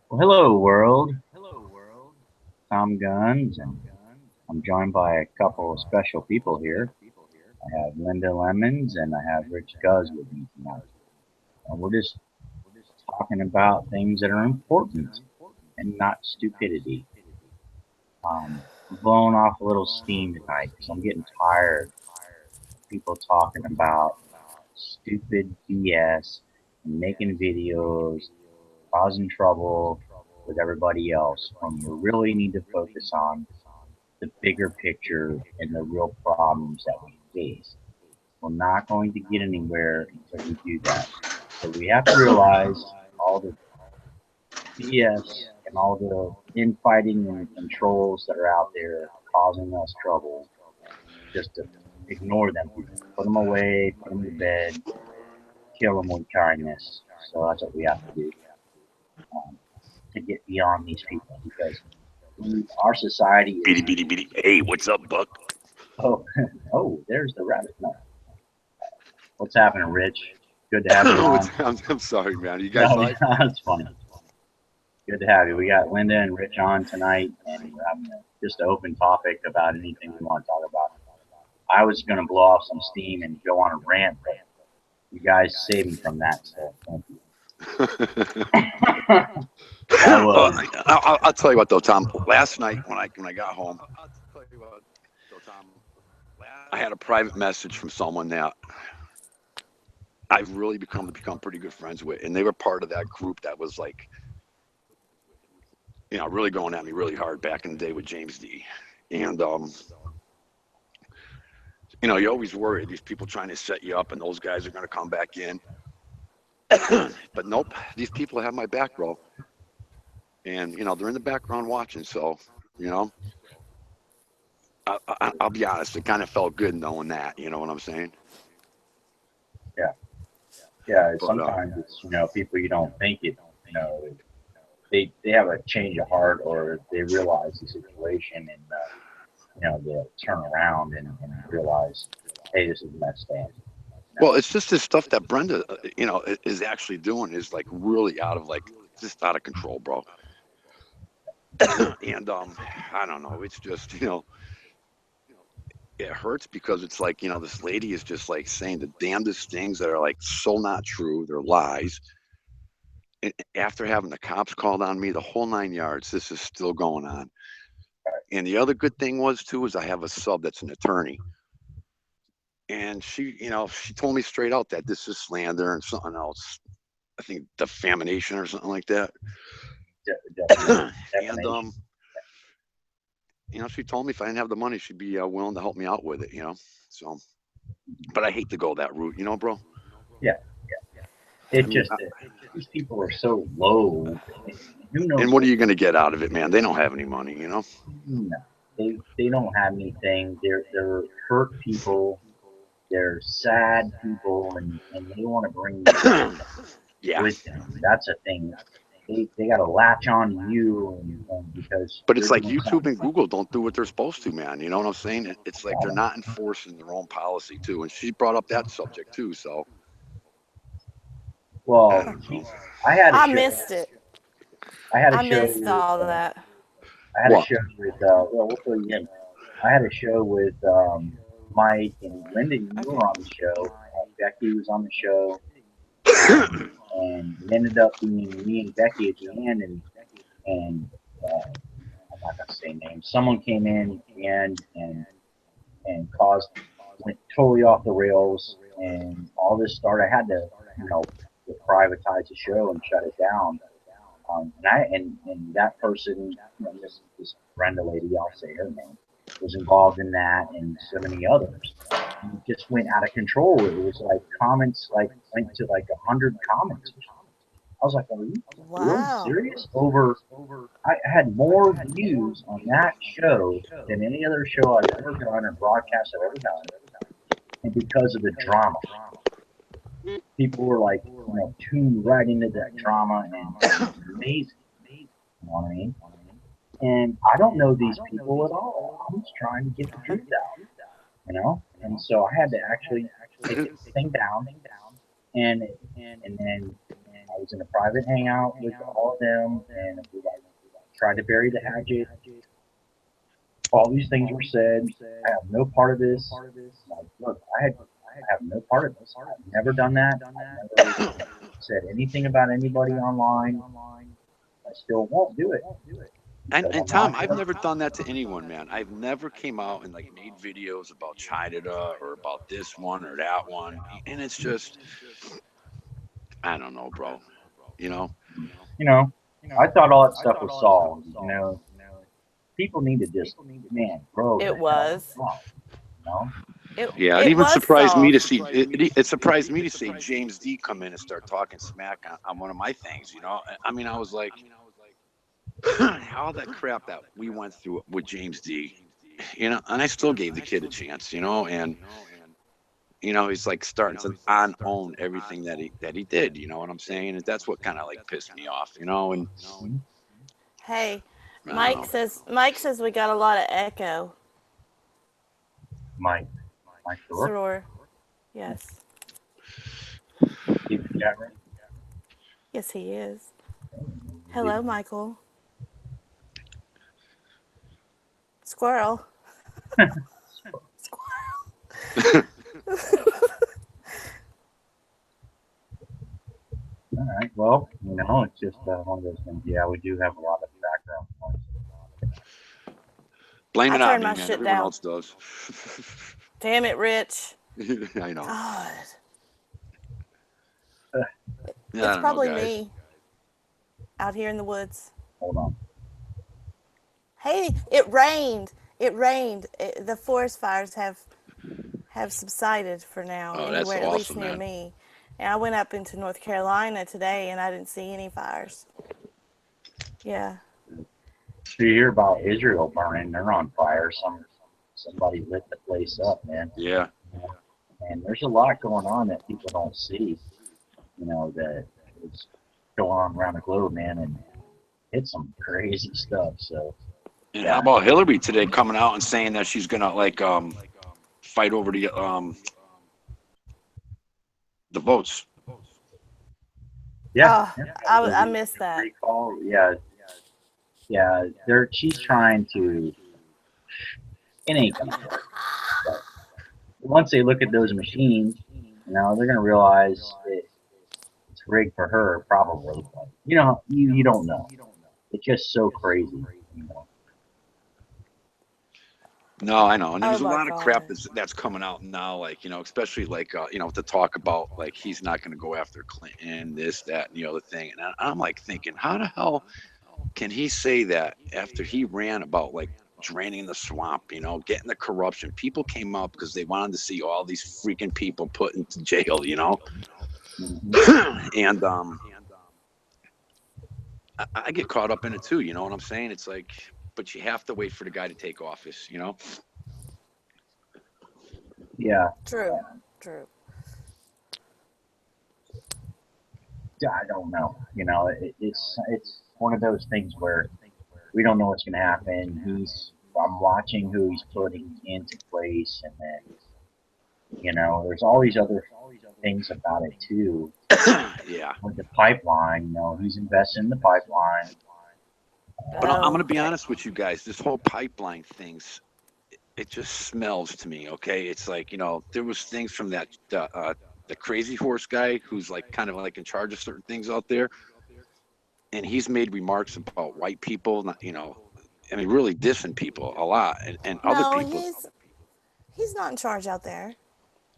Well, hello, world. Tom Guns, and I'm joined by a couple of special people here. I have Linda Lemons and I have Rich Guz with me tonight. And we're just talking about things that are important and not stupidity. I'm blowing off a little steam tonight because I'm getting tired of people talking about stupid BS and making videos, causing trouble with everybody else when we really need to focus on the bigger picture and the real problems that we face. We're not going to get anywhere until we do that. So we have to realize all the BS and all the infighting and trolls that are out there causing us trouble. Just to ignore them, put them away, put them to bed, kill them with kindness. So that's what we have to do um, to get beyond these people because our society Beady, is. beady, beady. Hey, what's up, Buck? Oh, oh, there's the rabbit. No, what's happening, Rich? Good to have you on. I'm sorry, man. You guys No, live? that's funny. Good to have you. We got Linda and Rich on tonight, and we're having just an open topic about anything we want to talk about. I was going to blow off some steam and go on a rant, but you guys saved me from that, so thank you. I'll, Well, I'll tell you what though, Tom. Last night when I got home, I'll tell you what though, Tom. I had a private message from someone that I've really become pretty good friends with, and they were part of that group that was like, really going at me really hard back in the day with James D. And you always worry these people trying to set you up, and those guys are going to come back in. But nope, these people have my back, bro. And they're in the background watching. So you know, I'll be honest, it kind of felt good knowing that. You know what I'm saying? yeah, yeah. But Sometimes it's people you don't think it. You know, they have a change of heart or they realize the situation and they'll turn around and realize, hey, this is messed up. well, it's just this stuff that Brenda, is actually doing is like really out of like just out of control, bro. And I don't know. It's just it hurts because it's like this lady is just like saying the damnedest things that are like so not true. They're lies. And after having the cops called on me, the whole 9 yards, this is still going on. And the other good thing was too is I have a sub that's an attorney, and she told me straight out that this is slander and something else. I think defamation or something like that. And Defamation. she told me if I didn't have the money, she'd be willing to help me out with it. So, but I hate to go that route, bro. Yeah, I it mean, just these people are so low. Who and knows what what? are you going to get out of it, man? They don't have any money. No, they don't have anything. They're hurt people. They're sad people, and they want to bring you down Yeah, with them. That's a thing. They got to latch on to you, and because but you're it's like doing YouTube something. and Google don't do what they're supposed to, man. You know what I'm saying? It's like they're Wrong. not enforcing their own policy too. And she brought up that subject too. So I Well, don't know. I had a I show. missed it. I had a I show missed with. all of that. I had a What? show with. Well, we'll fill you in. I had a show with Mike and Linda. You Okay. were on the show. Becky was on the show, um, and it ended up being me and Becky at the end. And I'm not gonna say names. Someone came in at the end and caused went totally off the rails, and all this started. I had to privatize the show and shut it down. And that person, this Brenda lady, I'll say her name, was involved in that, and so many others. And it just went out of control. It was like comments like went to like 100 comments. I was like, are you really Wow. serious? I had more views on that show than any other show I've ever done or broadcast I've ever done, and because of the drama, people were like, tuned right into that drama, and it was amazing. You know what I mean? And I don't know these people at all. I'm just trying to get the truth out. And so I had to actually take the thing down, and and then I was in a private hangout with all of them, and we like tried to bury the hatchet. All these things were said. I have no part of this. Like, look, I have no part of this. I've never done that. I've never said anything about anybody online. I still won't do it because And I'm Tom, not I've gonna. never done that to anyone, man. I've never came out and like made videos about China or about this one or that one, and it's just, I don't know, bro. You know? You know, I thought all that stuff was solved. You know, people need to just, man, grow the It hell was. up. You know, Yeah, it It even was surprised me to soft. see it surprised me to see James D come in and start talking smack on one of my things. You know, I mean, I was like, all that crap that we went through with James D. You know, and I still gave the kid a chance. You know, and he's like starting to own everything that he did. You know what I'm saying? And that's what kind of like pissed me off. You know, and Mhm. Hey, I don't know. Mike says we got a lot of echo. my store, Soror. Yes. keep the chat room. Yes, he is. Hello, Michael. Squirrel. Squirrel. All right. Well, it's just one of those things. Yeah, we do have a lot of background noise. Blame I it on turned me, my man. shit Everyone down. else does. Damn it, Rich. I know. God. Uh, Yeah, I It's don't know, probably guys. me out here in the woods. Hold on. Hey, it rained. It rained. The forest fires have subsided for now, Oh, that's anywhere, at least awesome, near man. me. And I went up into North Carolina today and I didn't see any fires. Yeah. So you hear about Israel burning? They're on fire. Somebody lit the place up, man. Yeah. And there's a lot going on that people don't see. That is going on around the globe, man, and it's some crazy stuff. So And how yeah, about Hillary today coming out and saying that she's gonna like fight over the votes? yeah, Oh, yeah. I The missed that. recall, yeah. She's trying to. It ain't gonna work. But once they look at those machines, they're gonna realize it's rigged for her, probably. But you don't know. It's just so crazy. No, I know. And Oh there's a my lot of crap God. that's coming out now, like, especially like to talk about like he's not gonna go after Clinton, this, that, and the other thing. And I'm like thinking, how the hell can he say that after he ran about like draining the swamp, getting the corruption? People came out because they wanted to see all these freaking people put into jail. Mhm. And I get caught up in it too. You know what I'm saying? It's like, but you have to wait for the guy to take office. Yeah, True. True. I don't know. It's one of those things where we don't know what's going to happen. I'm watching who he's putting into place, and then there's all these other things about it too. Yeah. With the pipeline, he's invested in the pipeline. But I'm Oh, going to be okay. honest with you guys. This whole pipeline things, it just smells to me. Okay, it's like there was things from that the crazy horse guy who's like kind of like in charge of certain things out there, and he's made remarks about white people. I mean, really dissing people a lot, and other No, people. he's not in charge out there.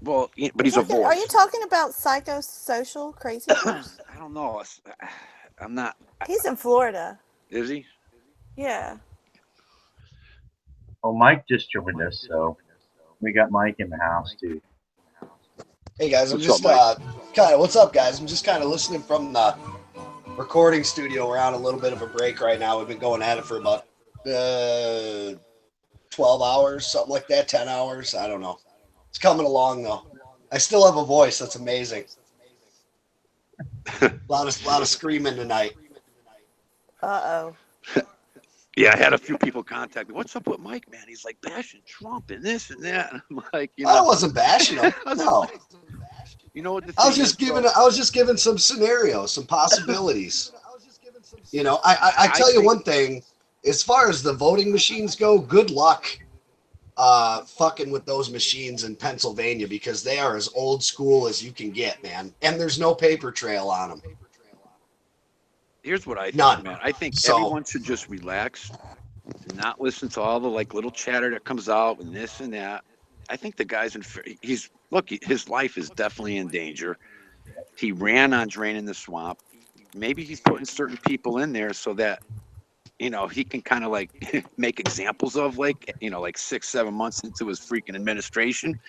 Well, but he's a Are you voice. talking about psychosocial crazy horse? I don't know. I'm not. He's in Florida. Is he? Yeah. Oh, Mike just joined us, so we got Mike in the house too. Hey guys, I'm What's up, just Mike? what's up guys? I'm just kind of listening from the recording studio. We're on a little bit of a break right now. We've been going at it for about 12 hours, something like that, 10 hours. I don't know. It's coming along though. I still have a voice. That's amazing. A lot of screaming tonight. Uh oh. Yeah, I had a few people contact me. What's up with Mike, man? He's like bashing Trump and this and that. And I'm like, I wasn't bashing him. I was No. like, You know what the I was thing just is, giving bro? I was just giving some scenarios, some possibilities. You know, I tell you think- one thing, as far as the voting machines go, good luck fucking with those machines in Pennsylvania, because they are as old school as you can get, man. And there's no paper trail on them. Here's what I think, None. man. I think So- everyone should just relax, not listen to all the like little chatter that comes out and this and that. I think the guy's his life is definitely in danger. He ran on draining the swamp. Maybe he's putting certain people in there so that, you know, he can kind of like make examples of, like, you know, like 6-7 months into his freaking administration.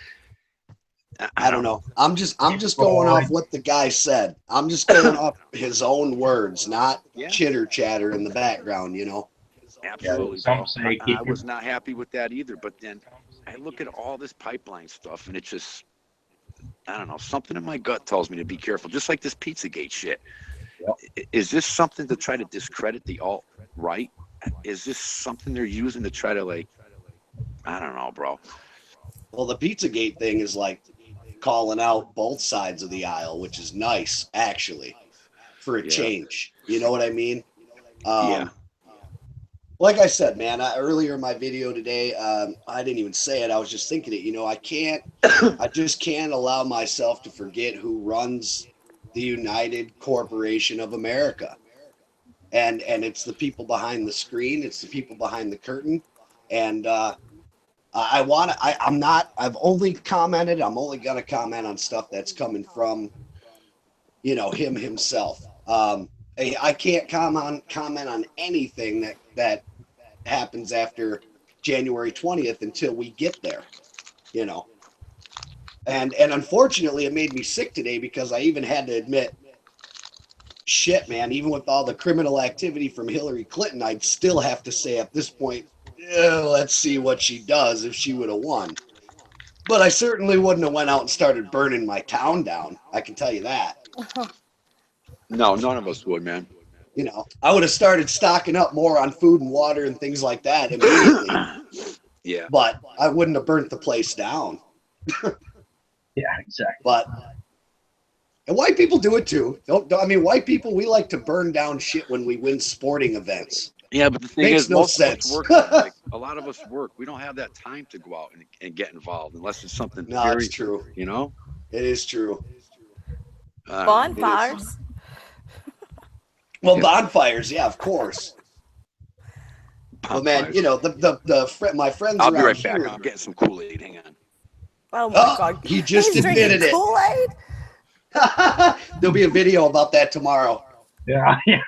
I don't know. I'm just going off what the guy said. I'm just going off his own words, not chitter chatter in the background, you know. Absolutely. Yeah, some bro. say I was not happy with that either. But then I look at all this pipeline stuff, and it just, I don't know, something in my gut tells me to be careful. Just like this Pizzagate shit. Yep. Is this something to try to discredit the alt-right? Is this something they're using to try to, like, I don't know, bro. Well, the Pizzagate thing is like calling out both sides of the aisle, which is nice, actually, for a change. You know what I mean? Yeah. Like I said, man, earlier in my video today, I didn't even say it. I was just thinking it. You know, I just can't allow myself to forget who runs the United Corporation of America. And it's the people behind the screen. It's the people behind the curtain. And I've only commented. I'm only going to comment on stuff that's coming from, you know, him himself. I can't comment on anything that happens after January 20th until we get there, you know. And unfortunately, it made me sick today because I even had to admit, shit, man, even with all the criminal activity from Hillary Clinton, I'd still have to say at this point, let's see what she does if she would have won. But I certainly wouldn't have went out and started burning my town down. I can tell you that. No, none of us would, man. You know, I would have started stocking up more on food and water and things like that immediately. Yeah. But I wouldn't have burnt the place down. Yeah, exactly. But and white people do it too. I mean, white people, we like to burn down shit when we win sporting events. Yeah, but the thing Makes is, no most sense. of us work. Like, a lot of us work. We don't have that time to go out and get involved unless it's something No, very, it's true. you know? It is true. Bonfires. Well, Yeah. bonfires, yeah, of course. But man, you know, my friends I'll be around right back. here. I'm getting some Kool-Aid. Hang on. Oh my God. He just He's drinking admitted it. Kool-Aid? There'll be a video about that tomorrow. Yeah, yeah.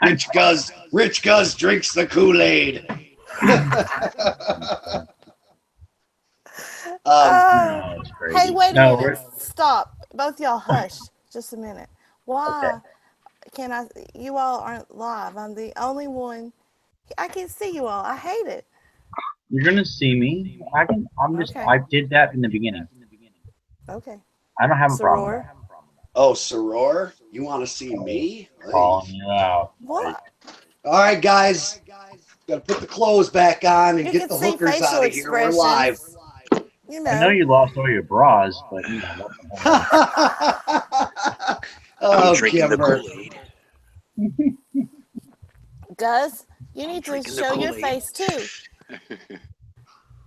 Rich Guz drinks the Kool-Aid. No, it's crazy. Hey, wait a No, minute. Stop. Both y'all hush. Just a minute. Why can I? You all aren't live. I'm the only one. I can see you all. I hate it. you're gonna see me. I'm just. Okay. I did that in the beginning. Okay. I don't have a problem. Soror? With that. Oh, Soror, you want to see me? Calling you out. What? All right, guys. Got to put the clothes back on and You get can the see hookers facial out of here. We're live. expressions. You know. I know you lost all your bras, but you know. Oh, drinking the Kimber. Kool-Aid. Gus, you need to drinking the show your Kool-Aid. face too.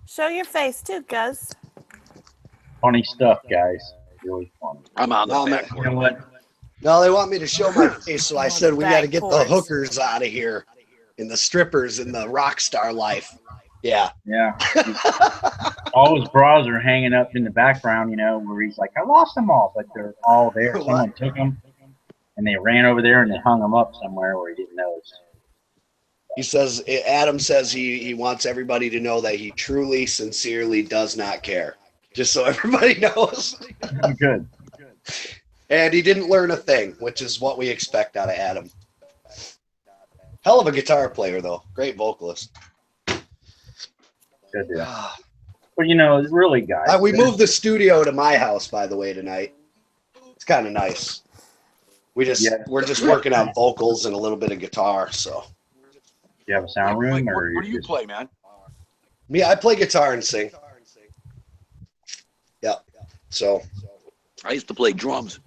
Show your face too, Gus. Funny stuff, guys. Really funny. I'm on the No, man. back. You know what? No, they want me to show my face, so I said we got to get the Backwards. hookers out of here and the strippers and the rock star life. Yeah. Yeah. All his bras are hanging up in the background, you know, where he's like, I lost them all. But they're all there. Someone took them, and they ran over there and they hung them up somewhere where he didn't notice. He says, Adam says he wants everybody to know that he truly, sincerely does not care. Just so everybody knows. Good. And he didn't learn a thing, which is what we expect out of Adam. Hell of a guitar player, though. Great vocalist. Good deal. But, you know, really, guys. We moved the studio to my house, by the way, tonight. It's kind of nice. We're just working on vocals and a little bit of guitar. So, Do you have a sound room? What Or do you play, man? me, I play guitar and sing. Yep. So, I used to play drums.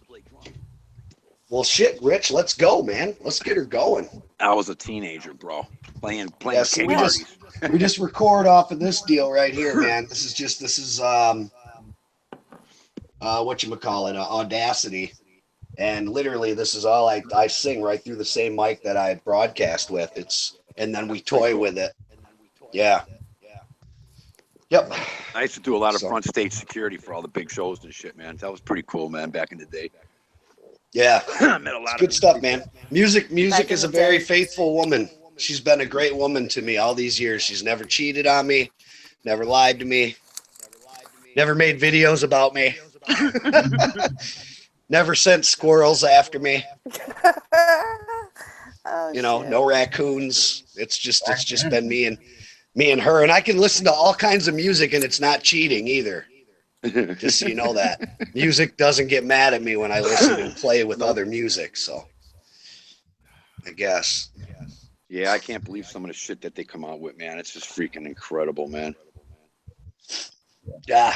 Well, shit, Rich, let's go, man. Let's get her going. I was a teenager, bro, playing Yeah, see, cake we parties. just record off of this deal right here, man. This is whatchamacallit, Audacity. And literally this is all I sing right through the same mic that I broadcast with. And then we toy with it. Yeah. Yep. I used to do a lot of So- front stage security for all the big shows and shit, man. That was pretty cool, man, back in the day. Yeah. I met a lot It's of good stuff, man. Music Back is in a the very day. faithful woman. She's been a great woman to me all these years. She's never cheated on me, never lied to me, never made videos about me, never sent squirrels after me. Oh, You know, shit. no raccoons. It's just been me and her. And I can listen to all kinds of music and it's not cheating either. Just so you know that. Music doesn't get mad at me when I listen and play with other music. So I guess. Yeah, I can't believe some of the shit that they come out with, man. It's just freaking incredible, man. Yeah.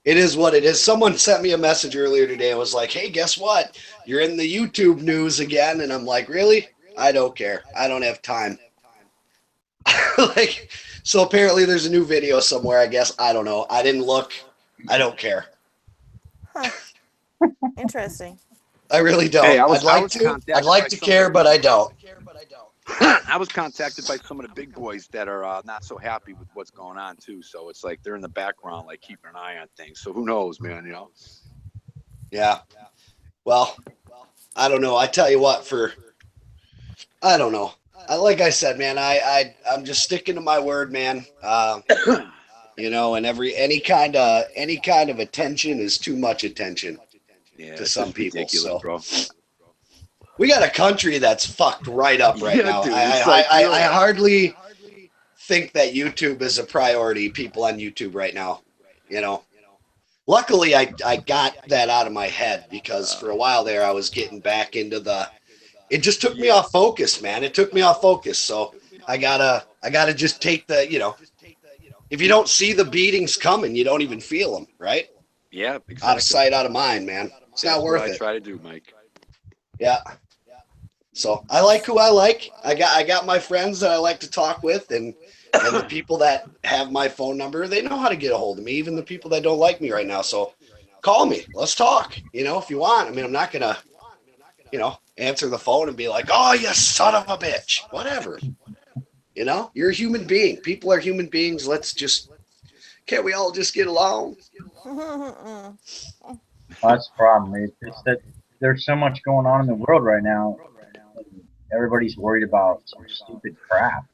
It is what it is. Someone sent me a message earlier today. It was like, hey, guess what? You're in the YouTube news again. And I'm like, really? I don't care. I don't have time. Like, so apparently there's a new video somewhere, I guess. I don't know. I didn't look. I don't care. Huh. Interesting. I really don't. Hey, I was I'd like contacted to. I'd like by to somebody. care, but I don't. I was contacted by some of the big boys that are not so happy with what's going on too. So it's like they're in the background, like keeping an eye on things. So who knows, man? You know. Yeah. Well, I don't know. I tell you what, I don't know. Like I said, man, I'm just sticking to my word, man. You know, and any kind of attention is too much attention. Yeah, To it's some just people, ridiculous, so. bro. We got a country that's fucked right up right Yeah, now. dude, it's like, you know- I hardly think that YouTube is a priority. People on YouTube right now, you know. Luckily, I got that out of my head because for a while there I was getting back into it just took me off focus, man. It took me off focus. So I gotta just take if you don't see the beatings coming, you don't even feel them, right? Yeah, exactly. Out of sight, out of mind, man. It's That's not what worth I it. try to do, Mike. Yeah. So I like who I like. I got my friends that I like to talk with, and the people that have my phone number, they know how to get a hold of me. Even the people that don't like me right now. So call me. Let's talk. You know, if you want. I mean, I'm not gonna, answer the phone and be like, "Oh, you son of a bitch." Whatever. You know, you're a human being. People are human beings. Can't we all just get along? That's the problem. It's just that there's so much going on in the world right now. Everybody's worried about some stupid crap.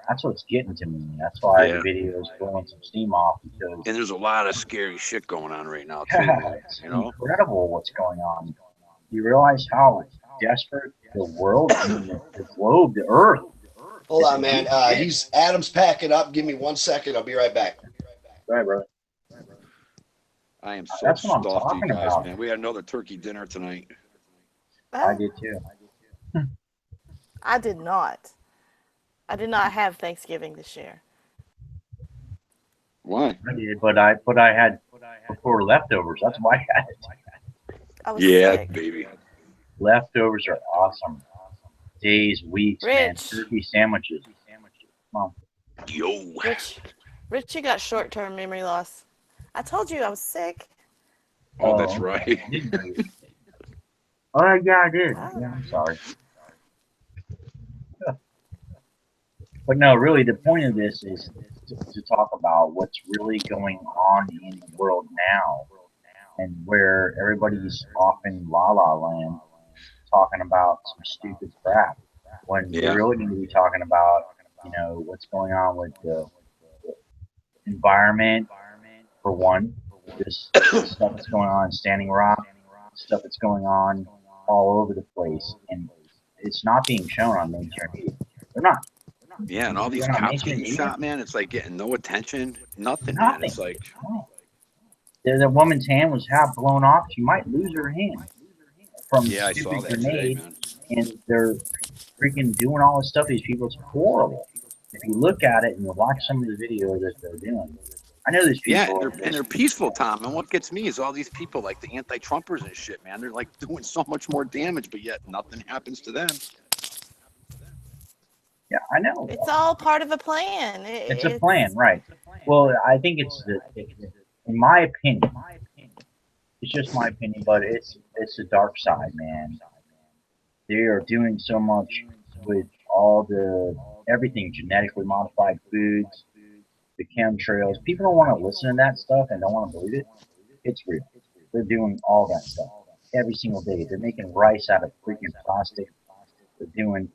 That's what's getting to me. That's why Yeah. the video is blowing some steam off because And there's a lot of scary shit going on right now too, yeah, man. it's You know. incredible what's going on. You realize how desperate the world, I mean, the globe, the earth. Hold on, man. Adam's packing up. Give me 1 second. I'll be right back. Right, brother. I am so That's what I'm stuffed, you talking guys, about. man. We had another turkey dinner tonight. I did too. I did not. I did not have Thanksgiving this year. Why? I did, but I had before leftovers. That's why I had it. I was Yeah, sick. baby. Leftovers are awesome. Days, weeks, man. Rich. Turkey sandwiches. Come Yo. Rich, you got short-term memory loss. I told you I was sick. Oh, that's Oh. right. on. Oh yeah, I did. Yeah, I'm sorry. But no, really, the point of this is to talk about what's really going on in the world now, and where everybody's off in La La Land talking about some stupid crap, when Yeah. we're really going to be talking about, what's going on with the environment, for one, this stuff that's going on in Standing Rock, stuff that's going on all over the place, and it's not being shown on mainstream media. They're not. Yeah, and all these They're not cops making getting it. shot, man. It's like getting no attention, nothing, man. It's like, No. The woman's hand was half blown off. She might lose her hand from yeah, I saw stupid that today, grenade, man. and they're freaking doing all this stuff. These people, it's horrible. If you look at it and you watch some of the videos that they're doing, I know these Yeah, people. and they're peaceful, Tom. And what gets me is all these people like the anti-Trumpers and shit, man. They're like doing so much more damage, but yet nothing happens to them. Yeah, I know. It's all part of a plan. It's a plan, right? Well, I think in my opinion, it's just my opinion, but it's the dark side, man. They are doing so much with all the everything genetically modified foods, the chemtrails. People don't want to listen to that stuff and don't want to believe it. It's real. They're doing all that stuff every single day. They're making rice out of freaking plastic. They're doing.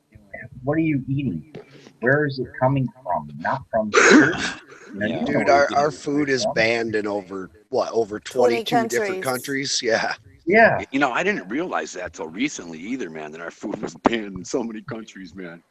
What are you eating? Where is it coming from? Not from here. You know, you don't know Dude, where you're getting our your food is from. banned in over 20 22 different countries. countries. Yeah. Yeah, You know, I didn't realize that till recently either, man. That our food was banned in so many countries, man. And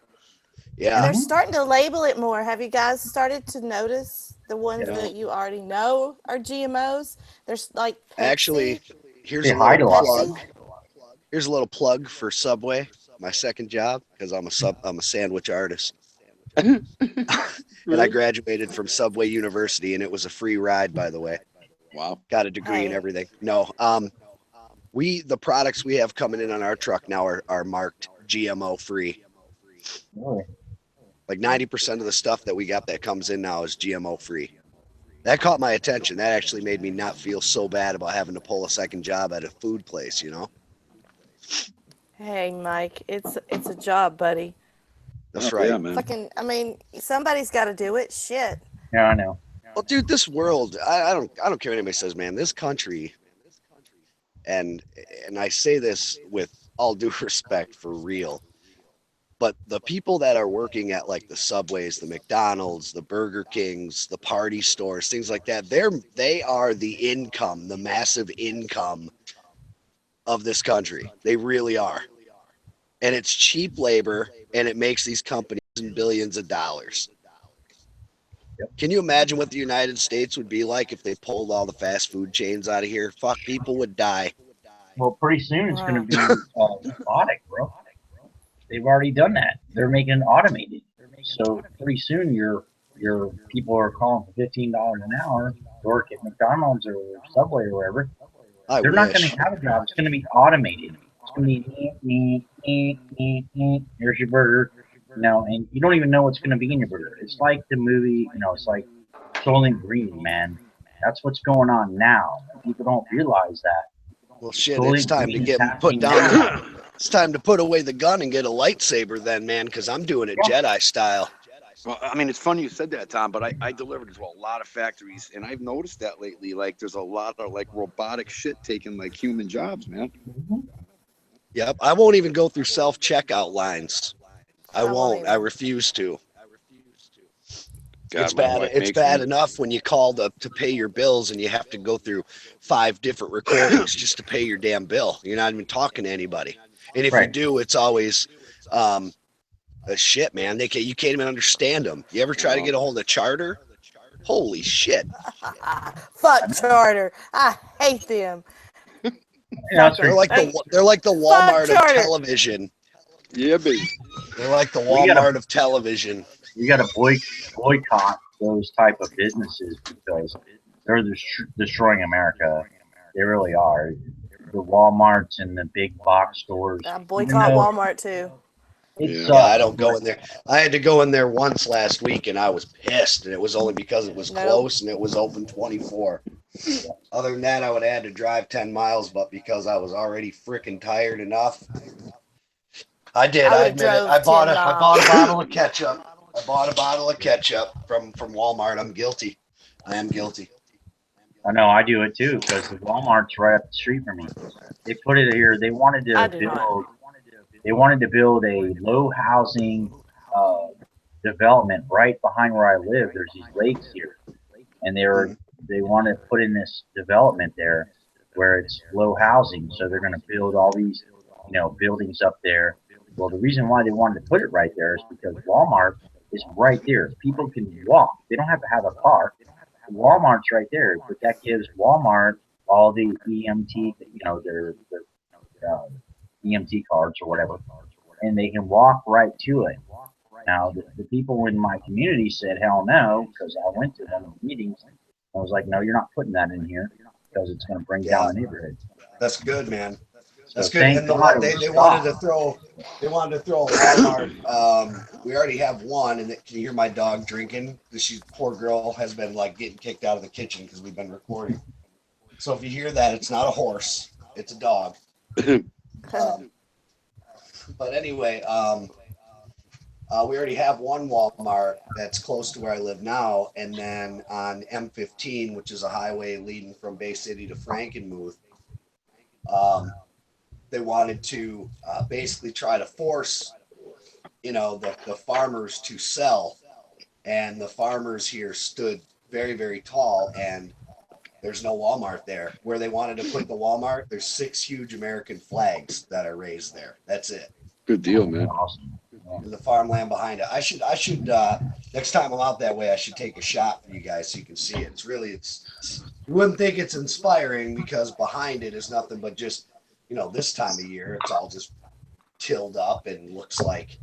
Yeah. they're starting to label it more. Have you guys started to notice the ones Yeah. that you already know are GMOs? There's like Pepsi. Actually, here's they a hide a little lot. Pepsi. plug. Here's a little plug for Subway, my second job, because I'm a sandwich artist. And I graduated from Subway University, and it was a free ride, by the way. Wow. Got a degree and Hey. everything. No, the products we have coming in on our truck now are marked GMO free. Really? Like 90% of the stuff that we got that comes in now is GMO free. That caught my attention. That actually made me not feel so bad about having to pull a second job at a food place, you know? Hey, Mike, it's a job, buddy. That's Oh, right. yeah, man. Fucking, I mean, somebody's got to do it. Shit. Yeah, I know. Well, dude, this world, I don't care what anybody says, man. This country, and I say this with all due respect for real, but the people that are working at like the Subways, the McDonald's, the Burger Kings, the party stores, things like that, they are the income, the massive income of this country. They really are. And it's cheap labor, and it makes these companies billions of dollars. Yep. Can you imagine what the United States would be like if they pulled all the fast food chains out of here? Fuck, people would die. Well, pretty soon it's going to Wow. be robotic, bro. They've already done that. They're making it automated. So pretty soon your people are calling for $15 an hour to work at McDonald's or Subway or wherever. I They're not going wish. to have a job. It's going to be automated. It's going to be here's your burger. You know, and you don't even know what's going to be in your burger. It's like the movie, you know, it's like Soylent Green, man. That's what's going on now. People don't realize that. Well, shit, Soylent it's time to Green is get happening put down. now. It's time to put away the gun and get a lightsaber then, man, because I'm doing it Jedi style. Well, I mean, it's funny you said that, Tom, but I delivered to a lot of factories, and I've noticed that lately. Like, there's a lot of like robotic shit taking like human jobs, man. Yep, I won't even go through self-checkout lines. I won't won't. I either. refuse to. God, It's my bad. wife It's makes bad me- enough when you call to pay your bills and you have to go through 5 different recordings just to pay your damn bill. You're not even talking to anybody. And if you Right. do, it's always shit, man. You can't even understand them. You ever try to get a hold of Charter? Holy shit. Fuck Charter. I hate them. Yeah, that's Fuck 'em. They're like Hey, the Walmart of Charter. television. Yeah, baby. They're like the We gotta- Walmart of television. We got to boycott those type of businesses because they're destroying America. They really are. The Walmarts and the big box stores. I even boycott though Walmart too. it Yeah. sucks, Yeah, I don't go but in there. I had to go in there once last week and I was pissed. And it was only because it was Nope. close and it was open 24. Other than that, I would have had to drive 10 miles, but because I was already freaking tired enough, I did. I I would've admit it. drove I bought 10 a bottle of ketchup. I bought a bottle of ketchup from Walmart. I'm guilty. I am guilty. I know I do it too because the Walmart's right up the street from me. They put it here. They wanted I to do not. build. They wanted to build a low housing development right behind where I live. There's these lakes here, and they want to put in this development there where it's low housing. So they're going to build all these, buildings up there. Well, the reason why they wanted to put it right there is because Walmart is right there. People can walk. They don't have to have a car. Walmart's right there, but that gives Walmart all the EMT, their EMT cards or whatever, and they can walk right to it. Now, the people in my community said, hell no, because I went to one of the meetings. I was like, no, you're not putting that in here because it's going to bring down the neighborhood. That's good, man. So That's good. thank And the God one it was they wanted stopped. to throw a Walmart. We already have one, and can you hear my dog drinking? She, poor girl, has been like getting kicked out of the kitchen because we've been recording. So if you hear that, it's not a horse, it's a dog. But anyway, we already have one Walmart that's close to where I live now, and then on M15, which is a highway leading from Bay City to Frankenmuth, they wanted to basically try to force, the farmers to sell, and the farmers here stood very, very tall, and there's no Walmart there. Where they wanted to put the Walmart, there's 6 huge American flags that are raised there. That's it. Good deal, man. Awesome. The farmland behind it. I should next time I'm out that way, I should take a shot for you guys so you can see it. It's you wouldn't think it's inspiring because behind it is nothing but just, this time of year, it's all just tilled up and looks like,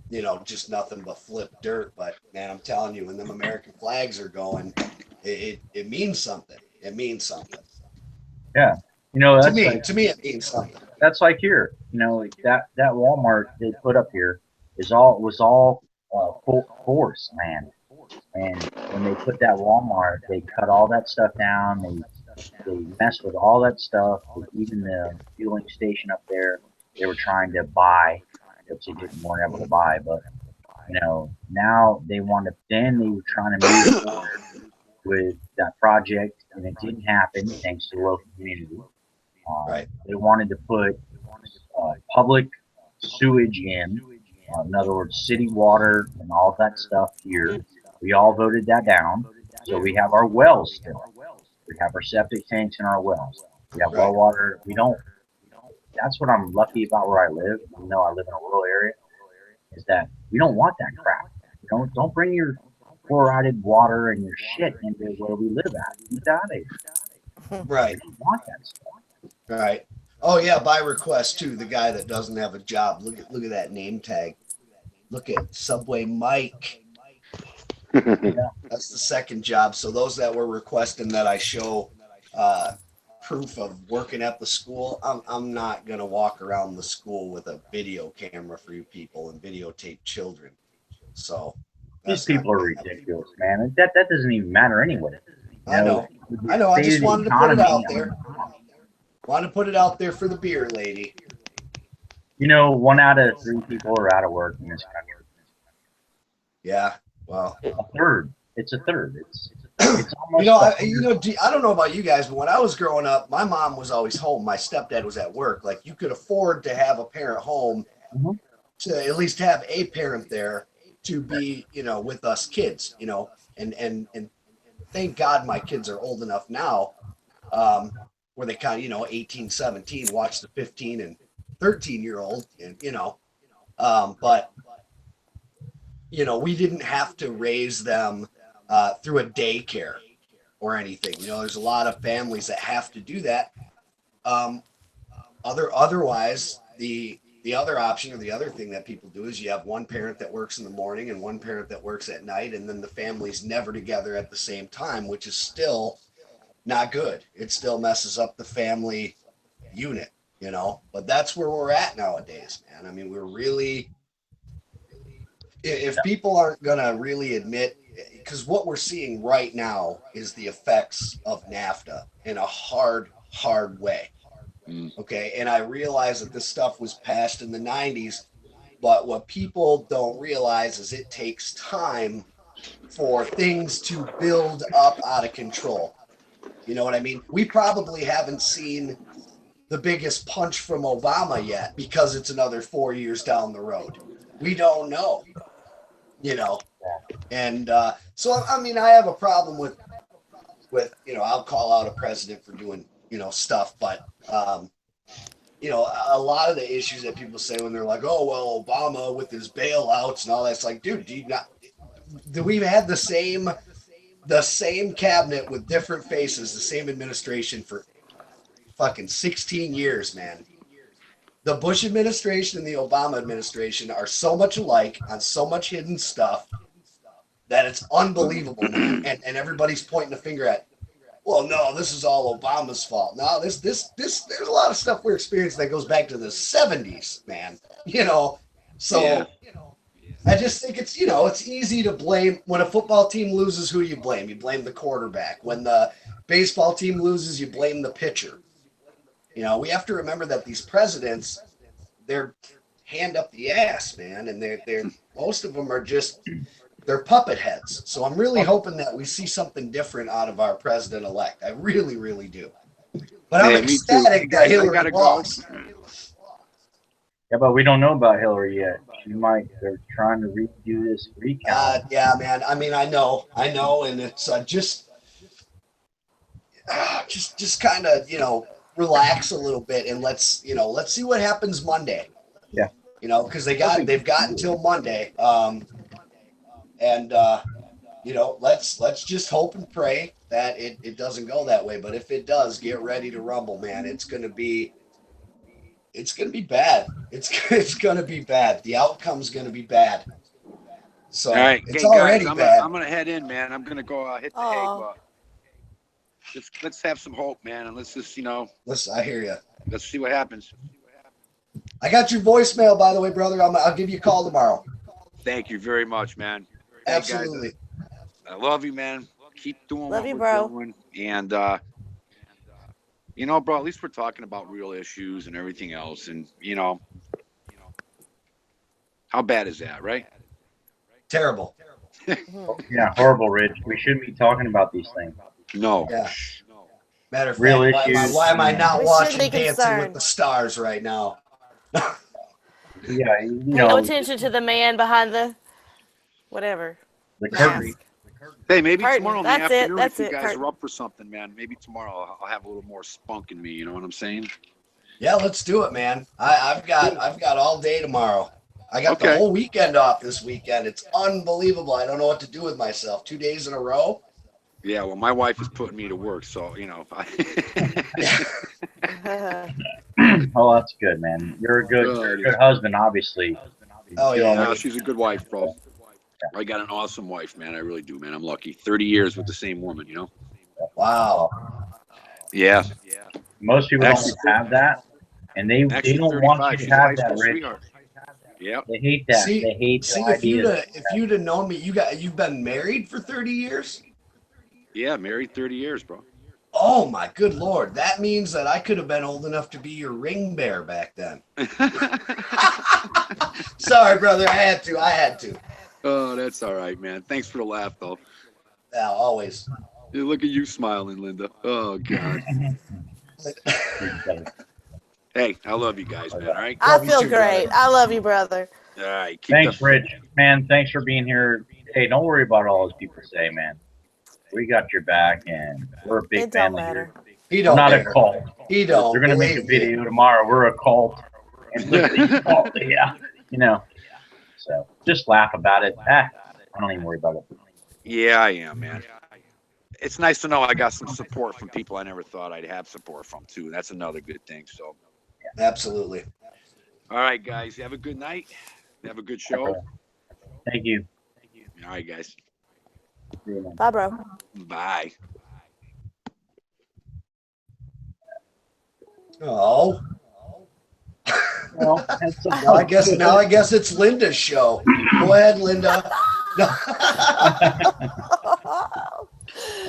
just nothing but flipped dirt. But man, I'm telling you, when them American flags are going, it means something. It means something. Yeah. That's to me, it means something. That's like here, like that Walmart they put up here was all force, man. And when they put that Walmart, they cut all that stuff down. They messed with all that stuff. Even the fueling station up there, they were trying to buy, which they weren't able to buy. But now they want to. Then they were trying to move forward with that project, and it didn't happen thanks to the local community. Right. They wanted to put public sewage in other words, city water and all that stuff here. We all voted that down. So we have our wells still. We have our septic tanks and our wells. We have well water. We don't. That's what I'm lucky about where I live. Even though I live in a rural area, is that we don't want that crap. Don't bring your fluoridated water and your shit into where we live at. Get out of here. Right. We don't want that stuff. Right. Oh yeah, by request too. The guy that doesn't have a job. Look at that name tag. Look at Subway Mike. That's the second job. So those that were requesting that I show proof of working at the school, I'm not gonna walk around the school with a video camera for you people and videotape children. So these people are ridiculous, man. That doesn't even matter anyway. I know. I just wanted to put it out there. Want to put it out there for the beer lady. 1 out of 3 people are out of work in this country. Yeah, well, a third. It's a third. It's almost. I don't know about you guys, but when I was growing up, my mom was always home. My stepdad was at work. Like you could afford to have a parent home, to at least have a parent there to be, with us kids, and thank God my kids are old enough now. Where they kind of, 18, 17, watch the 15 and 13-year-old, and, but, we didn't have to raise them through a daycare or anything. There's a lot of families that have to do that. Otherwise, the other option or the other thing that people do is you have one parent that works in the morning and one parent that works at night, and then the family's never together at the same time, which is still not good. It still messes up the family unit, but that's where we're at nowadays, man. I mean, we're really, if people aren't going to really admit, because what we're seeing right now is the effects of NAFTA in a hard way. Okay. And I realize that this stuff was passed in the 90s, but what people don't realize is it takes time for things to build up out of control. You know what I mean? We probably haven't seen the biggest punch from Obama yet because it's another 4 years down the road. We don't know, And so, I mean, I have a problem with I'll call out a president for doing, stuff. But, a lot of the issues that people say when they're like, oh, well, Obama with his bailouts and all that, it's like, dude, we've had the same cabinet with different faces, the same administration for fucking 16 years, man. The Bush administration and the Obama administration are so much alike on so much hidden stuff that it's unbelievable, man. And everybody's pointing a finger at, well, no, this is all Obama's fault. No, this, there's a lot of stuff we're experiencing that goes back to the 70s, man. So Yeah. I just think it's, it's easy to blame when a football team loses. Who you blame? You blame the quarterback. When the baseball team loses, you blame the pitcher. We have to remember that these presidents, they're hand up the ass, man, and they're most of them are just they're puppet heads. So I'm really hoping that we see something different out of our president elect. I really, really do. But I'm Yeah, me too. ecstatic that I Hillary gotta go. lost. Yeah, but we don't know about Hillary yet. They're trying to redo this recount. Yeah, man. I mean, I know, and it's just kind of relax a little bit and let's see what happens Monday. Yeah. Because they've got until Monday. Let's just hope and pray that it doesn't go that way. But if it does, get ready to rumble, man. It's gonna be bad. It's gonna be bad. The outcome's gonna be bad. So All right, it's hey, already guys, bad. I'm gonna head in, man. I'm gonna go hit the hay, but let's have some hope, man, and let's just Listen, I hear you. let's see what happens. I got your voicemail, by the way, brother. I'll give you a call tomorrow. Thank you very much, man. Hey, Absolutely. guys, I love you, man. Keep doing Love what you, we're bro. doing, and bro, at least we're talking about real issues and everything else, and how bad is that, right? Terrible. Yeah, horrible, Rich. We shouldn't be talking about these things. No. Yeah. Matter of Real fact, issues. why am I not We should watching be Dancing with concerned. the Stars right now? Yeah, Pay no attention to the man behind the whatever. the curtain. Hey, maybe Curtain. tomorrow in the That's it. afternoon, That's if you it. guys Curtain. are up for something, man, maybe tomorrow I'll have a little more spunk in me. You know what I'm saying? Yeah, let's do it, man. I've got all day tomorrow. I got the Okay. whole weekend off this weekend. It's unbelievable. I don't know what to do with myself. 2 days in a row. Yeah, well, my wife is putting me to work, so Oh, that's good, man. You're a good husband, obviously. Oh, You yeah. know, No, she's a good wife, bro. I got an awesome wife, man. I really do, man. I'm lucky. 30 years with the same woman, Wow. Yeah. most people Actually- don't have that, and they Actually, don't want 35. you She's to a high have that, school Rich. sweetheart. Yeah. They hate that. See, they hate the if idea. you'd have known me, you've been married for 30 years? Yeah, married 30 years, bro. Oh my good Lord. That means that I could have been old enough to be your ring bearer back then. Sorry, brother. I had to. Oh, that's all right, man. Thanks for the laugh, though. Yeah, always. Yeah, look at you smiling, Linda. Oh, God. Hey, I love you guys, man. All right? I Love you feel too, great. brother. I love you, brother. All right. Keep Thanks, the- Rich. Man, thanks for being here. Hey, don't worry about all those people say, man. We got your back, and we're a big It don't family matter. here. He We're don't not a care. cult. He don't. They're gonna make a believe me. video tomorrow. We're a cult, and look at these cult. Yeah, So just laugh about it. I don't even worry about it. Yeah, I am, man. It's nice to know I got some support from people I never thought I'd have support from, too. That's another good thing. So, Absolutely. all right, guys. Have a good night. Have a good show. Thank you. All right, guys. Bye, bro. Bye. Oh. Well, that's Now I guess it's Linda's show. Go ahead, Linda.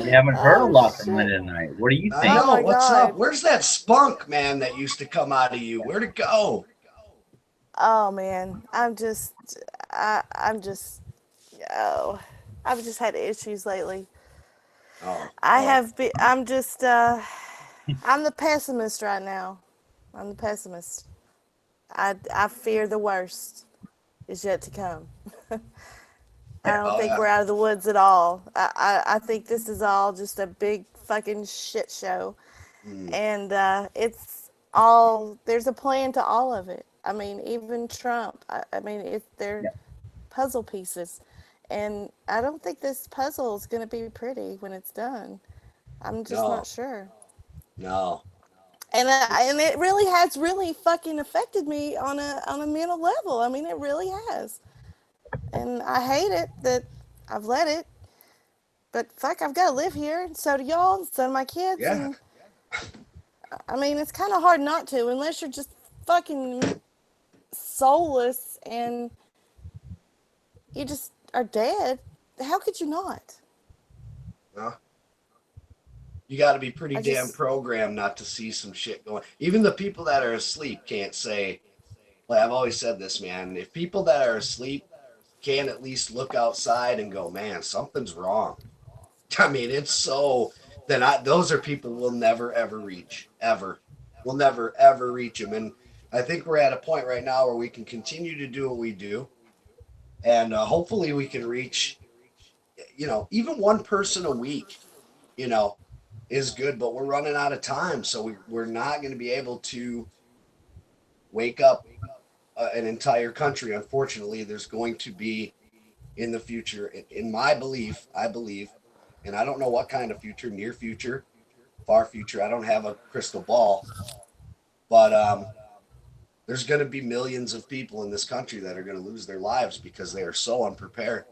we haven't heard a lot from shit. Linda tonight. What do you I think? know. Oh my What's God. up? Where's that spunk, man, that used to come out of you? Where'd it go? Oh man, I've just had issues lately. Oh, I'm the pessimist right now. I'm the pessimist. I fear the worst is yet to come. I don't think we're out of the woods at all. I think this is all just a big fucking shit show. And there's a plan to all of it. I mean, even Trump, they're puzzle pieces. And I don't think this puzzle is going to be pretty when it's done. I'm just not sure. No. And it really has fucking affected me on a mental level. I mean, it really has. And I hate it that I've let it. But fuck, I've got to live here, and so do y'all, and so do my kids. Yeah. And I mean, it's kind of hard not to, unless you're just fucking soulless and you just are dead. How could you not? Well, you got to be pretty I damn just- programmed not to see some shit going. Even the people that are asleep can't say, like I've always said this, man. If people that are asleep can at least look outside and go, man, something's wrong. I mean, it's so those are people we'll never ever reach, ever. We'll never ever reach them. And I think we're at a point right now where we can continue to do what we do, and hopefully we can reach, even one person a week, is good. But we're running out of time, so we're not going to be able to wake up an entire country. Unfortunately, there's going to be in the future, in my belief, I believe, and I don't know what kind of future, near future, far future. I don't have a crystal ball, but there's going to be millions of people in this country that are going to lose their lives because they are so unprepared.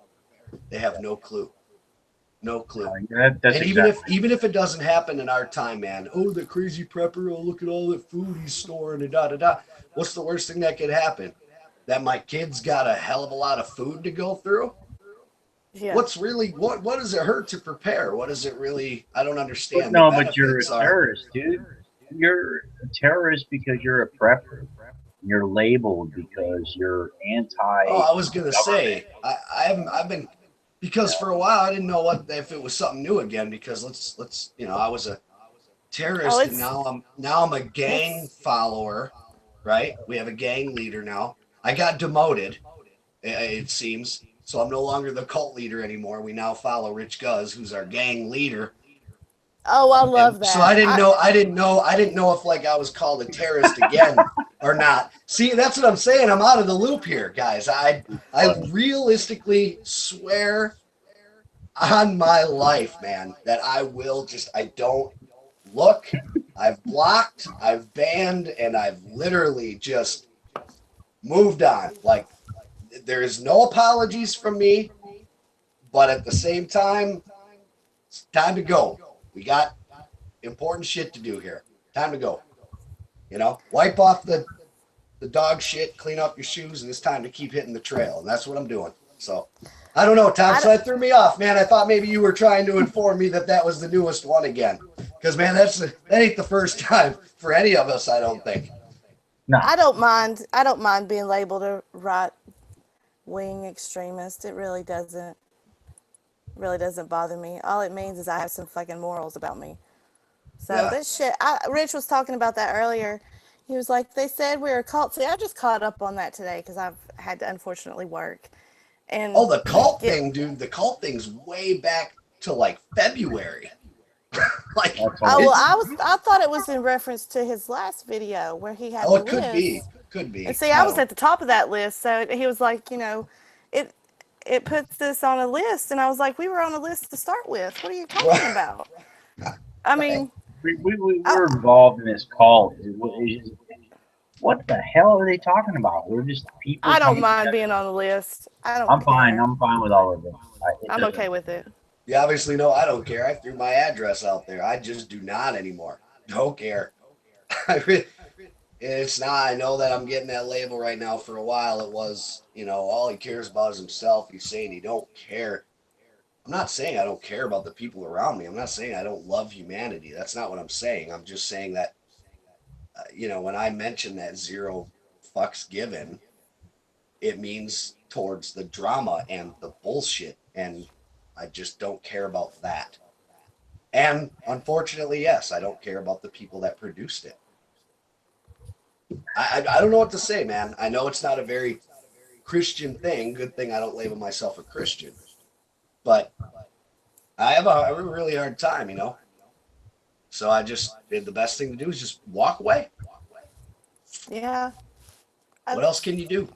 They have no clue. No clue. That's And even if it doesn't happen in our time, man, oh, the crazy prepper, oh, look at all the food he's storing and da-da-da. What's the worst thing that could happen? That my kids got a hell of a lot of food to go through? Yeah. What's really, what does it hurt to prepare? What does it really, I don't understand. No, but you're a terrorist, dude. You're a terrorist because you're a prepper. You're labeled because you're anti. Oh, I was gonna say, I've been, because for a while I didn't know if it was something new again, because let's I was a terrorist, and now I'm a gang follower, right? We have a gang leader now. I got demoted, it seems, so I'm no longer the cult leader anymore. We now follow Rich Guz, who's our gang leader. Oh, I love that. So I didn't know if like I was called a terrorist again or not. See, that's what I'm saying. I'm out of the loop here, guys. I realistically swear on my life, man, that I don't look. I've blocked, I've banned, and I've literally just moved on. Like, there is no apologies from me, but at the same time, it's time to go. We got important shit to do here. Time to go. Wipe off the dog shit, clean up your shoes, and it's time to keep hitting the trail. And that's what I'm doing. So, I don't know, Tom. So that threw me off, man. I thought maybe you were trying to inform me that was the newest one again. Because, man, that ain't the first time for any of us, I don't think. No. I don't mind being labeled a right-wing extremist. It really doesn't bother me. All it means is I have some fucking morals about me. So this shit, Rich was talking about that earlier. He was like, they said we're a cult. See, I just caught up on that today because I've had to unfortunately work. And the cult thing, dude. The cult thing's way back to like February. Like, I thought it was in reference to his last video where he had. It could be. And see, I was at the top of that list, so he was like, it puts this on a list, and I was like, we were on a list to start with. What are you talking about? I mean, we're involved in this cult. What the hell are they talking about? We're just people. I don't mind being on the list. I'm fine. I'm fine with all of it. I'm okay with it. You obviously know I don't care. I threw my address out there. I just do not anymore. Don't care. It's not. I know that I'm getting that label right now. For a while, it was, all he cares about is himself. He's saying he don't care. I'm not saying I don't care about the people around me. I'm not saying I don't love humanity. That's not what I'm saying. I'm just saying that, when I mention that 0 fucks given, it means towards the drama and the bullshit. And I just don't care about that. And unfortunately, yes, I don't care about the people that produced it. I don't know what to say, man. I know it's not a very Christian thing. Good thing I don't label myself a Christian. But I have a really hard time, So I just did the best thing to do is just walk away. Yeah. What else can you do?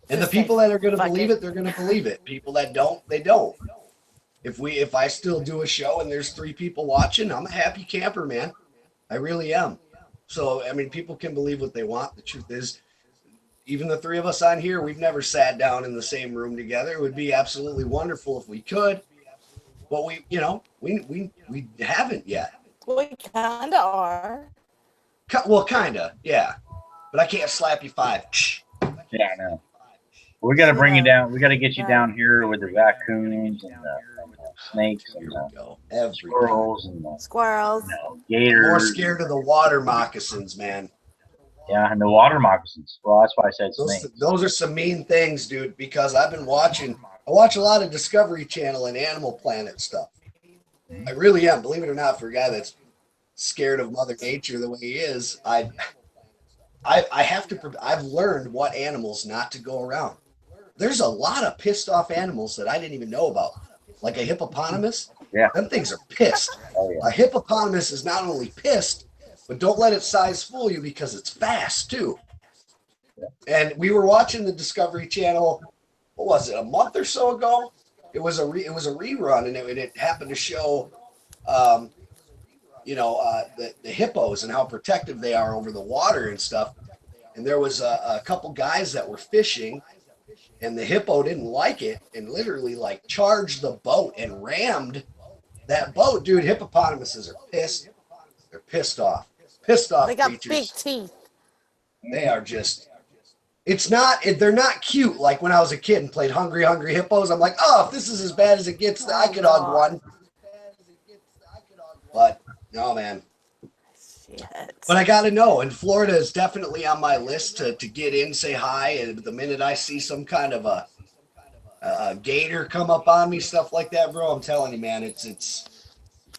And the people that are going to believe it, they're going to believe it. People that don't, they don't. If I still do a show and there's 3 people watching, I'm a happy camper, man. I really am. So, I mean, people can believe what they want. The truth is, even the 3 of us on here, we've never sat down in the same room together. It would be absolutely wonderful if we could. but we haven't yet. We kind of are. Well, kinda, yeah. But I can't slap you 5. Yeah, I know. We got to bring you down. We got to get you Right. down here with the raccoons and the snakes and Here the we go. Every time. squirrels and the Squirrels. gators. More scared of the water moccasins, man. Yeah, and the water moccasins. Well, that's why I said Those, snakes. those are some mean things, dude, because I watch a lot of Discovery Channel and Animal Planet stuff. I really am. Believe it or not, for a guy that's scared of Mother Nature the way he is, I've learned what animals not to go around. There's a lot of pissed off animals that I didn't even know about. Like a hippopotamus. Yeah. Them things are pissed. Oh yeah. A hippopotamus is not only pissed, but don't let its size fool you because it's fast too. And we were watching the Discovery Channel, what was it, a month or so ago? It was a rerun, and it happened to show, the hippos and how protective they are over the water and stuff. And there was a couple guys that were fishing, and the hippo didn't like it and literally like charged the boat and rammed that boat. Dude, hippopotamuses are pissed. They're pissed off. Pissed off They got creatures. big teeth. They are just, they're not cute. Like when I was a kid and played Hungry Hungry Hippos, I'm like, oh, if this is as bad as it gets, I could hug one. But no, man. Shit. But I got to know, and Florida is definitely on my list to get in, say hi. And the minute I see some kind of a gator come up on me, stuff like that, bro, I'm telling you, man,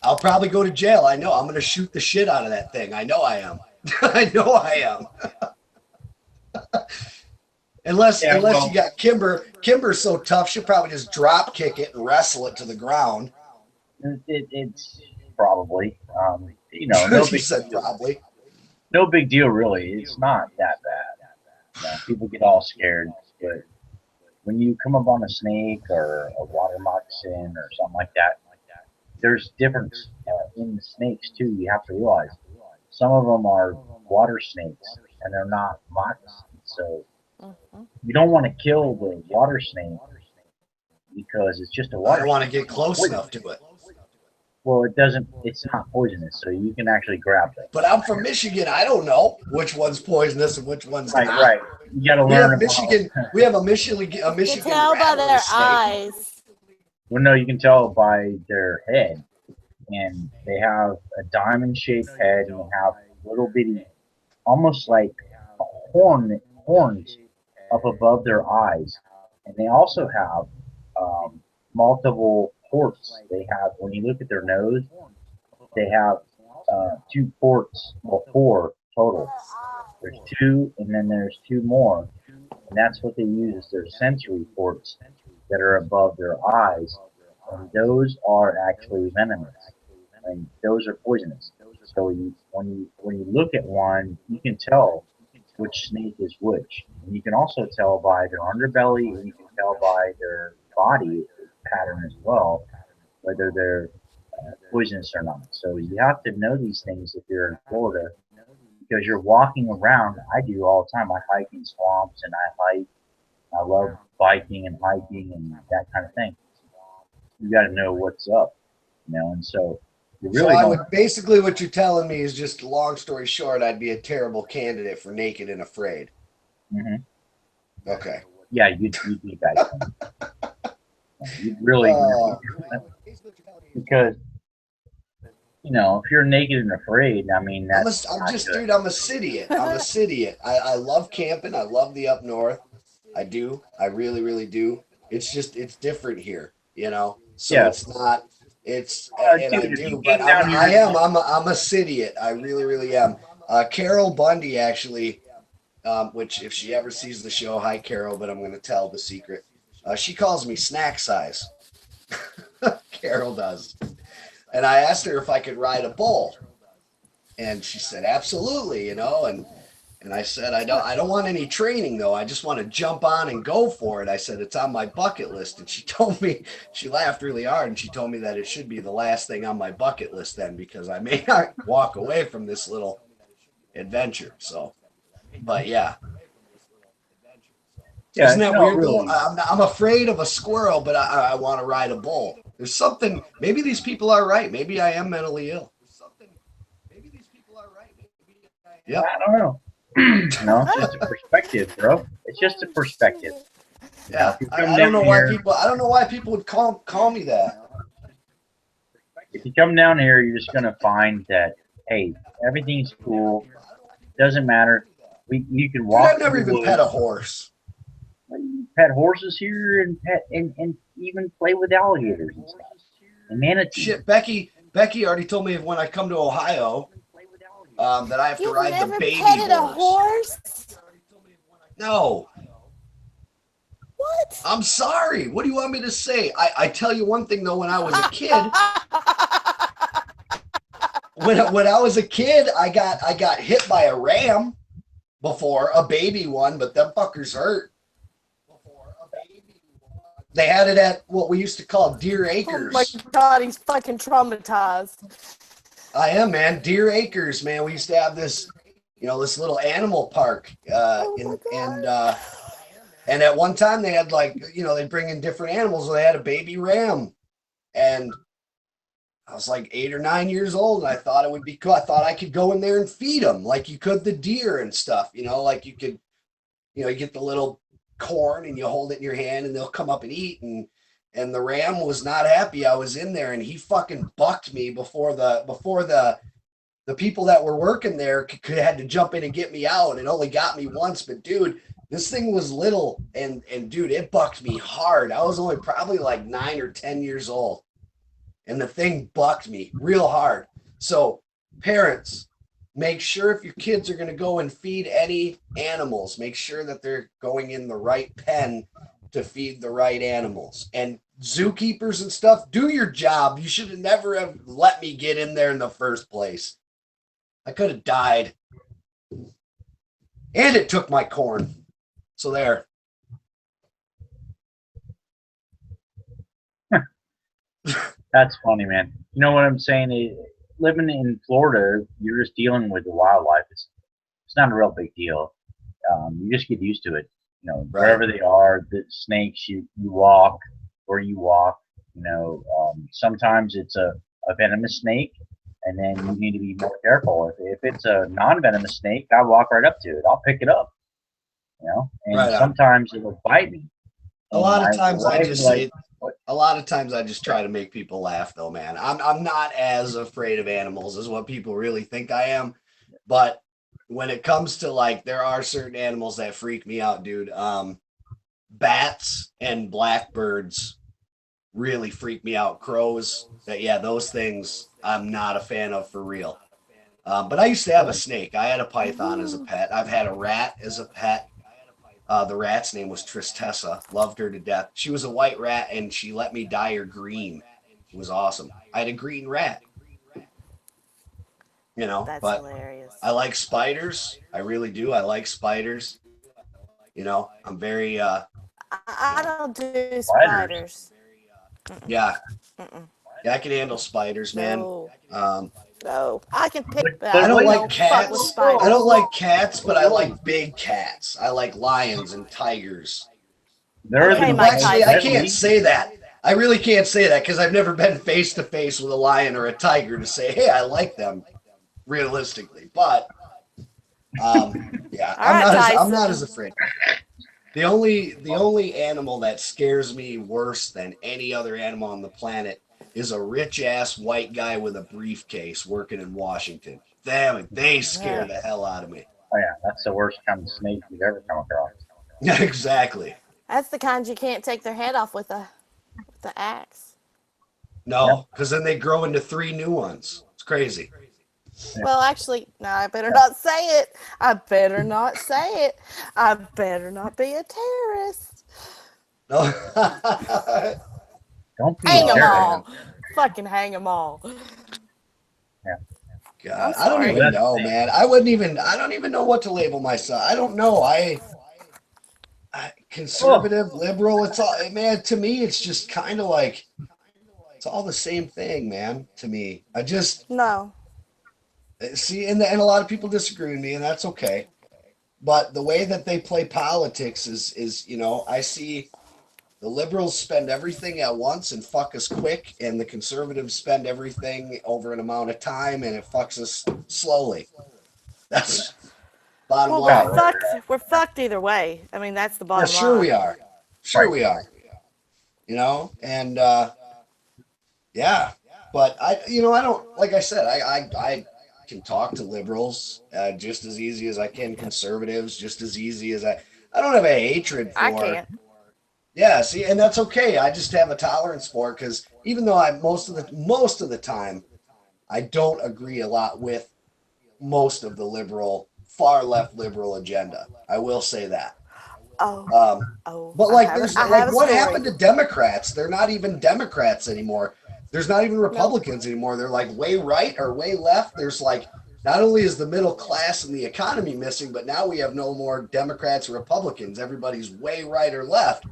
I'll probably go to jail. I know I'm going to shoot the shit out of that thing. I know I am. I know I am. Unless you got Kimber. Kimber's so tough, she'll probably just drop kick it and wrestle it to the ground. It's probably, no She big said deal. probably. No big deal, really. It's not that bad. People get all scared, but when you come up on a snake or a water moccasin or something like that, there's difference in the snakes too. You have to realize some of them are water snakes and they're not moccasins. So you don't want to kill the water snake because it's just a I water. don't want to get close enough to it. Well, it's not poisonous, so you can actually grab it. But I'm from Michigan. I don't know which one's poisonous and which one's not. Right. You got to We learn have Michigan. We have a Michigan. You can tell by their rattler snake. eyes. Well, no, you can tell by their head, and they have a diamond-shaped head, and they have little bitty, almost like horns up above their eyes, and they also have multiple ports. They have, when you look at their nose, they have 2 ports, well, 4 total. There's 2, and then there's 2 more, and that's what they use as their sensory ports that are above their eyes, and those are actually venomous, and those are poisonous. So when you look at one, you can tell which snake is which, and you can also tell by their underbelly, and you can tell by their body pattern as well whether they're poisonous or not. So you have to know these things if you're in Florida, because you're walking around. I do all the time. I hike in swamps and I love biking and hiking and that kind of thing. You got to know what's up, and so you really basically what you're telling me is, just long story short, I'd be a terrible candidate for Naked and Afraid. Mm-hmm. Okay. Yeah, you'd be that. You'd really because if you're naked and afraid, I mean that's I'm a cityite. I'm a cityite. I love camping. I love the up north. I do. I really, really do. It's just it's different here, So yeah. it's not. It's dude, I do, but I'm a cityite. I really, really am. Carol Bundy actually, which if she ever sees the show, hi Carol, but I'm going to tell the secret. She calls me snack size. Carol does. And I asked her if I could ride a bull. And she said, absolutely, and I said, I don't want any training though. I just want to jump on and go for it. I said, it's on my bucket list. And she told me, she laughed really hard, and she told me that it should be the last thing on my bucket list then, because I may not walk away from this little adventure. So, but yeah. Isn't that weird? Really. I'm afraid of a squirrel, but I want to ride a bull. There's something. Maybe these people are right. Maybe I am mentally ill. Maybe these people are right. Yep. I don't know. No, it's just a perspective, bro. It's just a perspective. Yeah. If you I come don't down know why here- people. I don't know why people would call me that. If you come down here, you're just gonna find that, hey, everything's cool. Doesn't matter. You can Dude, walk. I've never through the even pet a woods. horse. Pet horses here and pet and even play with alligators and stuff. And manatees. Shit, Becky already told me when I come to Ohio that I have to You've ride the never baby petted a horse. horse? No, What? I'm sorry. What do you want me to say? I tell you one thing though. When I was a kid, when I was a kid, I got hit by a ram before, a baby one, but them fuckers hurt. They had it at what we used to call Deer Oh Acres. my god, he's fucking traumatized. I am, man. Deer Acres, man. We used to have this, this little animal park. And at one time they had they'd bring in different animals. So they had a baby ram, and I was like 8 or 9 years old, and I thought it would be cool. I thought I could go in there and feed them like you could the deer and stuff. Like you could, you get the little corn and you hold it in your hand and they'll come up and eat. And the ram was not happy I was in there, and he fucking bucked me before the people that were working there had to jump in and get me out. It only got me once, but dude, this thing was little, and dude, it bucked me hard. I was only probably like 9 or 10 years old, and the thing bucked me real hard. So parents, make sure if your kids are going to go and feed any animals, make sure that they're going in the right pen to feed the right animals. And zookeepers and stuff, do your job. You should have never have let me get in there in the first place. I could have died. And it took my corn. So there. That's funny, man. You know what I'm saying? Living in Florida, you're just dealing with the wildlife. It's not a real big deal. You just get used to it. Right. Wherever they are, the snakes, you walk where you walk. Sometimes it's a venomous snake, and then you need to be more careful. If it's a non-venomous snake, I walk right up to it. I'll pick it up. And Right on. sometimes it'll bite me. A lot of And times I wife just is like, say, a lot of times I just try to make people laugh though, man. I'm not as afraid of animals as what people really think I am. But when it comes to there are certain animals that freak me out, dude. Bats and blackbirds really freak me out. Crows, those things I'm not a fan of for real. But I used to have a snake. I had a python as a pet. I've had a rat as a pet. The rat's name was Tristessa. Loved her to death. She was a white rat, and she let me dye her green. It was awesome. I had a green rat. That's but hilarious. I like spiders. I really do. I like spiders. I'm very I don't do spiders. yeah. Mm-mm. Yeah, I can handle spiders, man. No, No, I can pick that. I don't like fuck cats. with spiders. I don't like cats, but I like big cats. I like lions and tigers. There Okay, is Mike Actually, I Tyson. can't say that. I really can't say that because I've never been face to face with a lion or a tiger to say, hey, I like them realistically. But yeah, All right, I'm not Tyson. as afraid. The only animal that scares me worse than any other animal on the planet is a rich ass white guy with a briefcase working in Washington. Damn it, they scare the hell out of me. Oh yeah, that's the worst kind of snake you've ever come across. Yeah, exactly. That's the kind you can't take their head off with the axe. No, because then they grow into 3 new ones. It's crazy. Well, actually, no, I better not say it. I better not say it. I better not be a terrorist. No. Don't be Hang them terrible. all. Fucking hang them all. God, I'm I don't sorry. even know, man. I don't even know what to label myself. I don't know. I conservative, liberal. It's all, man, to me, it's just kind of like, it's all the same thing, man, to me. I just No. see, and a lot of people disagree with me, and that's okay. But the way that they play politics is I see The liberals spend everything at once and fuck us quick, and the conservatives spend everything over an amount of time and it fucks us slowly. That's bottom Well, line. we're fucked. We're fucked either way. I mean, that's the Yeah, bottom sure line. we are. Sure Right. we are. You know, and yeah, but I don't, like I said, I can talk to liberals just as easy as I can conservatives, just as easy as I don't have a hatred for. I can't. Yeah, see, and that's okay. I just have a tolerance for it because even though I most of the time I don't agree a lot with most of the far left liberal agenda. I will say that. Oh, But I like, have, there's I have like, a what story. happened to Democrats? They're not even Democrats anymore. There's not even Republicans anymore. They're like way right or way left. There's like, not only is the middle class and the economy missing, but now we have no more Democrats or Republicans. Everybody's way right or left.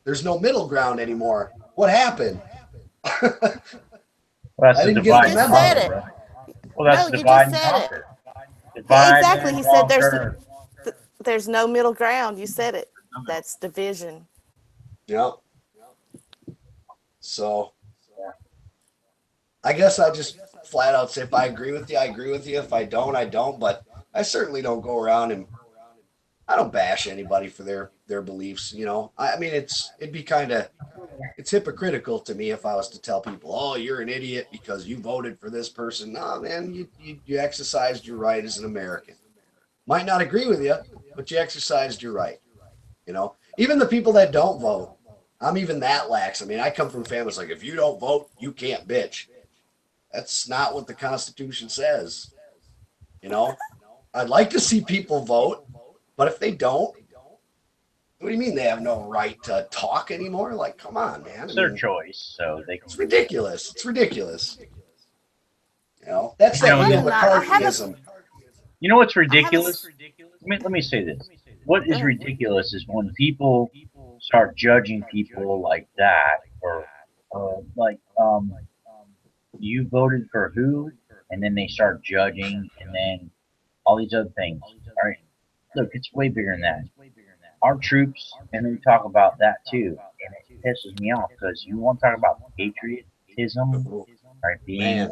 There's no middle ground anymore. What happened? Well, that's I the didn't get divide You the just and memo. said conquer, it. bro. Well, that's No, you divide just and said it. conquer. Divide Exactly. and He said conquer. there's no middle ground. You said it. That's division. Yep. So I guess I just flat out say if I agree with you, I agree with you. If I don't, I don't. But I certainly don't go around and I don't bash anybody for their beliefs. You know, I mean, it'd be it's hypocritical to me if I was to tell people, oh, you're an idiot because you voted for this person. No, man, you exercised your right as an American. Might not agree with you, but you exercised your right. You know, even the people that don't vote, I'm even that lax. I mean, I come from families like, if you don't vote, you can't bitch. That's not what the Constitution says. You know, I'd like to see people vote, but if they don't, what do you mean they have no right to talk anymore? Like, come on, man. It's their choice, so they can. It's ridiculous. It's ridiculous. You know, that's You know, that real you- McCarthyism. You know what's ridiculous? Let me say this. What is ahead. ridiculous is when people start judging people like that, or like you voted for who, and then they start judging, and then all these other things. All right, look, it's way bigger than that. Our troops, and we talk about that too, and it pisses me off because you want to talk about patriotism, right? Being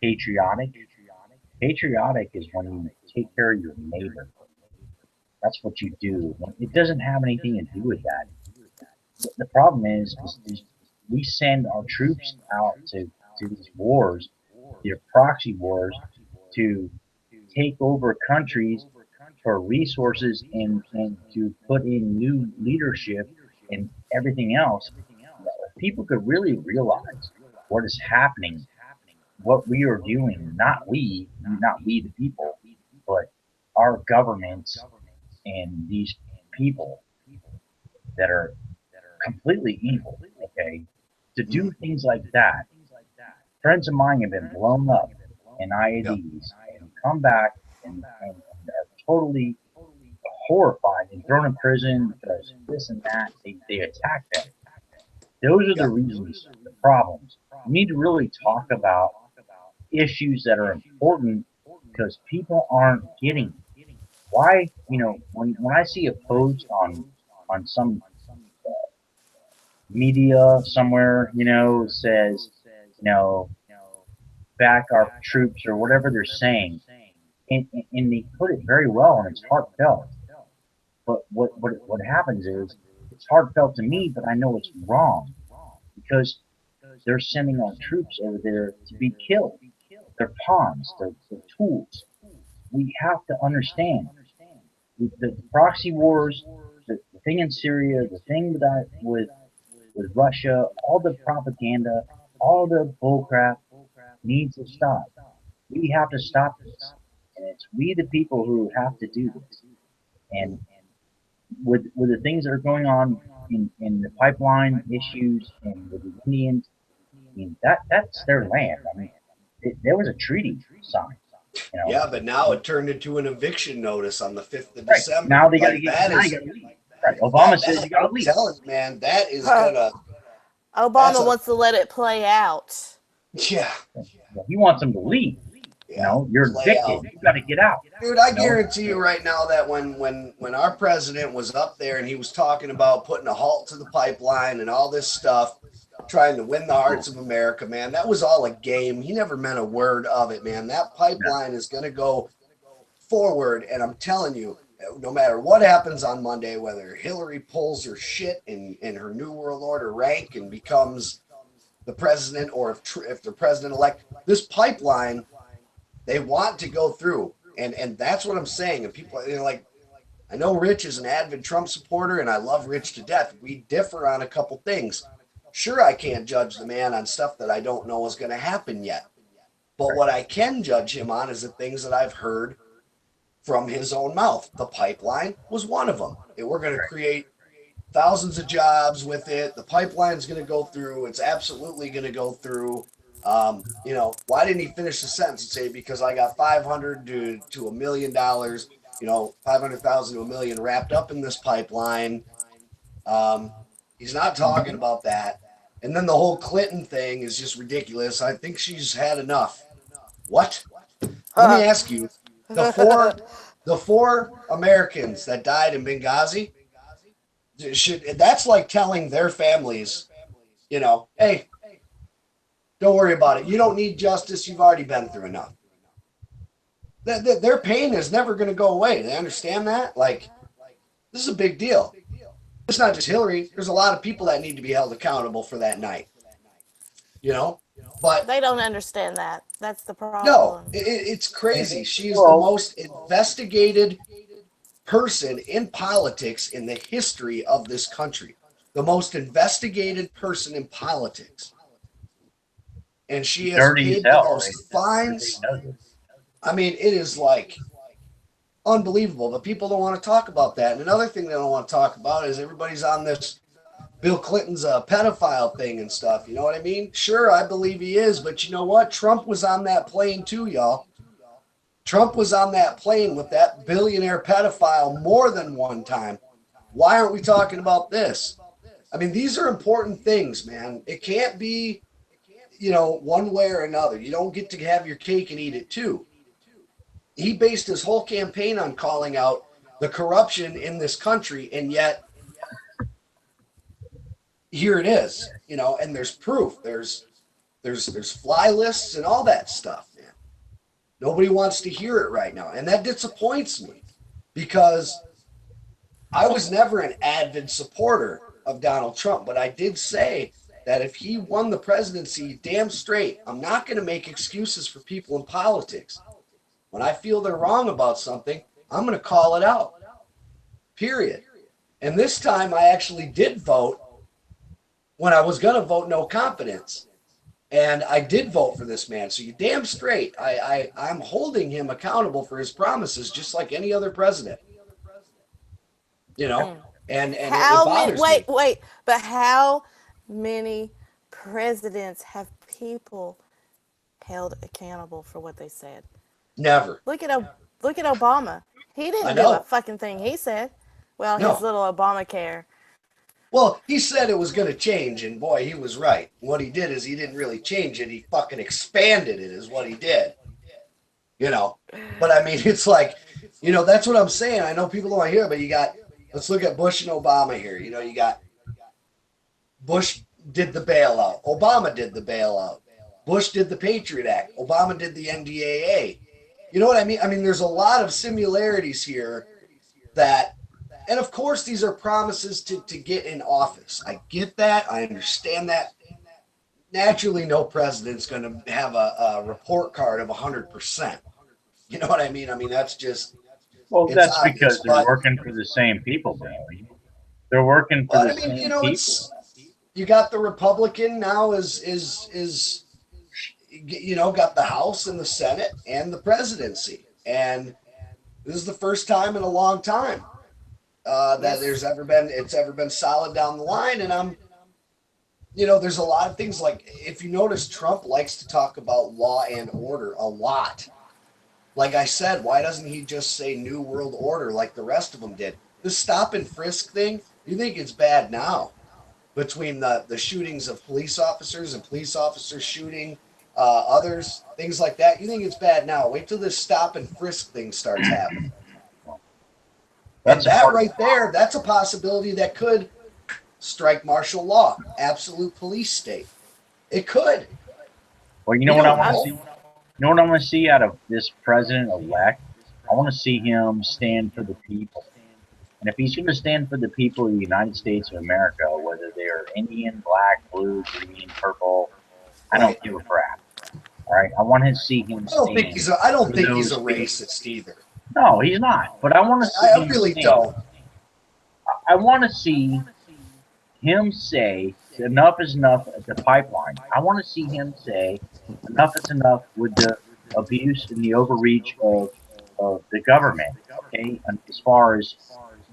patriotic. Patriotic is when you take care of your neighbor. That's what you do. It doesn't have anything to do with that. The problem is we send our troops out to these wars, these proxy wars, to take over countries for resources and to put in new leadership and everything else. If people could really realize what is happening, what we are doing, not we the people, but our governments and these people that are completely evil, okay, to do things like that. Friends of mine have been blown up in IEDs and come back and are totally horrified and thrown in prison because this and that. They attack them. Those are the reasons, the problems. We need to really talk about issues that are important because people aren't getting why, when I see a post on some media somewhere, says, back our troops or whatever they're saying, and they put it very well and it's heartfelt. But what happens is it's heartfelt to me, but I know it's wrong because they're sending our troops over there to be killed. They're pawns, they're tools. We have to understand the proxy wars, the thing in Syria, the thing with Russia, all the propaganda, all the bullcrap needs to stop. We have to stop this, and it's we the people who have to do this. And with the things that are going on in the pipeline issues and with the Indians, I mean that's their land. I mean, there was a treaty signed. Yeah, but now it turned into an eviction notice on the 5th of Right. December. Now they got to Like, get. that Now is- you got to leave. Right. Obama says you got to I'm leave. telling you, man, that is gonna. Obama wants to let it play out. Yeah, He wants them to leave. You know, you're play addicted. out. You got to get out. Dude, I You know? guarantee you right now that when our president was up there and he was talking about putting a halt to the pipeline and all this stuff, trying to win the hearts of America, man, that was all a game. He never meant a word of it, man. That pipeline is going to go forward, and I'm telling you, no matter what happens on Monday, whether Hillary pulls her shit in her New World Order rank and becomes the president, or if the president-elect, this pipeline, they want to go through. And that's what I'm saying. And people, you know, like, I know Rich is an avid Trump supporter, and I love Rich to death. We differ on a couple things. Sure, I can't judge the man on stuff that I don't know is going to happen yet. But what I can judge him on is the things that I've heard from his own mouth. The pipeline was one of them. We're going to create thousands of jobs with it. The pipeline's going to go through. It's absolutely going to go through. You know, why didn't he finish the sentence and say, because I got 500 to $1 million, you know, 500,000 to $1 million wrapped up in this pipeline. He's not talking about that. And then the whole Clinton thing is just ridiculous. I think she's had enough. What? Let me ask you, the four Americans that died in Benghazi, that's like telling their families, you know, hey, don't worry about it. You don't need justice. You've already been through enough. Their pain is never going to go away. They understand that? Like, this is a big deal. It's not just Hillary. There's a lot of people that need to be held accountable for that night. You know? But they don't understand that. That's the problem. No, it's crazy. She is the most investigated person in politics in the history of this country. The most investigated person in politics. And she has paid the most fines. I mean, it is like unbelievable, but people don't want to talk about that. And another thing they don't want to talk about is everybody's on this Bill Clinton's a pedophile thing and stuff. You know what I mean? Sure, I believe he is, but you know what? Trump was on that plane too, y'all. Trump was on that plane with that billionaire pedophile more than one time. Why aren't we talking about this? I mean, these are important things, man. It can't be, you know, one way or another. You don't get to have your cake and eat it too. He based his whole campaign on calling out the corruption in this country, and yet here it is, you know, and there's proof. There's fly lists and all that stuff, man. Nobody wants to hear it right now, and that disappoints me because I was never an avid supporter of Donald Trump, but I did say that if he won the presidency, damn straight, I'm not going to make excuses for people in politics. When I feel they're wrong about something, I'm going to call it out, period. And this time I actually did vote when I was going to vote no confidence. And I did vote for this man. So you damn straight, I'm holding him accountable for his promises, just like any other president. You know, and how it bothers many, me. wait, but how many presidents have people held accountable for what they said? Never. Look at Obama. He didn't do a fucking thing he said. Well, his little Obamacare. Well, he said it was going to change, and boy, he was right. What he did is he didn't really change it. He fucking expanded it is what he did. You know, but I mean, it's like, you know, that's what I'm saying. I know people don't want to hear it, but you got, let's look at Bush and Obama here. You know, you got Bush did the bailout. Obama did the bailout. Bush did the Patriot Act. Obama did the NDAA. You know what I mean? I mean, there's a lot of similarities here that, and of course, these are promises to get in office. I get that. I understand that. Naturally, no president's going to have a report card of 100%. You know what I mean? I mean, that's just. Well, that's obvious, because they're working for the same people, Barry. They're working for the same people. You got the Republican now is you know, got the House and the Senate and the presidency. And this is the first time in a long time that it's ever been solid down the line. And you know, there's a lot of things like, if you notice, Trump likes to talk about law and order a lot. Like I said, why doesn't he just say New World Order like the rest of them did? This stop and frisk thing, you think it's bad now, between the shootings of police officers and police officers shooting others, things like that. You think it's bad now? Wait till this stop and frisk thing starts happening. And That's a that part right there, that's a possibility that could strike martial law, absolute police state. It could. Well, you know We what I don't want to know. see? You know what I want to see out of this president-elect? I want to see him stand for the people. And if he's going to stand for the people of the United States of America, whether they're Indian, black, blue, green, purple, I don't Right. give a crap. All right, I want to see him I don't think stand. he's a, I don't for think he's a those people. racist either. No, he's not. But I want to see I him really stand. don't. I want to see him say enough is enough at the pipeline. I want to see him say enough is enough with the abuse and the overreach of the government. Okay, and as far as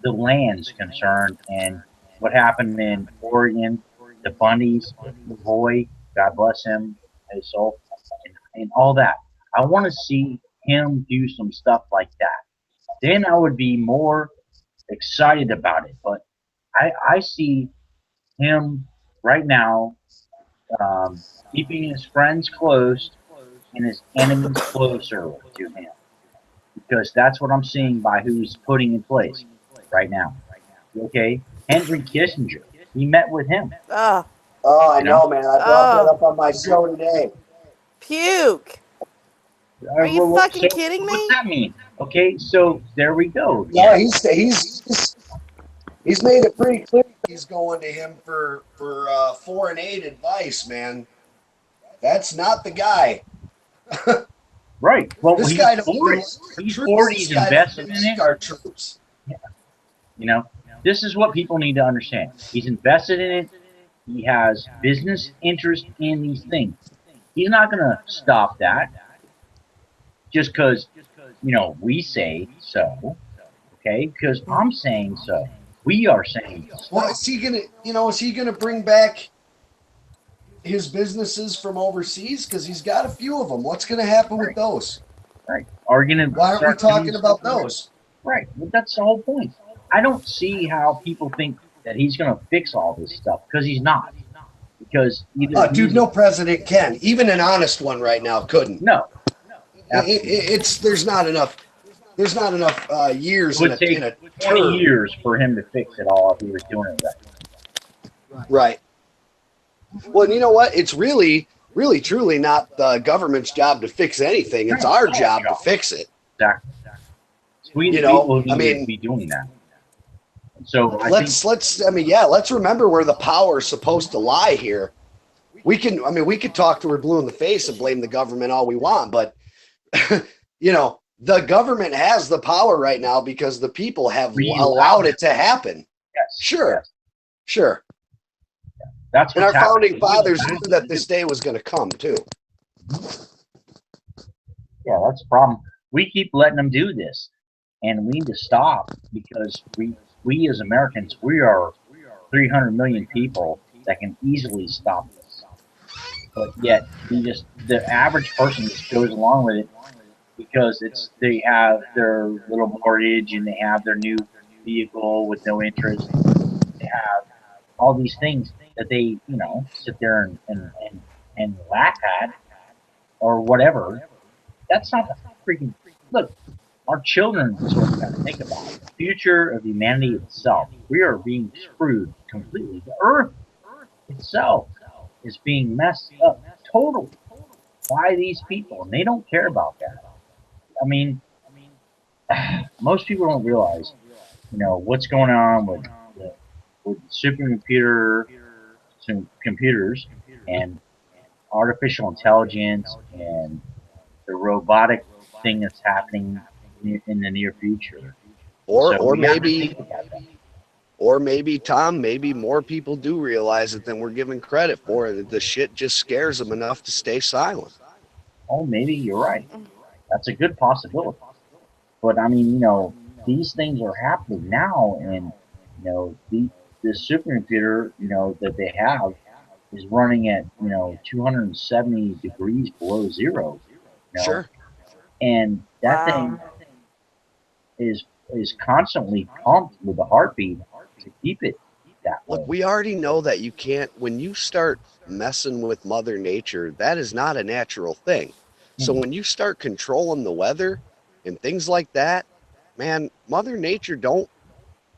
the land's concerned and what happened in Oregon, the Bundys, the boy, God bless him, his soul, and all that. I want to see him do some stuff like that. Then I would be more excited about it. But I see him right now keeping his friends close and his enemies closer to him because that's what I'm seeing by who he's putting in place right now. Okay, Henry Kissinger. He met with him. Oh, Oh, I You know? know, man. I brought that up on my show today. puke. Are you Well, fucking so kidding what's me? that mean? Okay, so there we go. No, he's made it pretty clear he's going to him for foreign aid advice, man. That's not the guy. Right. Well, This he's guy don't for even it. like our He's troops. for it. This He's guy invested doesn't in like it. our troops. You know, this is what people need to understand. He's invested in it. He has business interest in these things. He's not going to stop that just because, we say so. Okay? Because I'm saying so. We are saying so. Well, is he gonna bring back his businesses from overseas? Because he's got a few of them. What's gonna happen with those? Right. Are you going to Why aren't we talking about those? Right. Well, that's the whole point. I don't see how people think that he's going to fix all this stuff because he's not. Because either Dude, no president can. Even an honest one right now couldn't. No. Absolutely. There's not enough. There's not enough years It would take in a 20 term. years for him to fix it all if he was doing it right. Right. Well, and you know what? It's really, truly not the government's job to fix anything. It's our job to fix it. Exactly. We the You know, people I need to mean, be doing that. So let's remember where the power is supposed to lie here. We could talk to her blue in the face and blame the government all we want, but the government has the power right now because the people have allowed it to happen. Yes. Sure. That's And our what's happening. founding fathers knew that this day was going to come too. Yeah, that's the problem. We keep letting them do this, and we need to stop because we as Americans, we are 300 million people that can easily stop this. But yet, the average person just goes along with it because they have their little mortgage and they have their new vehicle with no interest. They have all these things that they, sit there and laugh at or whatever. That's not the freaking look. Our children is what we got to think about. The future of humanity itself. We are being screwed completely. The Earth itself is being messed up totally by these people, and they don't care about that. I mean, most people don't realize, what's going on with supercomputer, computers, and artificial intelligence, and the robotic thing that's happening in the near future. Or So we have to maybe think about that. Or maybe, Tom, maybe more people do realize it than we're giving credit for, and the shit just scares them enough to stay silent. Oh, maybe you're right. That's a good possibility. But I mean, these things are happening now, and the supercomputer, that they have is running at 270 degrees below zero. Sure. And that Wow. thing is constantly pumped with the heartbeat to keep it that way. Look, we already know that you can't, when you start messing with Mother Nature, that is not a natural thing. So when you start controlling the weather and things like that, man, Mother Nature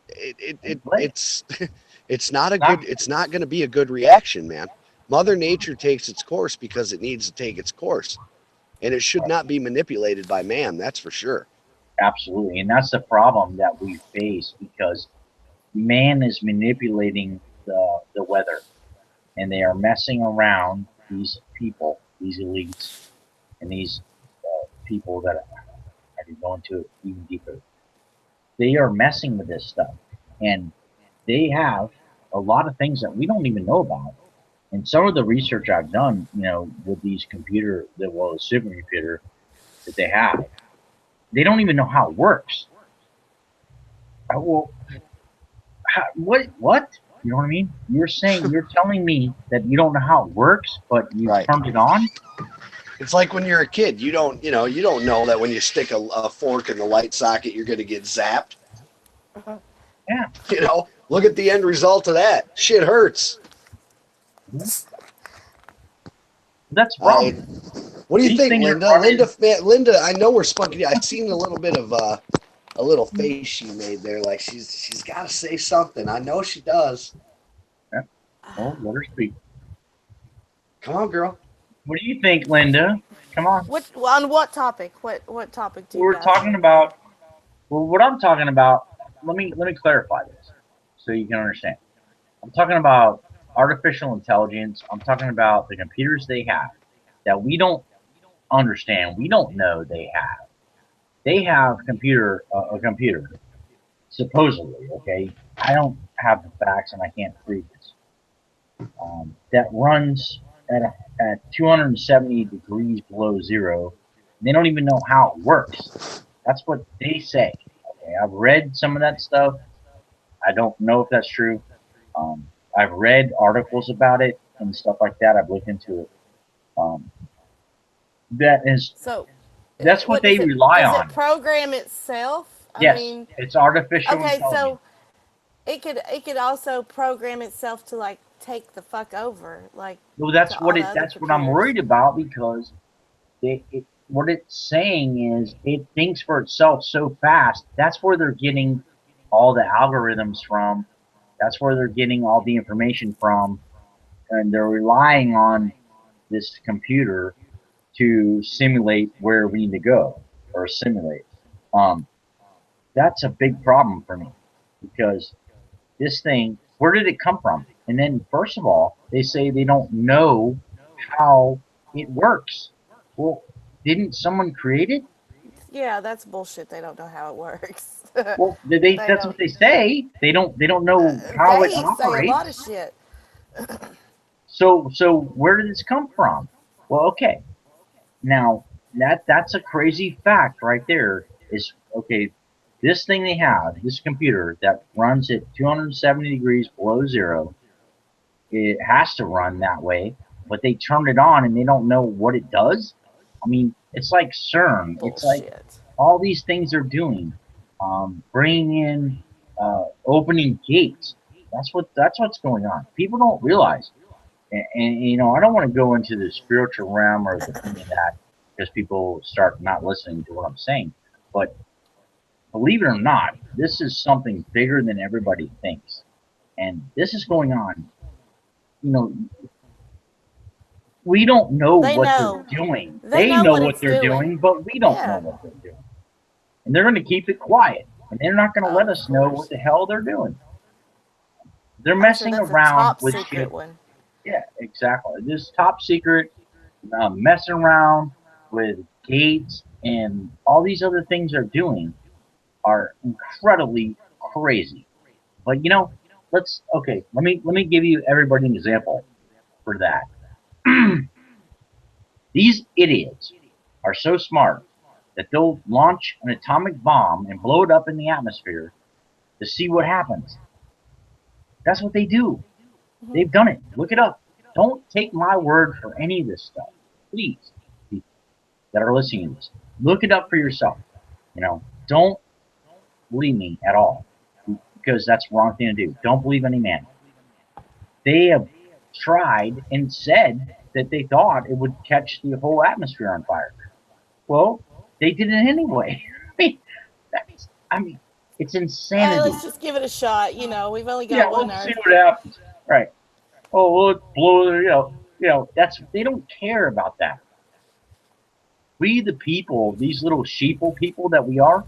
it's it's not a good, it's not going to be a good reaction, man. Mother Nature takes its course because it needs to take its course, and it should not be manipulated by man. That's for sure. Absolutely, and that's the problem that we face because man is manipulating the weather, and they are messing around these people, these elites, and these people that I can go into it even deeper. They are messing with this stuff, and they have a lot of things that we don't even know about. And some of the research I've done, with these the supercomputer that they have, they don't even know how it works. Well, what? You know what I mean? You're telling me that you don't know how it works, but you turned it on? It's like when you're a kid, you don't know that when you stick a fork in the light socket, you're going to get zapped. Yeah. Look at the end result of that. Shit hurts. That's wrong. What do you think, Linda? Linda, I know we're spunky. I've seen a little bit of a little face she made there, like she's got to say something. I know she does. Yeah. Well, let her speak. Come on, girl. What do you think, Linda? Come on. On what topic? What topic do you We're guys talking have? about. Well, what I'm talking about. Let me clarify this so you can understand. I'm talking about artificial intelligence. I'm talking about the computers they have that we don't understand. We don't know they have. They have a computer, supposedly. Okay, I don't have the facts and I can't prove this. That runs at 270 degrees below zero. They don't even know how it works. That's what they say. Okay, I've read some of that stuff. I don't know if that's true. I've read articles about it and stuff like that. I've looked into it. That's what they rely on. Does it program itself? Yes, it's artificial intelligence. So it could also program itself to like take the fuck over, like. Well, that's what I'm worried about because what it's saying is it thinks for itself so fast. That's where they're getting all the algorithms from. That's where they're getting all the information from, and they're relying on this computer to simulate where we need to go or simulate. That's a big problem for me because this thing, where did it come from? And then, first of all, they say they don't know how it works. Well, didn't someone create it? Yeah, that's bullshit. They don't know how it works. Well, that's what they say. They don't know how it operates. They say a lot of shit. So where did this come from? Well, okay. Now that's a crazy fact right there. Is okay. This thing they have, this computer that runs at 270 degrees below zero, it has to run that way, but they turn it on and they don't know what it does. I mean, it's like CERN. Bullshit. It's like all these things they're doing, bringing in, opening gates. That's what's going on. People don't realize, and I don't want to go into the spiritual realm or the thing of that because people start not listening to what I'm saying, but believe it or not, this is something bigger than everybody thinks. And this is going on. We don't know what they're doing. They know what they're doing, but we don't know what they're doing. And they're going to keep it quiet. And they're not going to let us know what the hell they're doing. They're messing around with shit. Yeah, exactly. This top secret, messing around with gates and all these other things they're doing are incredibly crazy. But let me give you everybody an example for that. These idiots are so smart that they'll launch an atomic bomb and blow it up in the atmosphere to see what happens. That's what they do. They've done it. Look it up. Don't take my word for any of this stuff. Please, people that are listening to this, look it up for yourself. Don't believe me at all because that's the wrong thing to do. Don't believe any man. they have tried and said that they thought it would catch the whole atmosphere on fire. Well, they did it anyway. I mean, it's Hey, insanity. let's just give it a shot. You know, we've only Yeah, got one we'll see Earth. what happens. Right. Oh, well, let's blow it. That's they don't care about that. We, the people, these little sheeple people that we are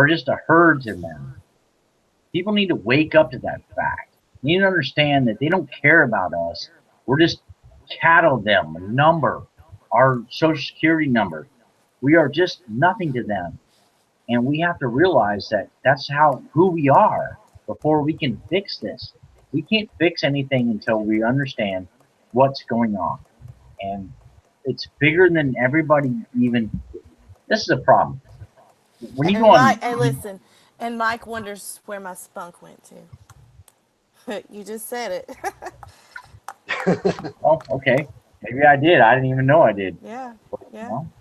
just a herd to them. People need to wake up to that fact. They need to understand that they don't care about us. We're just cattle them, a number, our social security number. We are just nothing to them. And we have to realize that that's who we are before we can fix this. We can't fix anything until we understand what's going on. And it's bigger than everybody even. This is a problem. When you go And on, Mike, hey, listen. And Mike wonders where my spunk went to. You just said it. oh, okay, maybe I did. I didn't even know I did. Yeah, You yeah. know?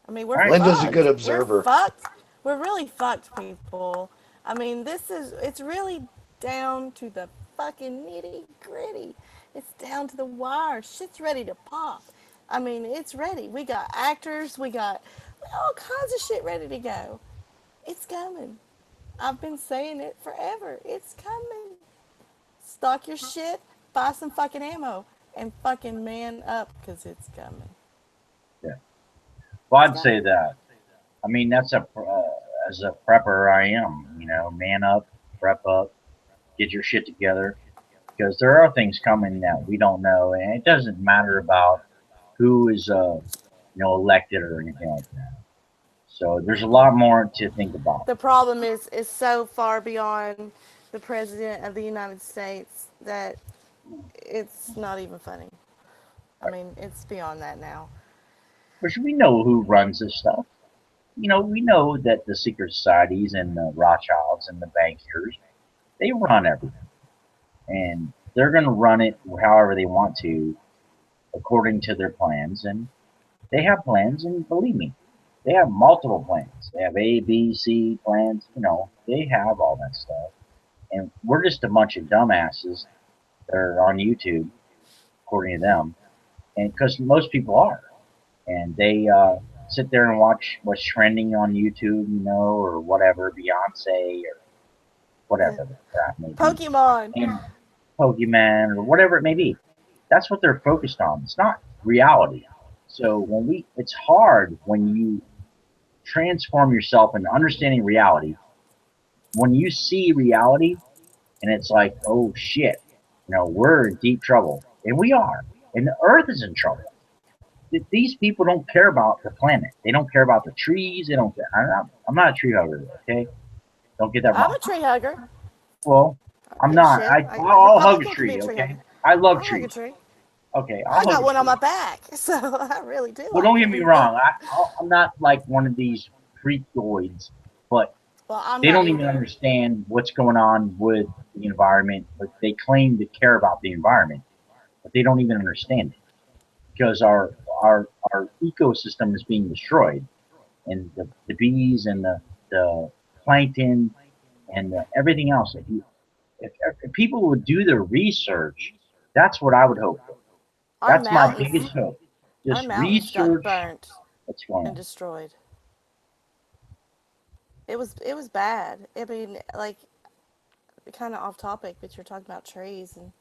I mean, All we're right. Linda's a fucked. good We're observer. fucked. We're really fucked, people. I mean, it's really down to the fucking nitty gritty. It's down to the wire. Shit's ready to pop. I mean, it's ready. We got actors. We got all kinds of shit ready to go. It's coming. I've been saying it forever. It's coming. Stock your shit. Buy some fucking ammo. And fucking man up because it's coming. Yeah. Well, It's I'd say coming. that. I mean, that's as a prepper I am. Man up, prep up, get your shit together, because there are things coming that we don't know, and it doesn't matter about who is elected or anything like that. So there's a lot more to think about. The problem is so far beyond the president of the United States that it's not even funny. I mean, it's beyond that now. Which we know who runs this stuff. We know that the secret societies and the Rothschilds and the bankers, they run everything, and they're going to run it however they want to, according to their plans. And they have plans, and believe me, they have multiple plans. They have A, B, C plans. They have all that stuff, and we're just a bunch of dumbasses that are on YouTube, according to them, and because most people are, and they sit there and watch what's trending on YouTube, or whatever, Beyonce or whatever the crap may be, Pokemon. and Pokemon or whatever it may be. That's what they're focused on. It's not reality. So it's hard when you transform yourself into understanding reality. When you see reality, and it's like, oh shit, we're in deep trouble, and we are, and the Earth is in trouble. These people don't care about the planet. They don't care about the trees. They don't care. I'm not a tree hugger, okay? Don't get that I'm wrong. a tree hugger. Well, I'm Give a not. shit. I'll hug a Republican can be tree, a tree okay? hugger. I love I'll hug a trees. tree. Okay, I I'll hug got a one on tree. my back, so I really do. Well, like don't it. get me wrong. I'm not like one of these freakoids, but Well, I'm they not don't even either. understand what's going on with the environment. But they claim to care about the environment, but they don't even understand it because our ecosystem is being destroyed, and the bees and the plankton and everything else. If people would do their research, that's what I would hope for. Our That's my mountains, biggest hope. our Just mountains got research burnt what's going and on. destroyed. It was bad. I mean, like, kind of off topic, but you're talking about trees and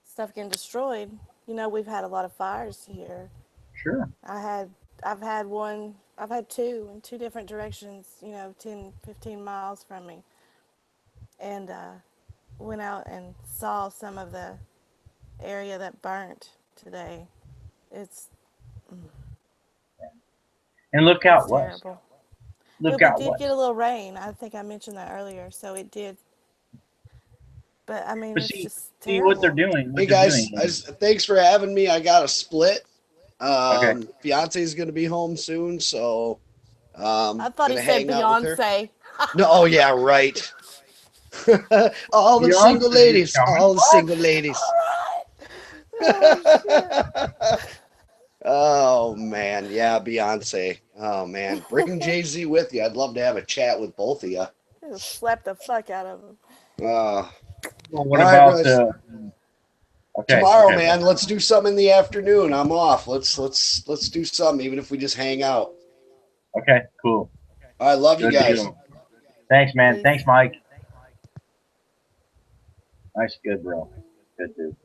stuff getting destroyed. You know, we've had a lot of fires here. Sure. I had, I've had one, I've had two in two different directions, 10, 15 miles from me. And went out and saw some of the area that burnt today. It's And look it's out west. terrible. Look But we out did get west. a little rain. I think I mentioned that earlier, so it did. But I mean, But it's see, just what they're terrible. doing. Hey What they're guys, doing is thanks for having me. I got a split. okay. Beyonce's gonna be home soon, so I thought he gonna said hang out with her. Beyonce. No, oh yeah, right. All the single Beyonce is ladies, coming. all the What? single ladies. All right. Oh shit. Oh man, yeah, Beyonce. Oh man, bring Jay-Z with you. I'd love to have a chat with both of you. Just slap the fuck out of him. All Well, what right, about brothers. Okay, tomorrow, okay. man. Let's do something in the afternoon. I'm off. Let's do something, even if we just hang out. Okay, cool. All right, love you Good guys. deal. Thanks, man. Peace. Thanks, Mike. Nice, good, bro. Good dude.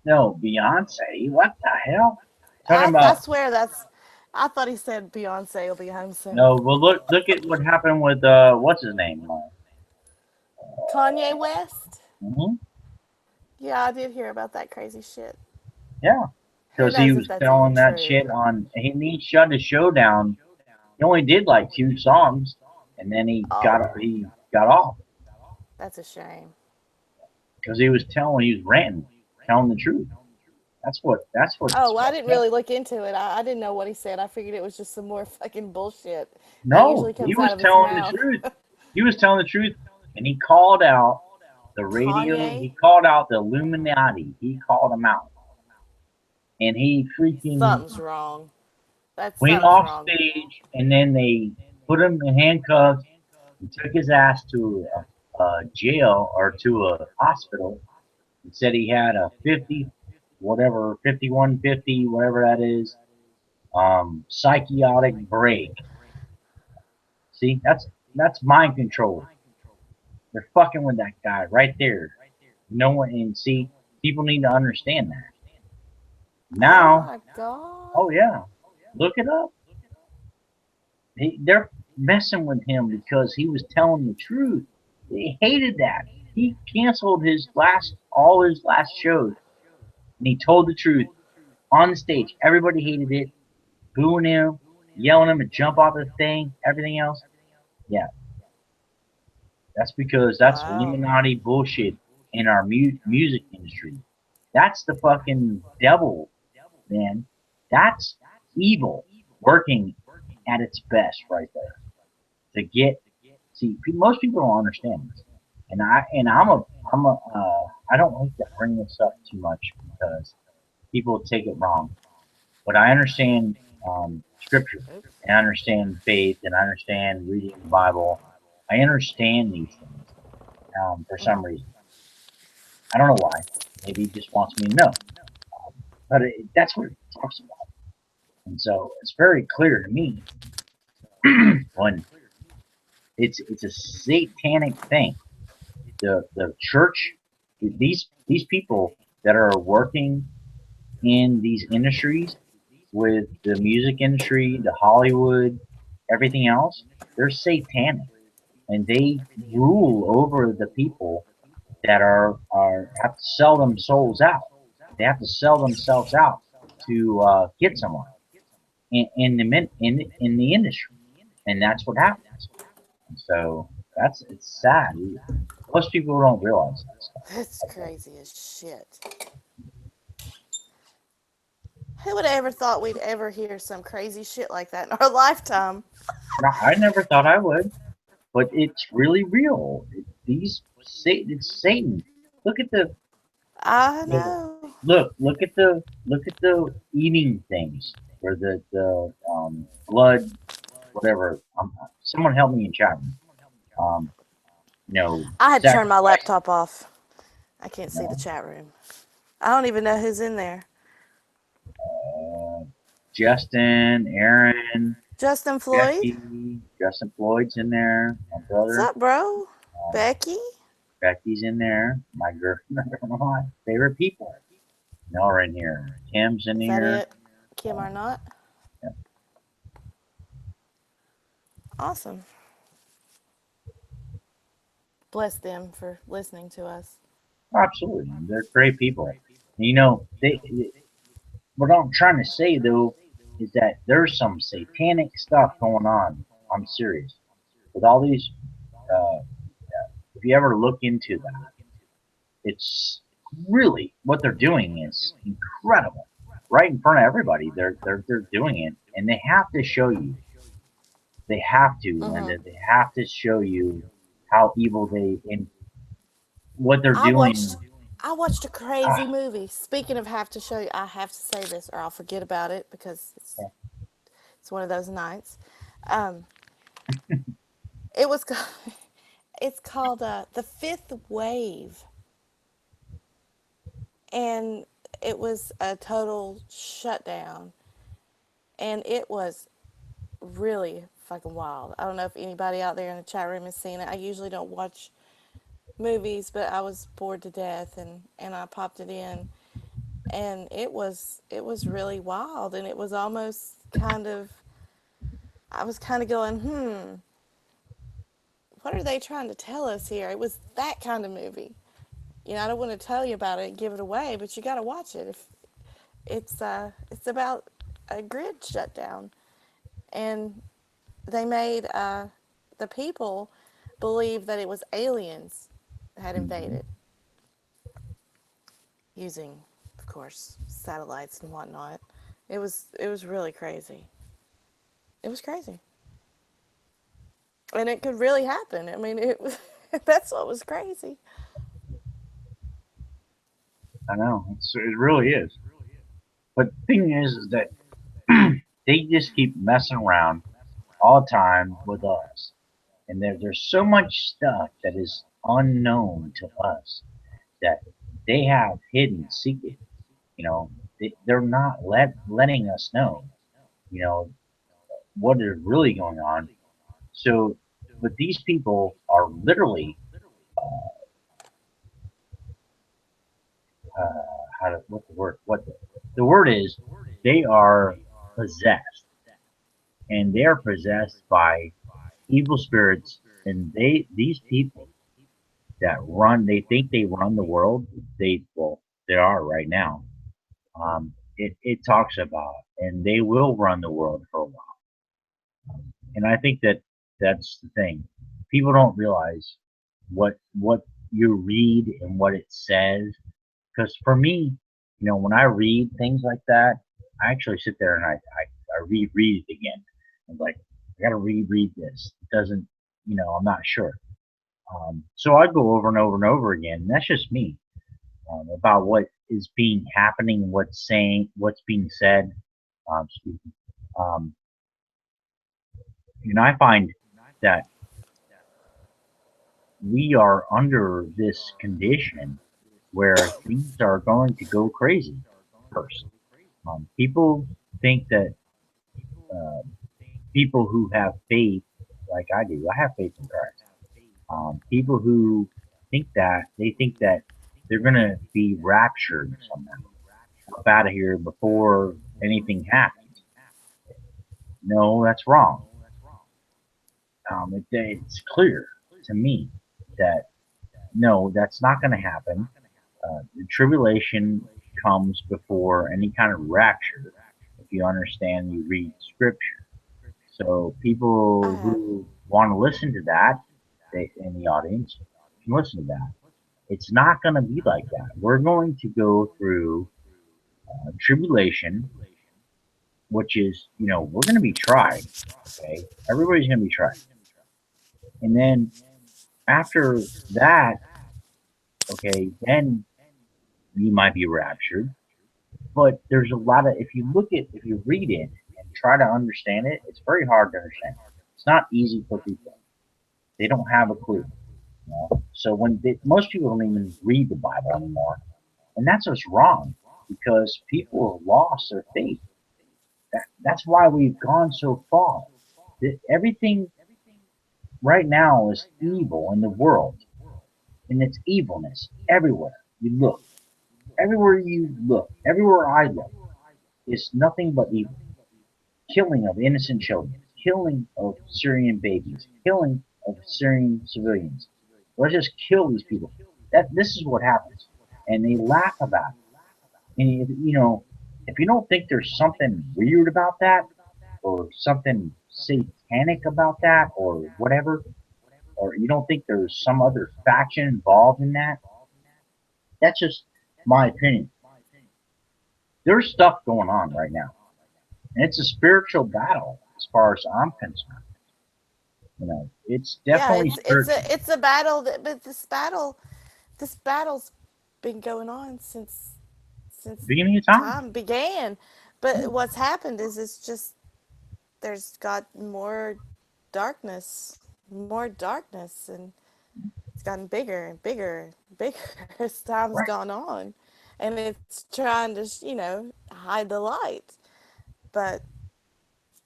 No, Beyonce. What the hell? Talking I about swear that's. I thought he said Beyonce will be home soon. no. Well, look at what happened with what's his name? Kanye West. Mhm. Yeah, I did hear about that crazy shit. Yeah, Who because he knows if was that's telling even that true? shit on. He shut his show down. He only did like 2 songs, and then he got off That's a shame. because he was ranting, telling the truth. That's what. Oh, well, I didn't really look into it. I didn't know what he said. I figured it was just some more fucking bullshit that No, usually he comes out was of his telling the mouth. truth. He was telling the truth, and he called out the radio. Kanye? He called out the Illuminati. He called them out, and he freaking Something's wrong. That's went something's off wrong. stage, and then they put him in handcuffs and took his ass to a jail or to a hospital and said he had a 5150, whatever that is, psychotic break. See, that's mind control. They're fucking with that guy right there. No one, and see, people need to understand that. Oh Now, my god. oh yeah, look it up. They're messing with him because he was telling the truth. They hated that. He canceled all his last shows, and he told the truth on the stage. Everybody hated it, booing him, yelling him to jump off the thing, everything else. Yeah, that's because that's Wow. Illuminati bullshit in our music industry. That's the fucking devil, man. That's evil working at its best right there. To get see, most people don't understand this, and I don't like to bring this up too much because people take it wrong. But I understand scripture, Oops. and I understand faith, and I understand reading the Bible. I understand these things for some reason. I don't know why. Maybe he just wants me to know. But that's what it talks about. And so it's very clear to me when it's a satanic thing. The church, these people that are working in these industries with the music industry, the Hollywood, everything else, they're satanic, and they rule over the people that are have to sell them souls out. They have to sell themselves out to get someone in the industry, and that's what happens. So it's sad. Most people don't realize that stuff. That's crazy as shit. Who would have ever thought we'd ever hear some crazy shit like that in our lifetime? Now, I never thought I would, but it's really real. It's Satan. Look at I the know. look at the eating things or the blood, whatever. Someone help me in chat room. I had to turn my Sacrifice. laptop off. I can't see the chat room. I don't even know who's in there. Justin, Aaron, Justin Floyd? Becky. Justin Floyd's in there. My What's brother. up, bro? Becky? Becky's in there. My girlfriend. My favorite people. Y'all are in here. Kim's in Is here. that it? Kim Arnott? Yeah. Awesome. Bless them for listening to us. Absolutely. They're great people. You know, what I'm trying to say, though, is that there's some satanic stuff going on. I'm serious. With all these, if you ever look into that, it's really what they're doing is incredible. Right in front of everybody, they're doing it, and they have to show you. They have to, Linda. They have to show you how evil they and what they're doing. I watched a crazy movie. Speaking of have to show you, I have to say this or I'll forget about it because it's one of those nights. It was it's called The Fifth Wave. and it was a total shutdown, and it was really fucking wild. I don't know if anybody out there in the chat room has seen it. I usually don't watch movies, but I was bored to death, and I popped it in, and it was really wild, and it was almost kind of, I was kind of going, what are they trying to tell us here? It was that kind of movie. I don't want to tell you about it and give it away, but you got to watch it. If it's about a grid shutdown, and they made the people believe that it was aliens that had invaded using, of course, satellites and whatnot. It was really crazy. It was crazy, and it could really happen. I mean, it was that's what was crazy. I know. It really is. But the thing is that they just keep messing around all the time with us. And there's so much stuff that is unknown to us that they have hidden secret. You know, they're not letting us know, you know, what is really going on. So, but these people are literally, how to, what the word, what the word is, they are possessed, and they are possessed by evil spirits, and these people that run, they think they run the world. Well, they are right now. It talks about, and they will run the world for a while. And I think that that's the thing. People don't realize what you read and what it says. Because for me, when I read things like that, I actually sit there and I reread it again. I'm like, I got to reread this. It doesn't, I'm not sure. So I go over and over and over again. And that's just me, about what is being happening, what's being said. Excuse me. Um, I find that we are under this condition where things are going to go crazy first. People think that uh, people who have faith, like I do, I have faith in Christ. People who they think that they're going to be raptured somehow, up out of here before anything happens. No, that's wrong. It's clear to me that no, that's not going to happen. The tribulation comes before any kind of rapture, if you understand, you read scripture. So people I have. who want to listen to that, in the audience, can listen to that. It's not going to be like that. We're going to go through tribulation, which is, we're going to be tried. Okay, everybody's going to be tried, and then after that, okay, then you might be raptured. But there's a lot of, if you read it and try to understand it, it's very hard to understand. It's not easy for people. They don't have a clue. So most people don't even read the Bible anymore, and that's what's wrong, because people have lost their faith. That's why we've gone so far. Everything right now is evil in the world, and it's evilness everywhere you look. Everywhere you look, everywhere I look, is nothing but evil. Killing of innocent children, killing of Syrian babies, killing of Syrian civilians. Let's just kill these people. This is what happens, and they laugh about it. And if you don't think there's something weird about that, or something satanic about that, or whatever, or you don't think there's some other faction involved in that, that's just my opinion. There's stuff going on right now, and it's a spiritual battle as far as I'm concerned. It's Yeah, definitely it's spiritual. a battle but this battle's been going on since Beginning of time. time began. But what's happened is it's just there's got darkness, and it's gotten bigger and bigger and bigger as time's Right. gone on. and it's trying to, hide the light. But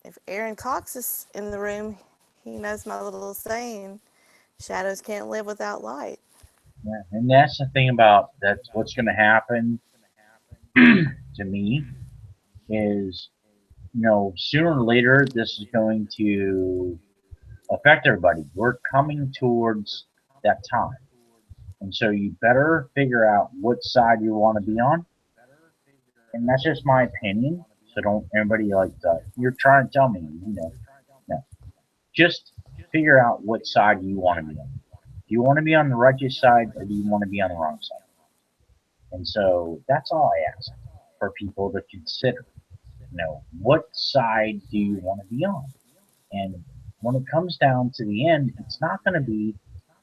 if Aaron Cox is in the room, he knows my little saying, shadows can't live without light. Yeah, and that's the thing about that's what's going to happen to me is, sooner or later this is going to affect everybody. We're coming towards that time. And so you better figure out what side you want to be on. And that's just my opinion. So don't everybody you're trying to tell me, no. Just figure out what side you want to be on. Do you want to be on the righteous side or do you want to be on the wrong side? And so that's all I ask for people to consider. What side do you want to be on? And when it comes down to the end, it's not going to be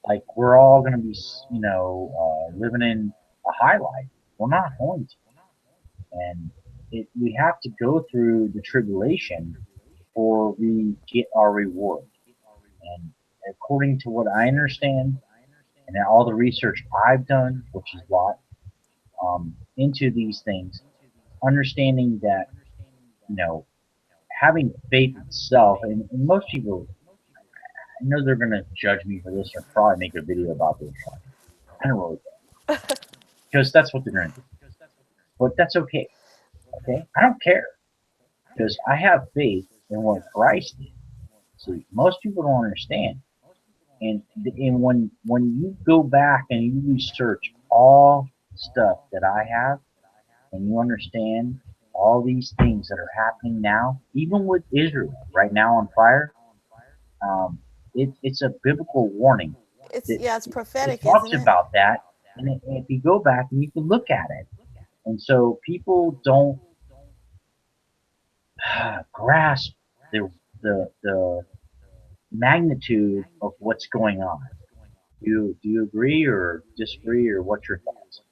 like we're all going to be, living in a highlight. We're not going to. And we have to go through the tribulation before we get our reward. And according to what I understand and all the research I've done, which is a lot, into these things, understanding that, having faith itself, and most people, I know they're going to judge me for this or probably make a video about this. I don't really care. Because that's what they're going to do. But that's okay. Okay? I don't care. Because I have faith in what Christ did. See, most people don't understand. And when you go back and you research all the stuff that I have, and you understand all these things that are happening now, even with Israel right now on fire, it's a biblical warning. It's prophetic, it talks isn't it? about that, and if you go back and you can look at it, and so people don't grasp the magnitude of what's going on. Do you agree or disagree, or what's your thoughts?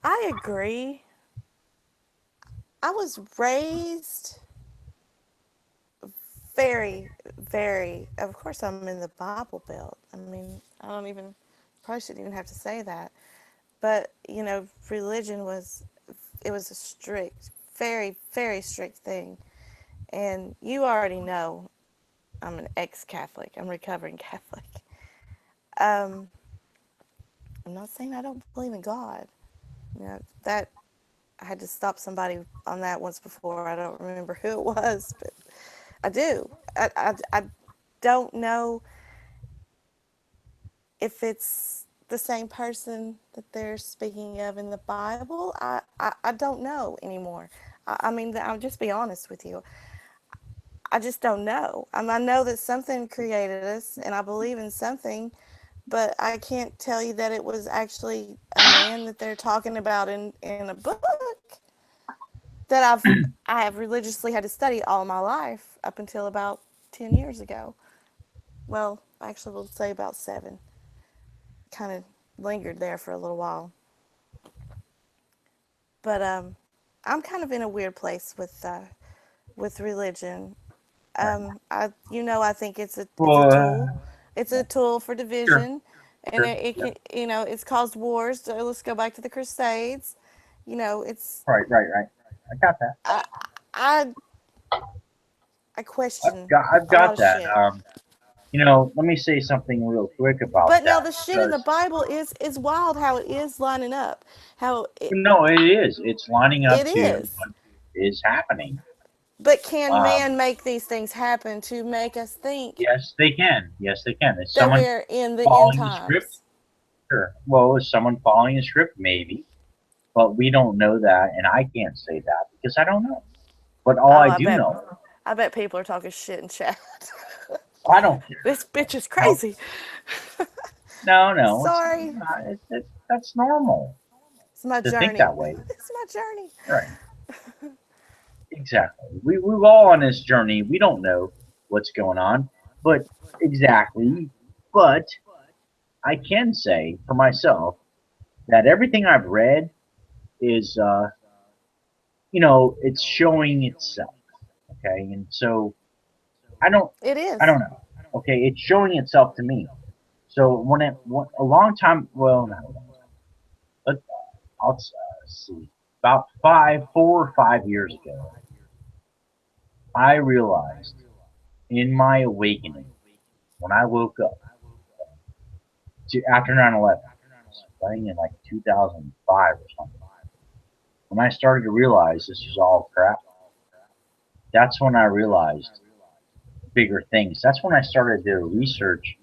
I agree. I was raised very, very. Of course, I'm in the Bible Belt. I mean, probably shouldn't even have to say that. But religion was a strict, very, very strict thing. And you already know, I'm an ex-Catholic. I'm recovering Catholic. I'm not saying I don't believe in God. That I had to stop somebody on that once before. I don't remember who it was, but I do. I don't know if it's the same person that they're speaking of in the Bible. I don't know anymore. I'll just be honest with you. I just don't know. I know that something created us, and I believe in something, but I can't tell you that it was actually a man that they're talking about in a book that I have religiously had to study all my life up until about 10 years ago. Well, actually, we'll say about 7. Kind of lingered there for a little while. But I'm kind of in a weird place with religion. I think it's a tool. It's a tool for division, and it can, it's caused wars. So let's go back to the Crusades. It's Right. I got that. I question I've a lot got of that. shit. Let me say something real quick about But now that. the shit in the Bible is wild how it is lining up. How No, it is. It's lining up it to is. what is happening. But can Um, man make these things happen to make us think yes, they can. Yes, they can. Is that someone we're in the end following the script? times? Sure. Well, is someone following the script? Maybe. But we don't know that, and I can't say that because I don't know. But all Oh, I do know, I bet people are talking shit in chat. I don't care. This bitch is No, crazy. no, it's Sorry. not. That's normal It's my to think journey. that way. It's my journey. Right. Exactly. We're all on this journey. We don't know what's going on, but exactly. But I can say for myself that everything I've read is, it's showing itself. Okay, and so I don't, It is. I don't know. Okay, it's showing itself to me. So a long time, well, not a long time, but I'll see, about 4 or 5 years ago, I realized in my awakening when I woke up after 9/11, I think in like 2005 or something, when I started to realize this was all crap, that's when I realized bigger things. That's when I started to research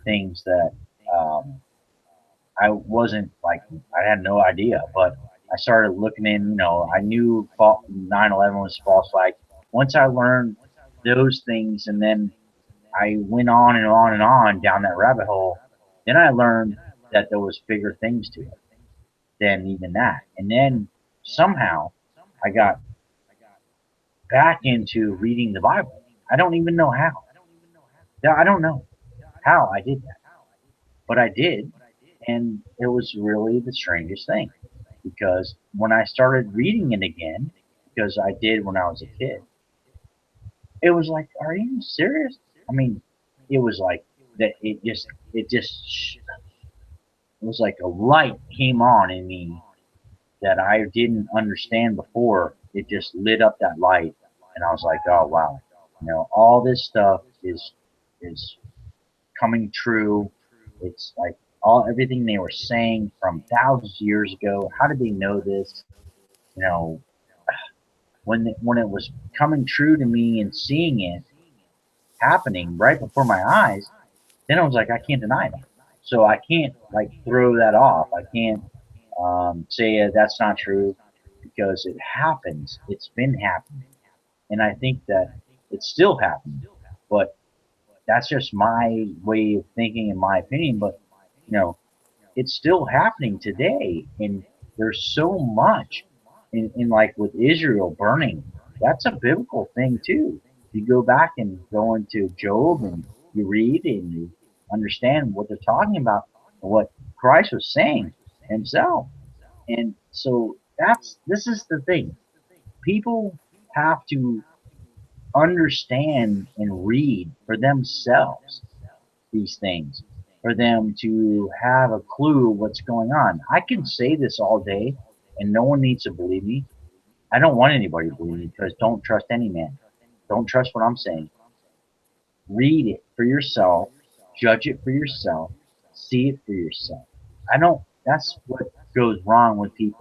things that um, I wasn't like, I had no idea, but I started looking in, I knew 9/11 was false flag. Once I learned those things, and then I went on and on and on down that rabbit hole, then I learned that there was bigger things to it than even that. And then somehow I got back into reading the Bible. I don't even know how. Yeah, I don't know how I did that, but I did, and it was really the strangest thing because when I started reading it again, because I did when I was a kid, it was like, are you serious? I mean, it was like that. It was like a light came on in me that I didn't understand before. It just lit up that light, and I was like, oh wow, all this stuff is coming true. It's like everything they were saying from thousands of years ago. How did they know this? You know, when it was coming true to me and seeing it happening right before my eyes, then I was like, I can't deny that. So I can't like throw that off. I can't say that's not true because it happens. It's been happening, and I think that it's still happening. But that's just my way of thinking and my opinion. But you know, it's still happening today, and there's so much in like with Israel burning. That's a biblical thing too. You go back and go into Job and you read and you understand what they're talking about and what Christ was saying himself. And so this is the thing. People have to understand and read for themselves these things for them to have a clue what's going on. I can say this all day and no one needs to believe me. I don't want anybody to believe me because don't trust any man. Don't trust what I'm saying. Read it for yourself, judge it for yourself, see it for yourself. I don't, that's what goes wrong with people.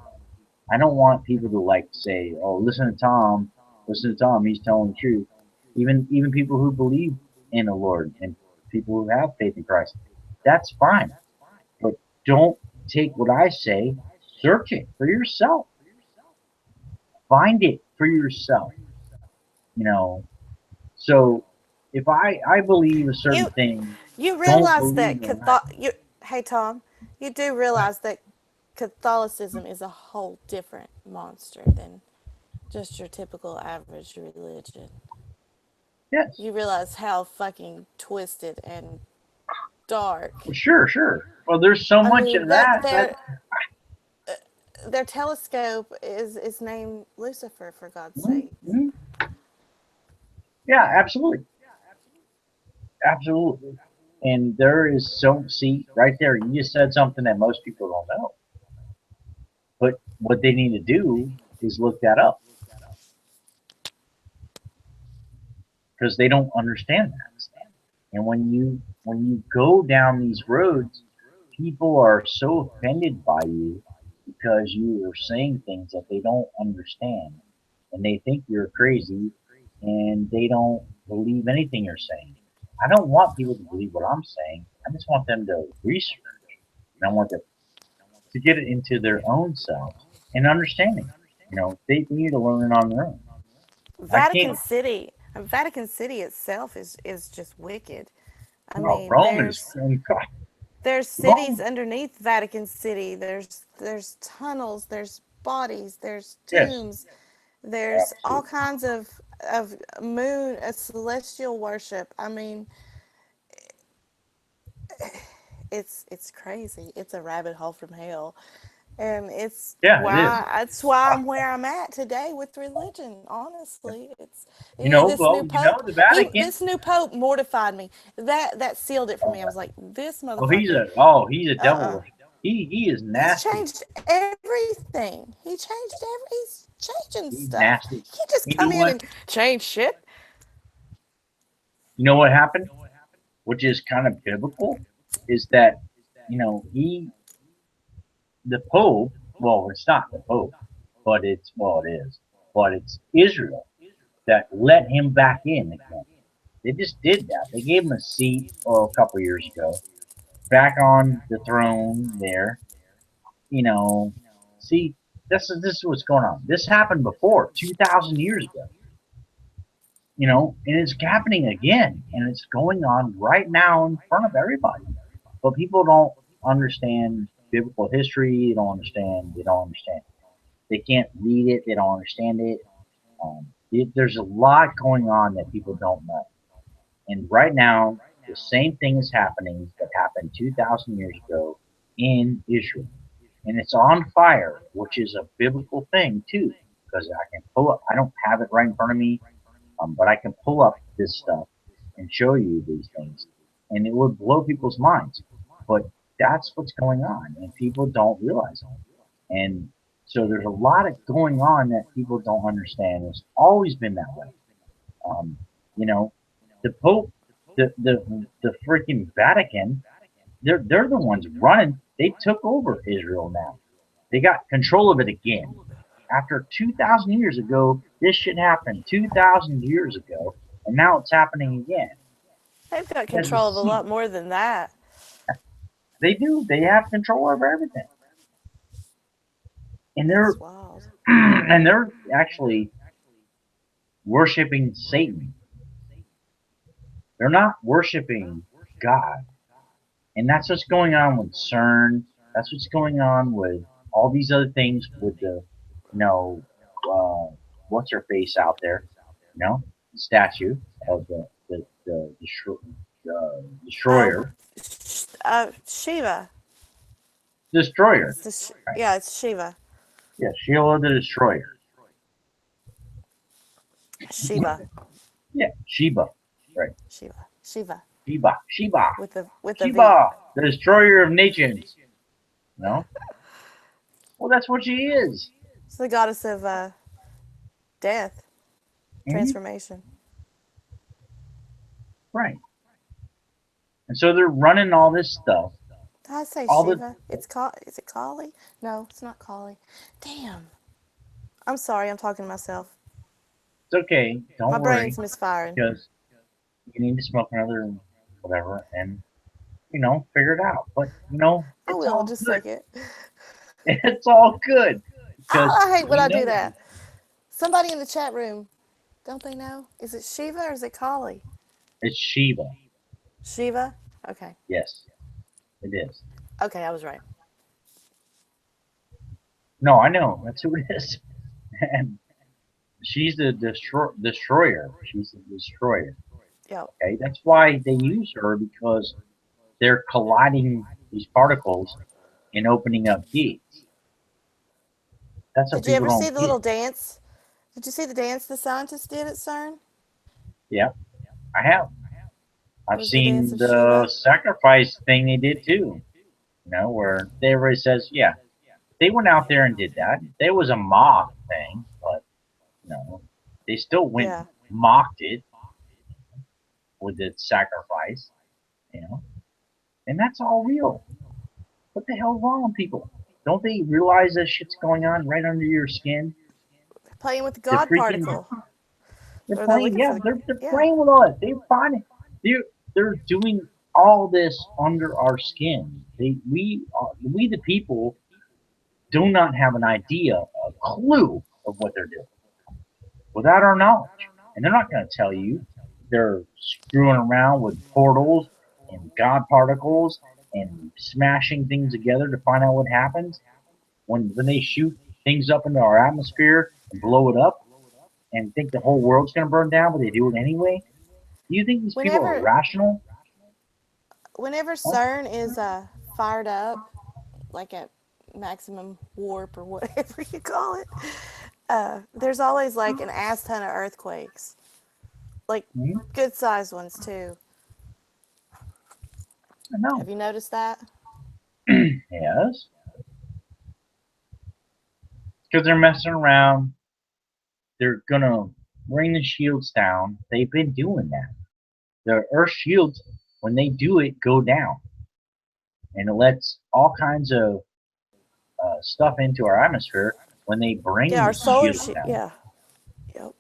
I don't want people to like say, "Oh, listen to Tom, he's telling the truth." Even people who believe in the Lord and people who have faith in Christ, that's fine. But don't take what I say, search it for yourself. Find it for yourself. You know. So if I believe a certain You thing, you don't realize believe that in that. Hey Tom, you do realize that Catholicism is a whole different monster than just your typical average religion. Yes. You realize how fucking twisted and dark. Well, sure. Well, there's so I much mean, of that that their telescope is named Lucifer, for God's mhm, sake. mhm. Yeah, absolutely. Absolutely. And there is so, see, right there, you just said something that most people don't know. But what they need to do is look that up because they don't understand that. And when you go down these roads, people are so offended by you because you are saying things that they don't understand. And they think you're crazy and they don't believe anything you're saying. I don't want people to believe what I'm saying. I just want them to research. And I want them to get it into their own selves and understanding. They need to learn it on their own. I Vatican can't. City, Vatican City itself is just wicked. I No, mean, Rome is. God, there's cities Rome. underneath Vatican City. There's tunnels, there's bodies, there's Yes, tombs, there's all absolutely. kinds of moon celestial worship. I mean, it's crazy. It's a rabbit hole from hell. And it's Yeah, it is. why that's why I'm where I'm at today with religion. Honestly, it's You know, this new well, you know, pope. the Vatican. This new pope mortified me. That sealed it for me. I was like, this Oh, motherfucker. he's a devil Uh-uh. worshiper. He is He's nasty. changed everything. He's changing He's stuff. nasty. You can't just You know come in what? and change shit. You know what happened? Which is kind of biblical, is that you know the Pope. Well, it's not the Pope, but it is. But it's Israel that let him back in again. They just did that. They gave him a seat, a couple years ago, back on the throne there. You know, see, this is what's going on. This happened before, 2,000 years ago. You know, and it's happening again, and it's going on right now in front of everybody. But people don't understand biblical history. They don't understand. They don't understand. They can't read it. They don't understand it. There's a lot going on that people don't know. And right now, the same thing is happening that happened 2,000 years ago in Israel. And it's on fire, which is a biblical thing too, because I can pull up. I don't have it right in front of me, but I can pull up this stuff and show you these things, and it would blow people's minds. But that's what's going on, and people don't realize it. And so there's a lot of going on that people don't understand. It's always been that way. Um, you know, the Pope, the freaking Vatican, they're the ones running. They took over Israel now. They got control of it again. After 2,000 years ago, this shit happened 2,000 years ago, and now it's happening again. They've got As a control of a seat. lot more than that. They do. They have control over everything, and It's wild. they're actually worshiping Satan. They're not worshiping God, and that's what's going on with CERN. That's what's going on with all these other things with the, you know, what's her face out there, you know, the statue of the Oh, destroyer, Shiva. destroyer, It's the right? yeah, it's Shiva. Yeah, Sheila the destroyer. Shiva. Yeah, Sheba, right? Shiva. Shiva. Sheba, With a V. Sheba, the destroyer of nations. No, well, that's what she is. It's the goddess of death, Mhm. transformation. Right. And so they're running all this stuff, Did I say all the. Shiva? Is it Kali? No, it's not Kali. Damn. I'm sorry. I'm talking to myself. It's okay. My Don't worry, brain's misfiring. because you need to smoke another whatever, and figure it out. But I it's will in all just a good. second. It's all good because I hate when we I know do that. Somebody in the chat room, don't they know? Is it Shiva or is it Kali? it's Shiva. Shiva? Okay. Yes, it is. Okay, I was right. No, I know that's who it is, and she's the destroyer. She's the destroyer. Yep. Okay, that's why they use her, because they're colliding these particles and opening up gates. That's what Did you people ever see don't the get. little dance? Did you see the dance the scientists did at CERN? Yeah, I have. It I've was the dance seen of the Shiva. sacrifice thing they did too. Where everybody says, yeah, they went out there and did that. There was a mock thing, but they still went Yeah. mocked it with the sacrifice, you know, and that's all real. What the hell's wrong with people? Don't they realize that shit's going on right under your skin? Playing with the They're God freaking. particle. They're Or they're playing. looking Yeah, for the. they're Yeah. playing with us. They're finding. They're doing all this under our skin. We the people do not have an idea, a clue of what they're doing without our knowledge. And they're not going to tell you. They're screwing around with portals and God particles and smashing things together to find out what happens when they shoot things up into our atmosphere and blow it up and think the whole world's going to burn down, but they do it anyway. Do you think these people are Whenever rational? whenever Huh? CERN is fired up, like at maximum warp or whatever you call it, there's always like an ass ton of earthquakes, like Hmm? good sized ones too. I know. Have you noticed that? Yes. Because they're messing around. They're gonna bring the shields down. They've been doing that. The Earth shields, when they do it, go down, and it lets all kinds of stuff into our atmosphere when they bring Yeah, our the solar shields down. yeah. Yep.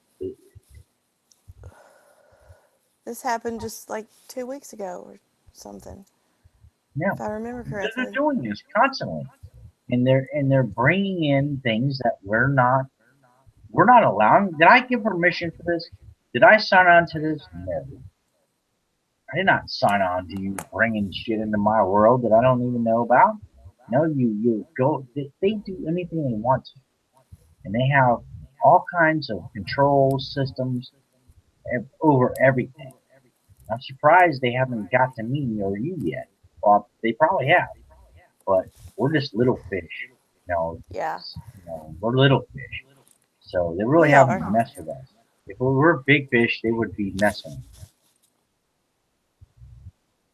This happened just like 2 weeks ago or something, Yeah, if I remember they're correctly. doing this constantly, and they're bringing in things that we're not allowing. Did I give permission for this? Did I sign on to this? No, I did not sign on to you bringing shit into my world that I don't even know about. No, you go. They do anything they want to, and they have all kinds of control systems over everything. I'm surprised they haven't got to me or you yet. Well, they probably have, but we're just little fish. You know, Yeah, we're little fish, so they really we haven't are. messed with us. If we were big fish, they would be messing.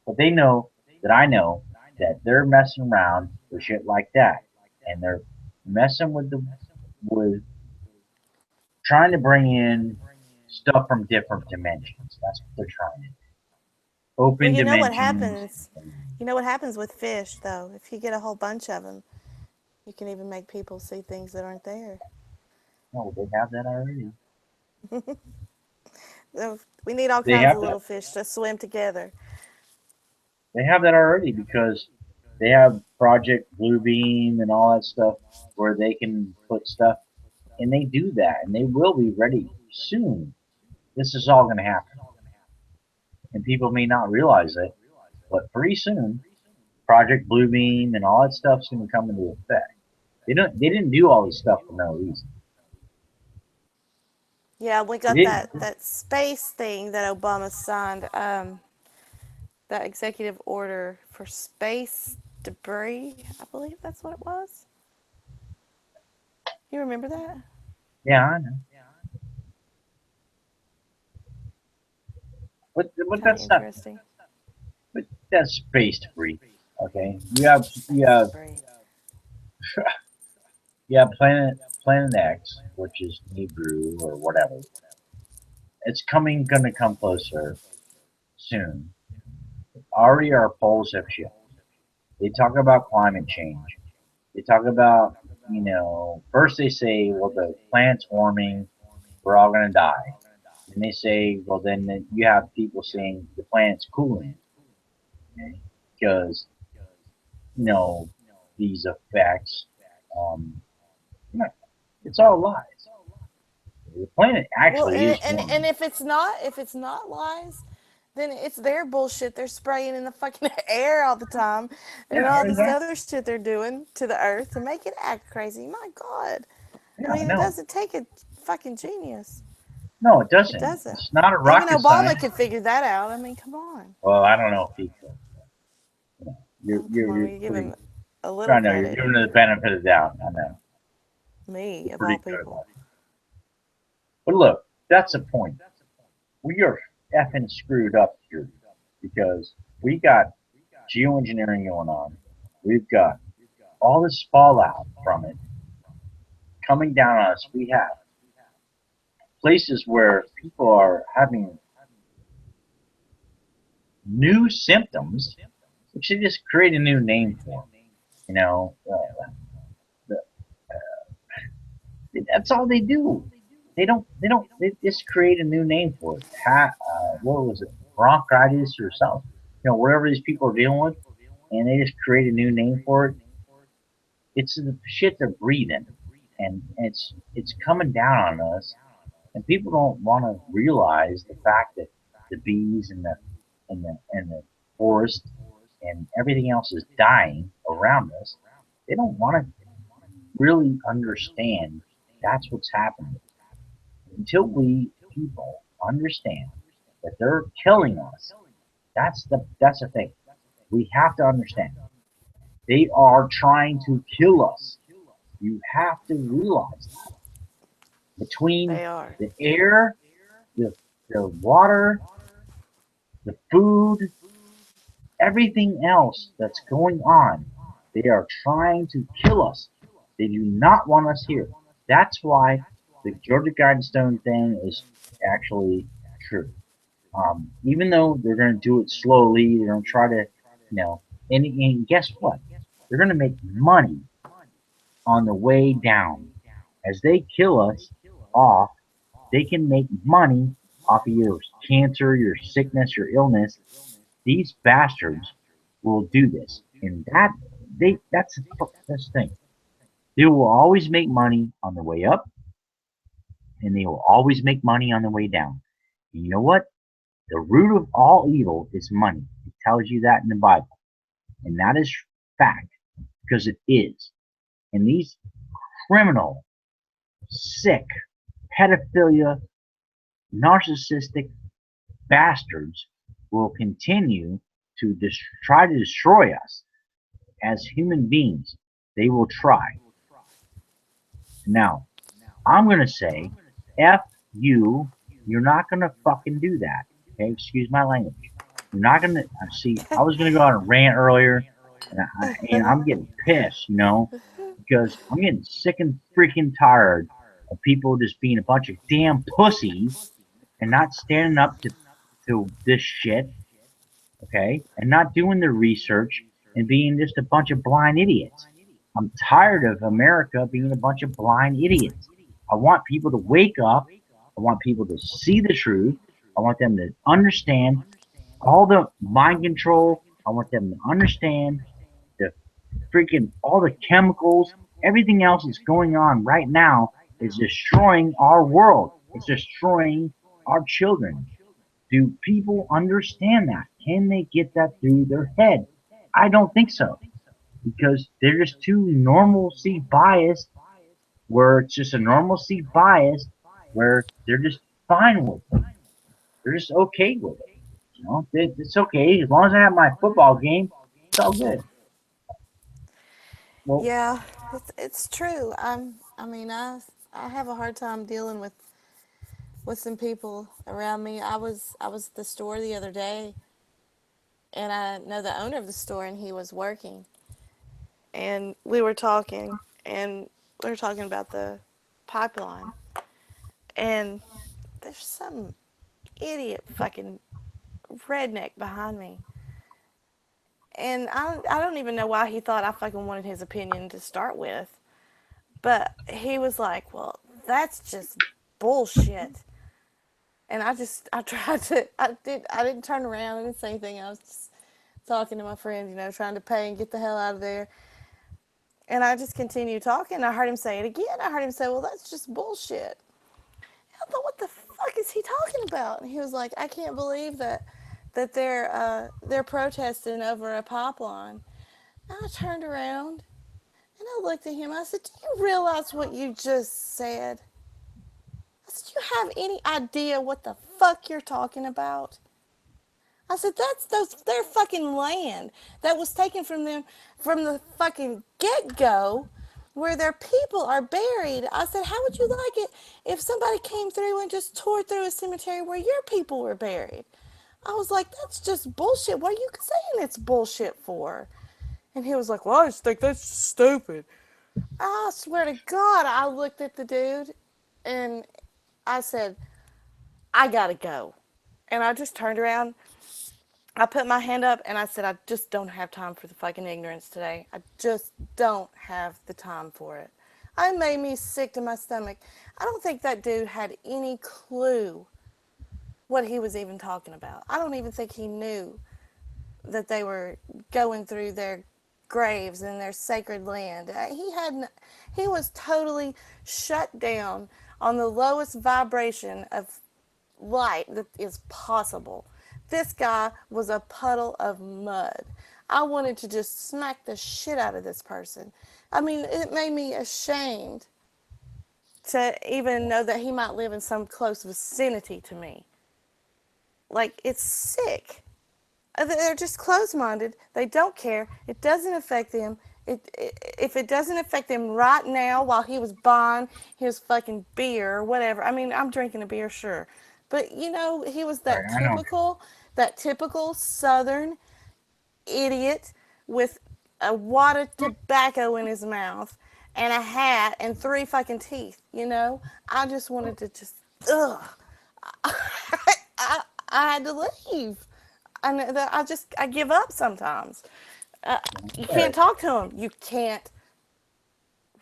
But they know that I know that they're messing around with shit like that, and they're messing with trying to bring in stuff from different dimensions. That's what they're trying to do. Well, Open you know what dimensions. happens? You know what happens with fish, though? If you get a whole bunch of them, you can even make people see things that aren't there. No, they have that already. So we need all They kinds have of that. little fish to swim together. They have that already because they have Project Bluebeam and all that stuff where they can put stuff, and they do that, and they will be ready soon. This is all going to happen, and people may not realize it, but pretty soon, Project Bluebeam and all that stuff's going to come into effect. They didn't do all this stuff for no reason. Yeah, we They got didn't. that space thing that Obama signed, that executive order for space debris. I believe that's what it was. You remember that? Yeah, I know. But Kind of that's not. interesting. But that's space debris. Okay, Space debris. you have Planet X, which is Nibiru or whatever. It's gonna come closer soon. Already our poles have shifted. They talk about climate change. They talk about, first they say, well, the planet's warming, we're all gonna die. And they say, well, then you have people saying the planet's cooling, okay? Because these effects. Um, you know, it's all lies. The planet Well, actually and, is and and warming. if it's not lies, then it's their bullshit. They're spraying in the fucking air all the time, and Yeah, all this exactly. other shit they're doing to the earth to make it act crazy. My God, I Yeah, I mean, it know. doesn't take a fucking genius. No, it It doesn't. doesn't. It's not a Even rocket Obama science. could figure that out. I mean, come on. Well, I don't know if he could. You know, Oh, come on. you're We give pretty. him a little I know you're credit. giving it the benefit of the doubt. I know Me, you're of pretty all good at people. that. But look, that's the point. We are effing screwed up here because we got geoengineering going on. We've got all this fallout from it coming down on us. We have places where people are having new symptoms, which they just create a new name for. You know, that's all they do. They don't. They just create a new name for it. What was it? Bronchitis or something. Whatever these people are dealing with, and they just create a new name for it. It's the shit they're breathing, and it's coming down on us. And people don't want to realize the fact that the bees and the forest and everything else is dying around us. They don't want to really understand that's what's happening. Until we people understand that they're killing us, that's the thing. We have to understand. They are trying to kill us. You have to realize that. Between They are. the air, the, the water, the food, everything else that's going on, they are trying to kill us. They do not want us here. That's why the Georgia Guidestone thing is actually true. Even though they're going to do it slowly, they're going to try to, and guess what? They're going to make money on the way down. As they kill us off, they can make money off of your cancer, your sickness, your illness. These bastards will do this, and that's the thing. They will always make money on the way up, and they will always make money on the way down. And you know what? The root of all evil is money. It tells you that in the Bible, and that is fact because it is. And these criminal, sick, pedophilia, narcissistic bastards will continue to try to destroy us as human beings. They will try. Now, I'm going to say, F you, you're not going to fucking do that. Okay, excuse my language. You're not going to, see, I was going to go on a rant earlier, and I'm getting pissed, because I'm getting sick and freaking tired of people just being a bunch of damn pussies and not standing up to this shit, okay, and not doing the research and being just a bunch of blind idiots. I'm tired of America being a bunch of blind idiots. I want people to wake up. I want people to see the truth. I want them to understand all the mind control. I want them to understand the freaking all the chemicals, everything else that's going on right now is destroying our world. It's destroying our children. Do people understand that? Can they get that through their head? I don't think so because they're just too normalcy biased, where it's just a normalcy bias where they're just fine with it. They're just okay with it. It's okay as long as I have my football game. It's all good. Well, Yeah, it's true. I mean, I have a hard time dealing with some people around me. I was at the store the other day, and I know the owner of the store, and he was working, and we were talking about the pipeline, and there's some idiot fucking redneck behind me. And I don't even know why he thought I fucking wanted his opinion to start with. But he was like, well, that's just bullshit. And I tried to, I didn't turn around. I didn't say anything. I was just talking to my friend, trying to pay and get the hell out of there. And I just continued talking. I heard him say it again. I heard him say, well, that's just bullshit. I thought, what the fuck is he talking about? And he was like, I can't believe that they're protesting over a pipeline. And I turned around and I looked at him. I said, do you realize what you just said? I said, do you have any idea what the fuck you're talking about? I said, that's their fucking land that was taken from them from the fucking get-go where their people are buried. I said, how would you like it if somebody came through and just tore through a cemetery where your people were buried? I was like, that's just bullshit. What are you saying it's bullshit for? And he was like, well, I just think that's stupid. I swear to God, I looked at the dude and I said, I gotta go. And I just turned around. I put my hand up and I said, I just don't have time for the fucking ignorance today. I just don't have the time for it. It made me sick to my stomach. I don't think that dude had any clue what he was even talking about. I don't even think he knew that they were going through their graves and their sacred land. He was totally shut down on the lowest vibration of light that is possible. This guy was a puddle of mud. I wanted to just smack the shit out of this person. I mean, it made me ashamed to even know that he might live in some close vicinity to me. Like, it's sick. They're just closed-minded. They don't care. It doesn't affect them. If it doesn't affect them right now while he was buying his fucking beer or whatever. I mean, I'm drinking a beer, sure. But you know, he was Right, I know. that typical Southern idiot with a wad of tobacco in his mouth and a hat and three fucking teeth, you know? I just wanted to just, ugh. I had to leave. I give up sometimes. You can't talk to them. You can't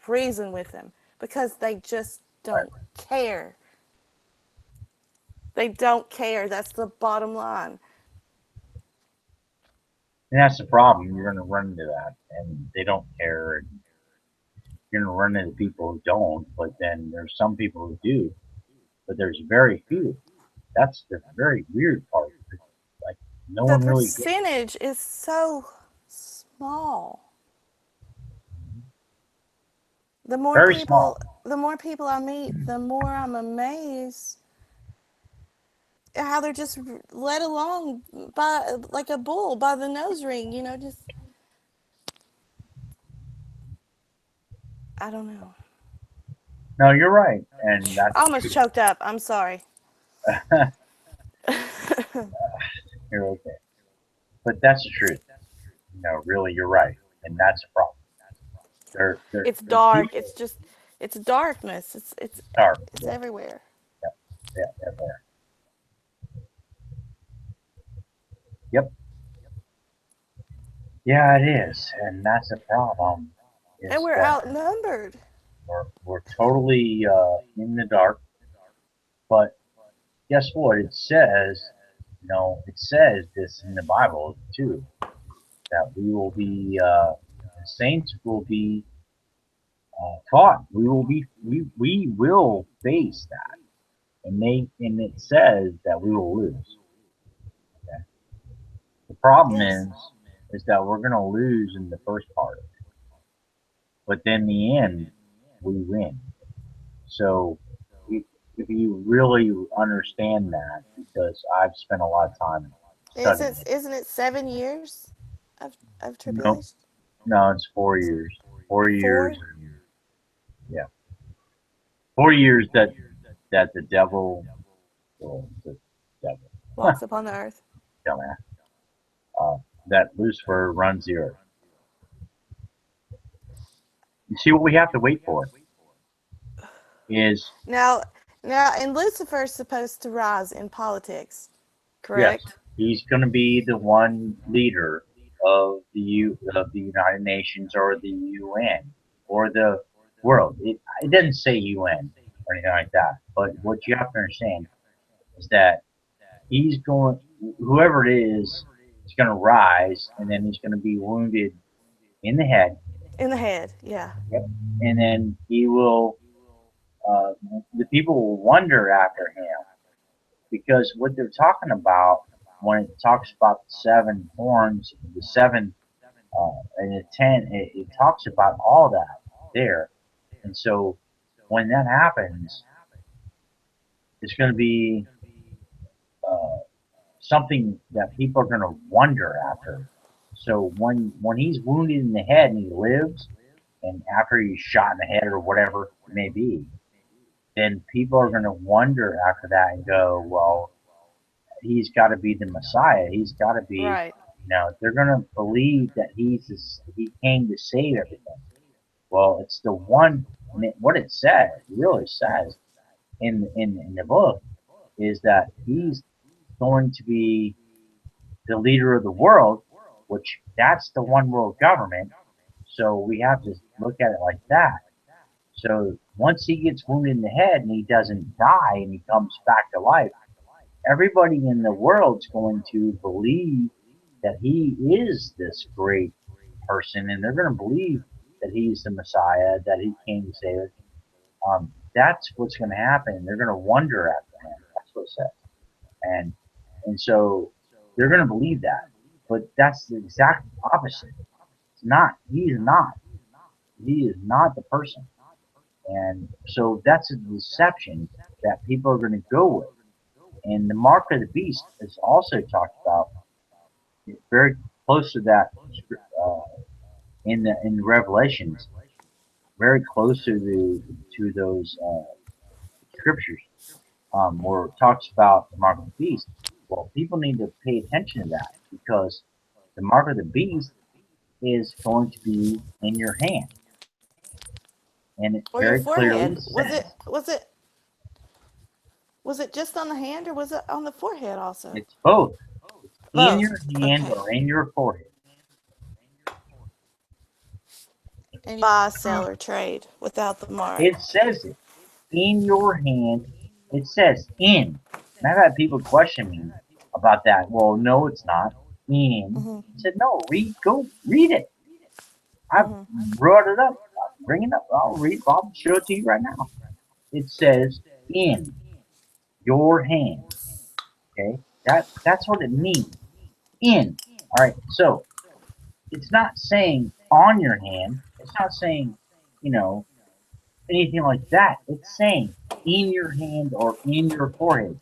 reason with them because they just don't care. They don't care. That's the bottom line. And that's the problem. You're going to run into that, and they don't care. And you're going to run into people who don't, but then there's some people who do, but there's very few. That's the very weird part. Like, no The one really gets percentage is so small. very small. The more people I meet, the more I'm amazed how they're just led along by like a bull by the nose ring, you know, just I don't know. No, you're right, and that's I almost choked up. I'm sorry. you're okay. But that's the truth. No, really, you're right, and that's the problem. It's There's dark. people It's darkness. dark. It's Yeah, everywhere. yeah. Yep. Yeah, it is, and that's the problem. And Is we're that outnumbered. we're totally in the dark. But guess what? It says, it says this in the Bible too, that we will be the saints will be taught. We will face that, and it says that we will lose. Okay? The problem Yes. is that we're going to lose in the first part, but then in the end we win. So if if you really understand that, because I've spent a lot of time studying it. Isn't it 7 years of Nope, tribulation? no, it's 4 years. 4 years, 4 yeah, 4 years that the devil, well, the devil, walks upon the earth. dumbass, uh, that Lucifer runs the earth. You see, what we have to wait for is Now, and Lucifer's supposed to rise in politics, yes, correct? he's going to be the one leader of the United Nations or the UN or the world. It doesn't say UN or anything like that. But what you have to understand is that he's going, whoever it is going to rise, and then he's going to be wounded in the head. In the head, yeah. Yep. And then he will, uh, the people will wonder after him because what they're talking about when it talks about the seven horns, the seven and the ten, it talks about all that there. And so when that happens, it's going to be uh, something that people are going to wonder after. So when he's wounded in the head and he lives, and after he's shot in the head or whatever it may be, then people are going to wonder after that and go, well, he's got to be the Messiah. He's got to be, Right. they're going to believe that he came to save everything. Well, it's the one. What it says, really says in the book, is that he's going to be the leader of the world, which that's the one world government. So we have to look at it like that. So once he gets wounded in the head and he doesn't die and he comes back to life, everybody in the world's going to believe that he is this great person, and they're going to believe that he's the Messiah, that he came to save us. That's what's going to happen. They're going to wonder after him. That's what it says, and and so they're going to believe that. But that's the exact opposite. It's not. He is not. He is not the person. And so that's a deception that people are going to go with. And the mark of the beast is also talked about very close to that uh, in Revelations, very close to those scriptures where it talks about the mark of the beast. Well, people need to pay attention to that because the mark of the beast is going to be in your hand, and it Or your very clearly forehead. says Was it just on the hand or was it on the forehead also? it's both. It's in Both. your hand Okay. or in your forehead. And you buy, sell, or trade without the mark. It says it in your hand. It says in. And I've had people question me about that. Well, no, it's not in. Mm-hmm. I said, no, go read it. I Mm-hmm. brought it up. I'll bring it up. I'll show it to you right now. It says in your hand. Okay, that's what it means. In. All right. So it's not saying on your hand. It's not saying, you know, anything like that. It's saying in your hand or in your forehead.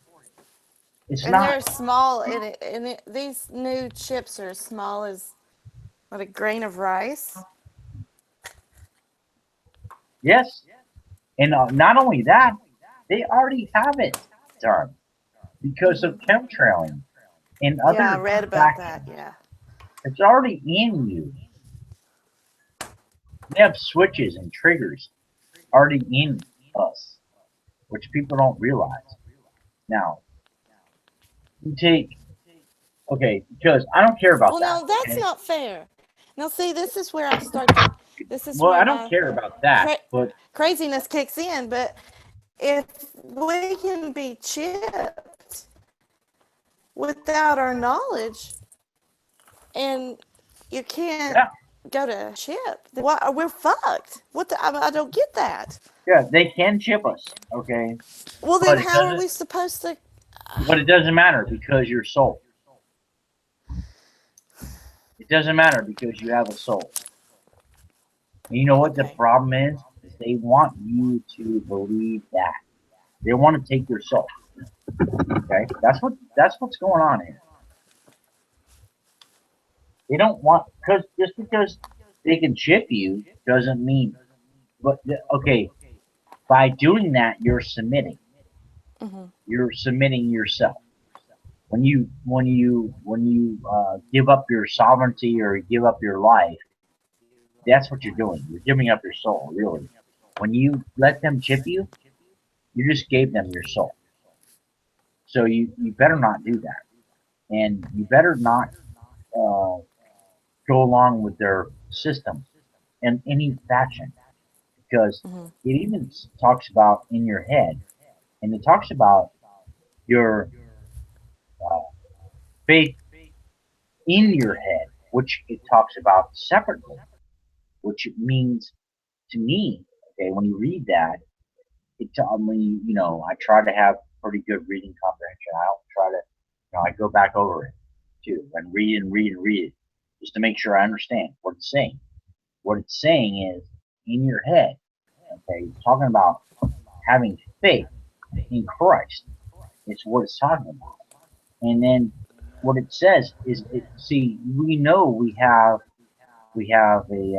It's And not. they're small, these new chips are as small as what, a grain of rice. Yes. And not only that, they already have it done because of Mm-hmm. chemtrailing and Yeah, I other read about that. factions. Yeah. It's already in you. They have switches and triggers already in us, which people don't realize. Now, you take, okay, because I don't care about Well, that. now that's Okay. not fair. Now, see, this is where I start to. This is Well, where I don't my care about that, but craziness kicks in. But if we can be chipped without our knowledge, and you can't yeah, go to chip, then why, we're fucked. What the? I don't get that. yeah, they can chip us, okay, Well, then but it how are doesn't. we supposed to? But it doesn't matter because you're soul. It doesn't matter because you have a soul. And you know what the Okay. problem is? Is they want you to believe that. They want to take your soul. Okay, that's what's going on here. They don't want because just because they can chip you doesn't mean. But okay, by doing that, you're submitting. Mm-hmm. You're submitting yourself. When you give up your sovereignty or give up your life, that's what you're doing. You're giving up your soul, really. When you let them chip you, you just gave them your soul. So you better not do that, and you better not uh, go along with their system in any fashion, because Mm-hmm. it even talks about in your head, and it talks about your uh, faith in your head, which it talks about separately, which means to me, okay, when you read that, when I try to have pretty good reading comprehension. I don't try to, I go back over it too and read and read and read it just to make sure I understand what it's saying. What it's saying is in your head, okay, talking about having faith in Christ. It's what it's talking about. And then what it says is, see, we know we have a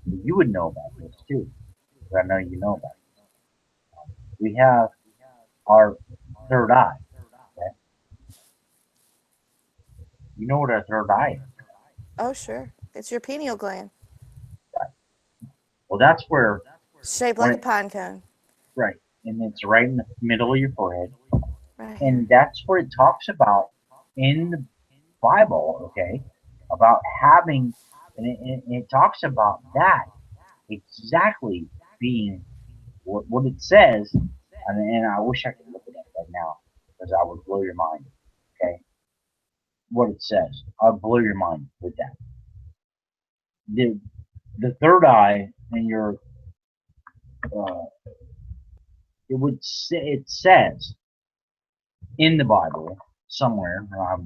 you would know about this too. 'Cause I know you know about it. We have our third eye. Okay? You know what our third eye is. Oh, sure. It's your pineal gland, Well, that's where shaped when like a it, pine cone, right, and it's right in the middle of your forehead, right here. and that's where it talks about in the Bible, okay, about having, and it talks about that exactly being what it says, and I wish I could look it up right now because I would blow your mind. Okay, what it says, I'll blow your mind with that. The the third eye in your uh, it says in the Bible somewhere. I'll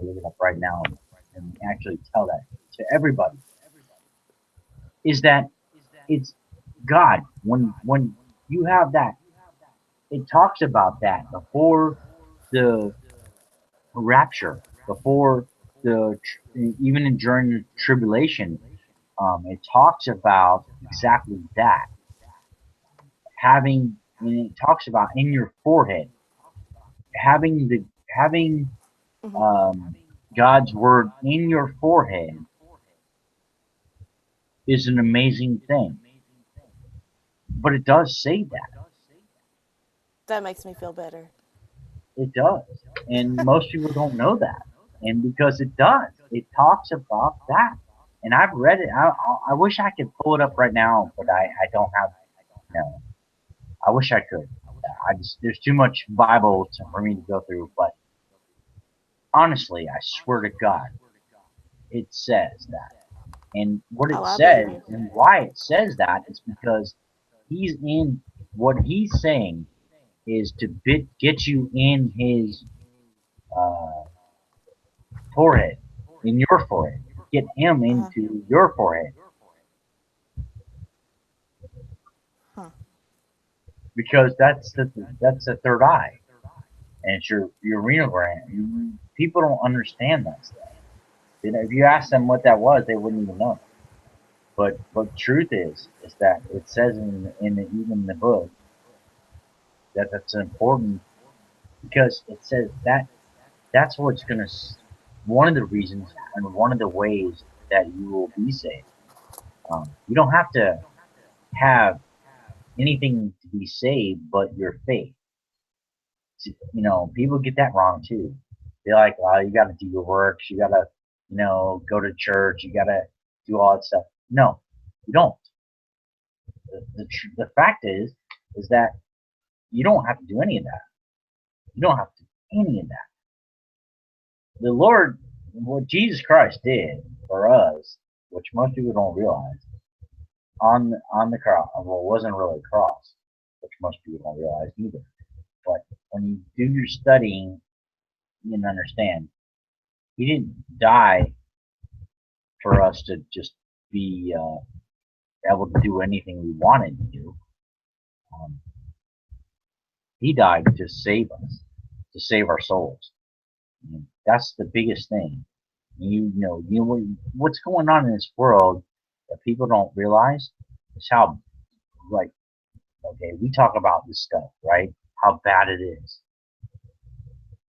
look it up right now and actually tell that to everybody. Is that it's God when you have that, it talks about that before the rapture, before even during the tribulation, it talks about exactly that, having, and it talks about in your forehead, having Hmm. um, God's word in your forehead is an amazing thing. But it does say that. That makes me feel better. It does. And most people don't know that. And because it does, it talks about that. And I've read it. I wish I could pull it up right now, but I don't have, no. I wish I could. There's too much Bible for me to go through. But honestly, I swear to God, it says that. And what Oh, it I believe says you. and why it says that is because he's in, what he's saying is to get you in his uh, forehead, in your forehead, get him Uh-huh. into your forehead, Huh. because that's the third eye, and it's your renal gland. People don't understand that stuff. You know, if you ask them what that was, they wouldn't even know. But truth is that it says even in the book that that's important, because it says that that's what's gonna, one of the reasons and one of the ways that you will be saved. You don't have to have anything to be saved but your faith. You know, people get that wrong too. They're like, oh, you got to do your works, you got to, go to church, you got to do all that stuff. No, you don't. The fact is that you don't have to do any of that. You don't have to do any of that. The Lord, what Jesus Christ did for us, which most people don't realize, on the cross. Well, it wasn't really a cross, which most people don't realize either. But when you do your studying, you can understand he didn't die for us to just be able to do anything we wanted to do. Um, he died to save us, to save our souls. And that's the biggest thing. What's going on in this world that people don't realize is how, like, okay, we talk about this stuff, right? How bad it is.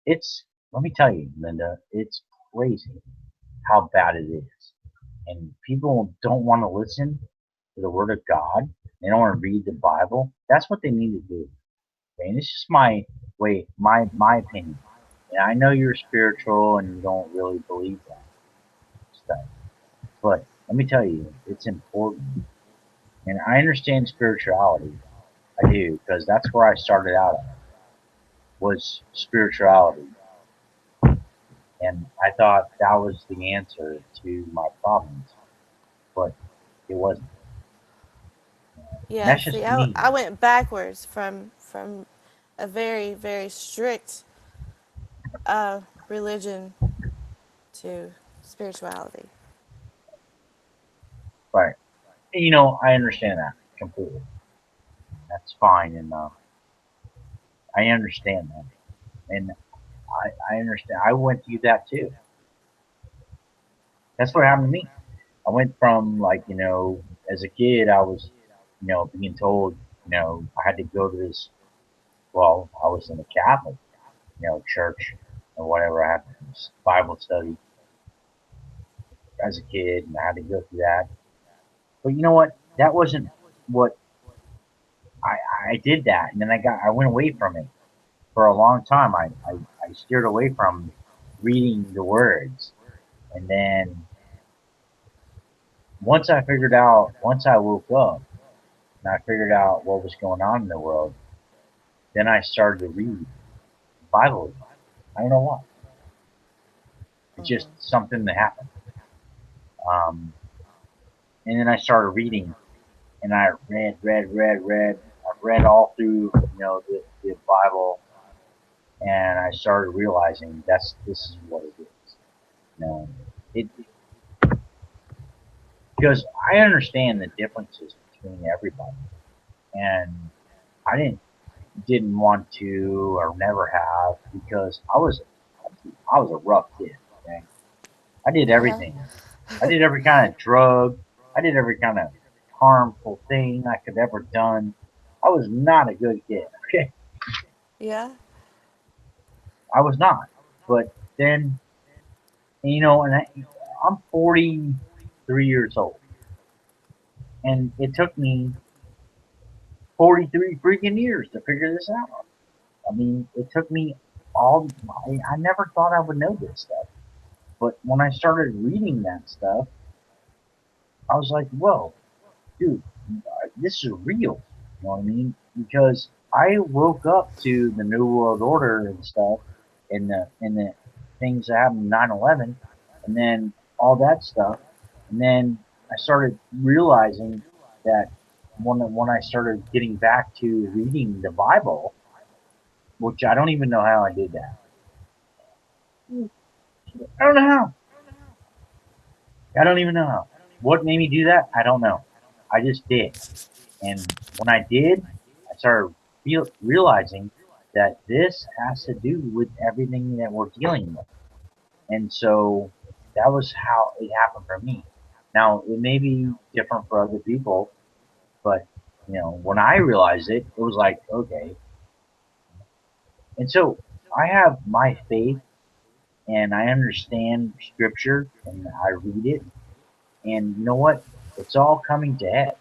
It's, let me tell you, Linda, it's crazy how bad it is. And people don't want to listen to the Word of God. They don't want to read the Bible. That's what they need to do. Okay? And it's just my way, my opinion. And I know you're spiritual and you don't really believe that stuff. But let me tell you, it's important. And I understand spirituality. I do, because that's where I started out at, was spirituality. And I thought that was the answer to my problems, but it wasn't. And Yeah. that's See, just I, me. I went backwards from a very very strict religion to spirituality. Right. And, I understand that completely. That's fine, and I understand that, and I understand. I went through that too. That's what happened to me. I went from, like, as a kid, I was, being told, I had to go to this. Well, I was in a Catholic, church or whatever. I had this Bible study as a kid, and I had to go through that. But you know what? That wasn't what I did that, and then I went away from it for a long time. I steered away from reading the words, and then once I woke up and I figured out what was going on in the world, then I started to read the Bible again. I don't know why. It's just Hmm. something that happened. Um, and then I started reading, and I read. I read all through, the Bible, and I started realizing this is what it is. It, because I understand the differences between everybody, and I didn't. didn't want to or never have because I was a rough kid. Okay? I did Uh-huh. everything. I did every kind of drug. I did every kind of harmful thing I could ever done. I was not a good kid. Okay, Yeah. I was not. But then, and I'm 43 years old, and it took me 43 freaking years to figure this out. I mean, it took me I never thought I would know this stuff. But when I started reading that stuff, I was like, whoa, dude, this is real. You know what I mean? Because I woke up to the New World Order and stuff, and the things that happened 9/11, and then all that stuff, and then I started realizing that when I started getting back to reading the Bible, which I don't even know how I did that. I don't know how. I don't even know how. What made me do that? I don't know. I just did. And when I did, I started realizing that this has to do with everything that we're dealing with. And so that was how it happened for me. Now, it may be different for other people, but when I realized it, it was like, okay. And so I have my faith and I understand scripture and I read it. And you know what? It's all coming to head.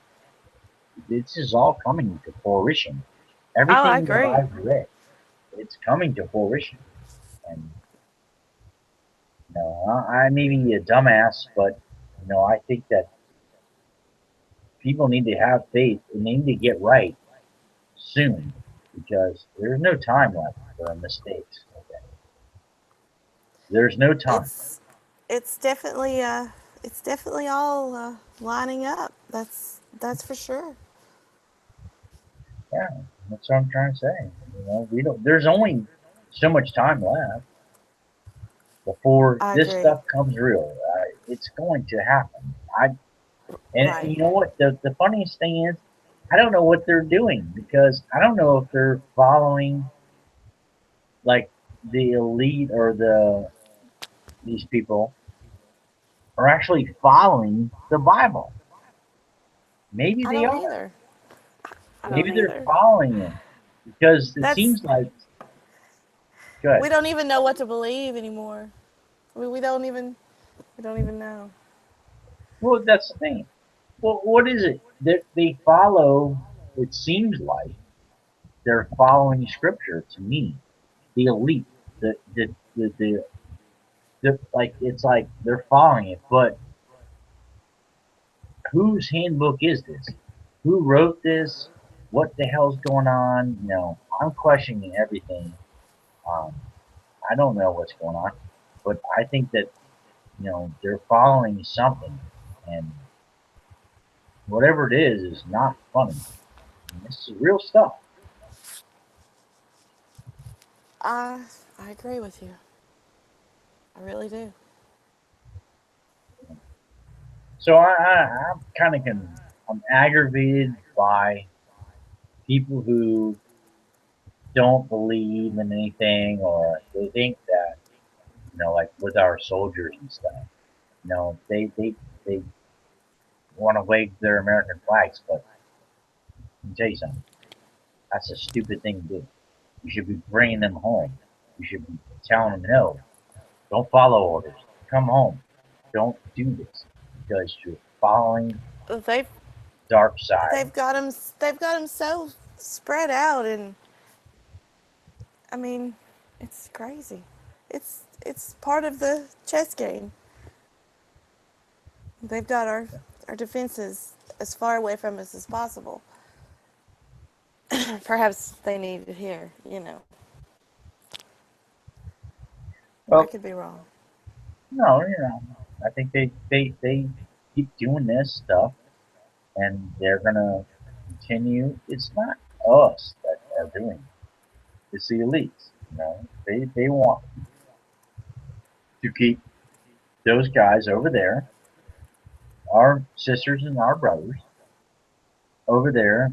This is all coming to fruition. Oh, I Everything that agree. I've read, it's coming to fruition. And I may be a dumbass, but I think that people need to have faith and they need to get right soon because there's no time left for mistakes. Okay? There's no time. It's it's definitely it's definitely all lining up. That's for sure. Yeah, that's what I'm trying to say. We don't. There's only so much time left before I this agree. stuff comes real. It's going to happen. And Right. you know what? The funniest thing is, I don't know what they're doing because I don't know if they're following like the elite or these people are actually following the Bible. Maybe I they don't are. either. I don't Maybe they're either. following it because it That's seems like good. we don't even know what to believe anymore. I mean, we don't even know. Well, that's the thing. Well, what is it that they follow? It seems like they're following Scripture to me. The elite, the like it's like they're following it, but whose handbook is this? Who wrote this? What the hell's going on? I'm questioning everything. Um, I don't know what's going on, but I think that they're following something, and whatever it is not funny. And this is real stuff. I I agree with you. I really do. So I'm kind of I'm aggravated by people who don't believe in anything, or they think that like with our soldiers and stuff. They want to wave their American flags, but let me tell you something. That's a stupid thing to do. You should be bringing them home. You should be telling them, no, don't follow orders. Come home. Don't do this because you're following They've dark side. they've got them so spread out, and I mean, it's crazy. It's part of the chess game. They've got our defenses as far away from us as possible. Perhaps they need it here. I Well, could be wrong. no, I think they keep doing this stuff, and they're gonna continue. It's not us that are doing it. It's the elites. They want to keep those guys over there, our sisters and our brothers over there,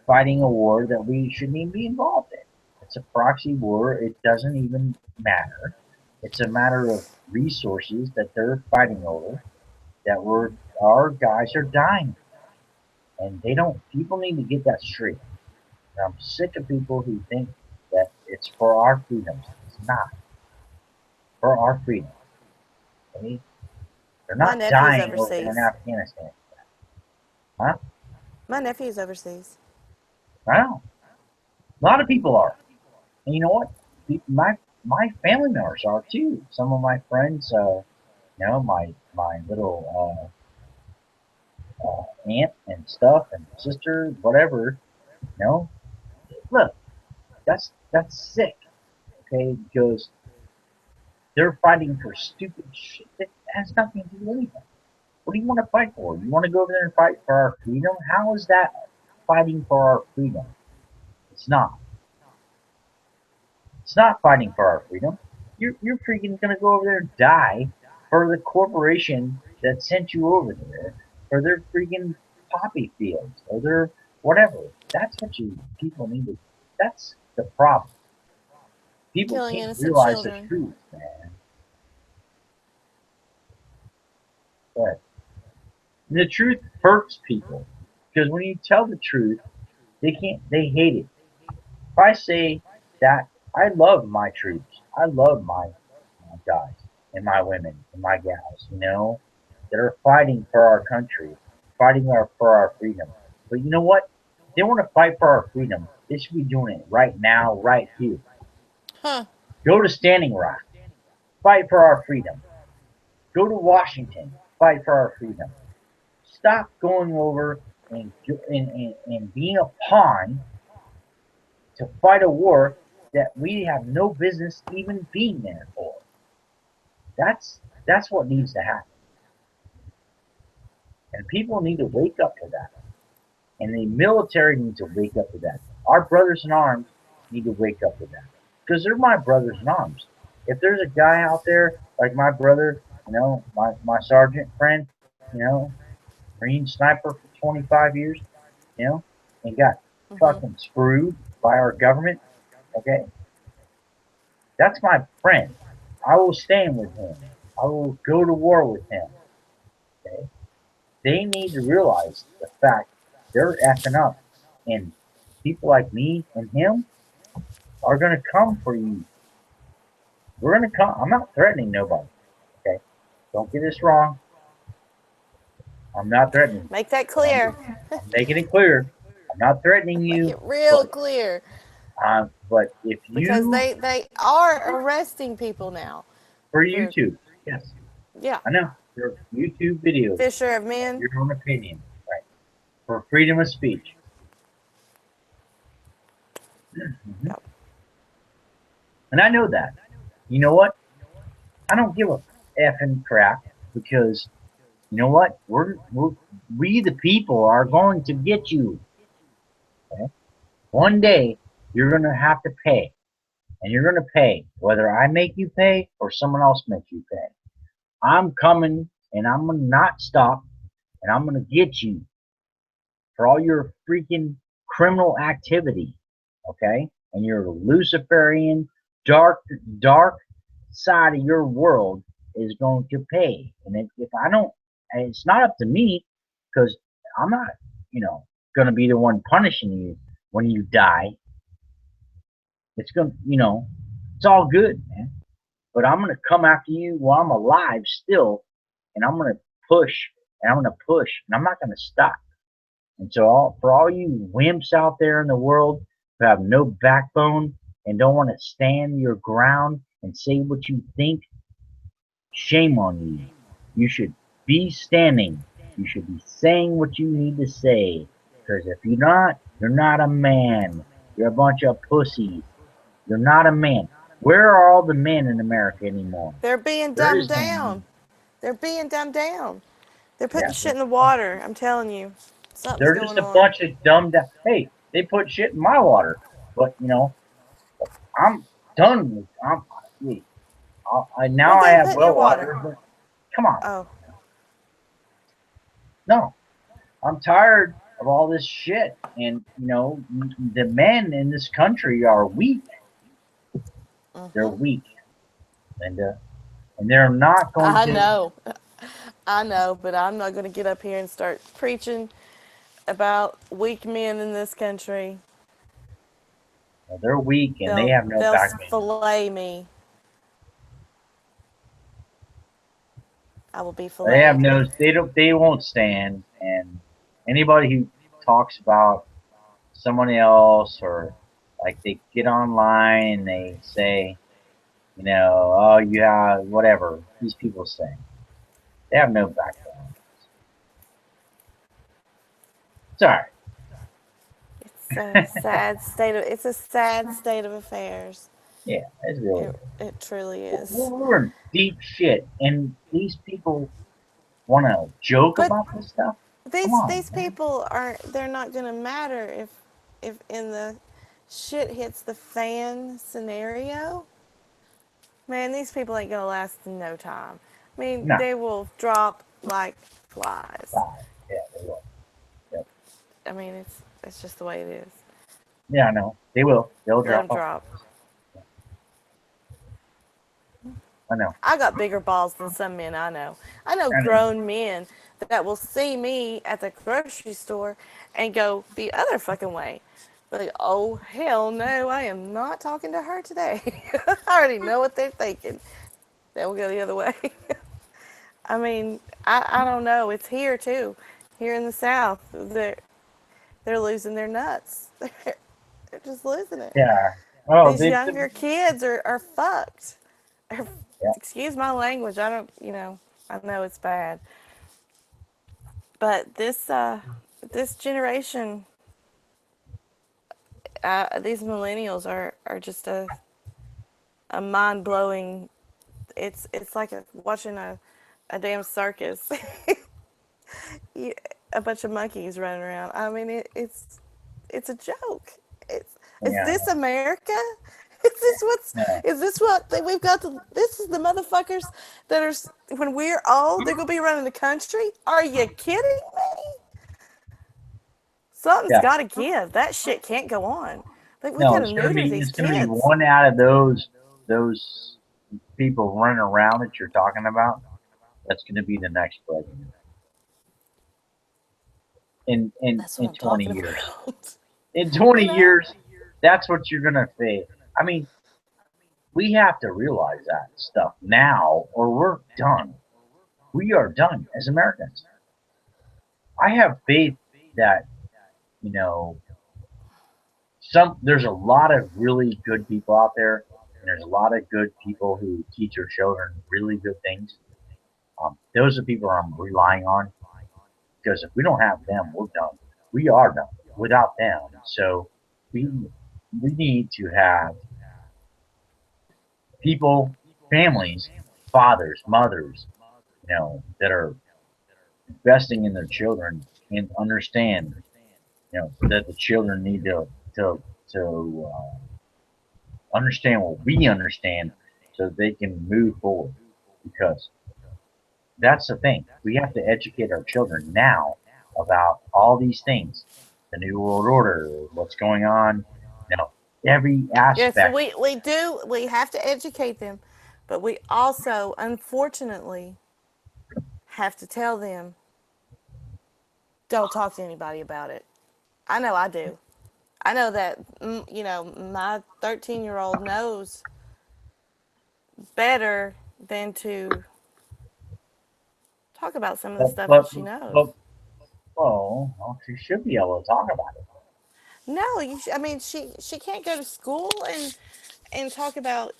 fighting a war that we shouldn't even be involved in. It's a proxy war. It doesn't even matter. It's a matter of resources that they're fighting over that our guys are dying. And they don't, people need to get that straight. And I'm sick of people who think that it's for our freedoms. It's not for our freedom. Okay? They're My not nephew's dying over in overseas. Afghanistan. Huh? My nephew's overseas. I know. A lot of people are. And you know what? My family members are too. Some of my friends, my little aunt and stuff and sister, whatever. Look, that's sick. Okay, because they're fighting for stupid shit that has nothing to do with anything. What do you want to fight for? You want to go over there and fight for our freedom? How is that fighting for our freedom? It's not. It's not fighting for our freedom. You're freaking gonna go over there and die for the corporation that sent you over there for their freaking poppy fields or their whatever. That's what people need to. That's the problem. People Killing can't innocent realize the children. truth, man. But the truth hurts people because when you tell the truth, they hate it. If I say that I love my troops, I love my guys and my women and my gals, that are fighting for our country, fighting for our freedom. But you know what? If they want to fight for our freedom, they should be doing it right now, right here. Huh. Go to Standing Rock, fight for our freedom. Go to Washington, fight for our freedom. Stop going over and being a pawn to fight a war that we have no business even being there for. That's what needs to happen. And people need to wake up to that. And the military needs to wake up to that. Our brothers in arms need to wake up to that. Because they're my brothers in arms. If there's a guy out there like my brother, my sergeant friend, Marine sniper for 25 years, and got fucking screwed by our government, okay? That's my friend. I will stand with him. I will go to war with him. Okay? They need to realize the fact they're effing up. And people like me and him are going to come for you. We're going to come. I'm not threatening nobody. Okay? Don't get this wrong. I'm not threatening. Make that clear. I'm making it clear. I'm not threatening Make you. it real clear. But if Because you they are arresting people now. for YouTube, yes, Yeah. I know. For YouTube videos, Fisher of men. your own opinion, right? For freedom of speech. Yep. And I know that. You know what? I don't give a effing crap because you know what? We the people are going to get you. Okay? One day you're going to have to pay, and you're going to pay whether I make you pay or someone else makes you pay. I'm coming, and I'm going to not stop, and I'm going to get you for all your freaking criminal activity, okay? And your Luciferian dark side of your world is going to pay. And if I don't, it's not up to me because I'm not, going to be the one punishing you when you die. It's going to, it's all good, man. But I'm going to come after you while I'm alive still, and I'm going to push, and I'm going to push, and I'm not going to stop. And so for all you wimps out there in the world who have no backbone and don't want to stand your ground and say what you think, shame on you. You should be standing. You should be saying what you need to say. Because if you're not a man. You're a bunch of pussies. You're not a man. Where are all the men in America anymore? They're being There dumbed is no man. down. They're being dumbed down. They're putting Yeah. shit in the water. I'm telling you. Something's They're going just a on. bunch of dumbed down. Hey, they put shit in my water. But, I'm done with now What I they have put in well your water? water. But come on. Oh. No. I'm tired of all this shit. And the men in this country are weak. They're Mhm. weak, Linda, and they're not going I to. know. I know, but I'm not going to get up here and start preaching about weak men in this country. They're weak and they They'll have no they'll backbone. fillet me. I will be They have filleted. no. They don't. They won't stand. And anybody who talks about someone else, or like they get online and they say, oh, you have whatever these people say. They have no backbone. Sorry. It's a sad state of affairs. Yeah, it's really. It truly is. We're in deep shit, and these people want to joke But about this stuff. Come these on, these man. people aren't. They're not going to matter if in the shit hits the fan scenario. Man, these people ain't gonna last in no time. I mean, No, they will drop like flies. yeah, they will. Yeah, I mean, it's just the way it is. yeah, I know. They will. They'll Let them drop off. drop. I know. I got bigger balls than some men I know. I know I know. grown men that will see me at the grocery store and go the other fucking way. Like, oh, hell no, I am not talking to her today. I already know what they're thinking. They will go the other way. I mean, I don't know. It's here too. Here in the South, they're losing their nuts. They're just losing it. Yeah. Oh, These younger kids are fucked. Yeah. Excuse my language. I don't, I know it's bad. But this generation, these millennials are just a mind blowing. It's like watching a damn circus. A bunch of monkeys running around. I mean, it's a joke. Is Yeah. this America? Is this what we've got to? This is the motherfuckers that are when we're old, they're gonna be running the country. Are you kidding me? Something's Yeah. got to give. That shit can't go on. Like we No, gotta neuter these it's gonna be kids. one out of those people running around that you're talking about. That's gonna be the next president in That's what I'm 20 talking years. about. In 20 You know? years, that's what you're gonna face. I mean, we have to realize that stuff now, or we're done. We are done as Americans. I have faith that there's a lot of really good people out there, and there's a lot of good people who teach their children really good things. Those are people I'm relying on, because if we don't have them, we're done. We are done without them. So we need to have people, families, fathers, mothers, that are investing in their children and understand, that the children need to understand what we understand, so they can move forward. Because that's the thing. We have to educate our children now about all these things, the New World Order, what's going on, every Yes, aspect. we have to educate them, but we also, unfortunately, have to tell them, don't talk to anybody about it. I know I do. I know that, my 13-year-old knows better than to talk about some of the stuff that she knows. Well, she should be able to talk about it. No, I mean, she can't go to school and talk about,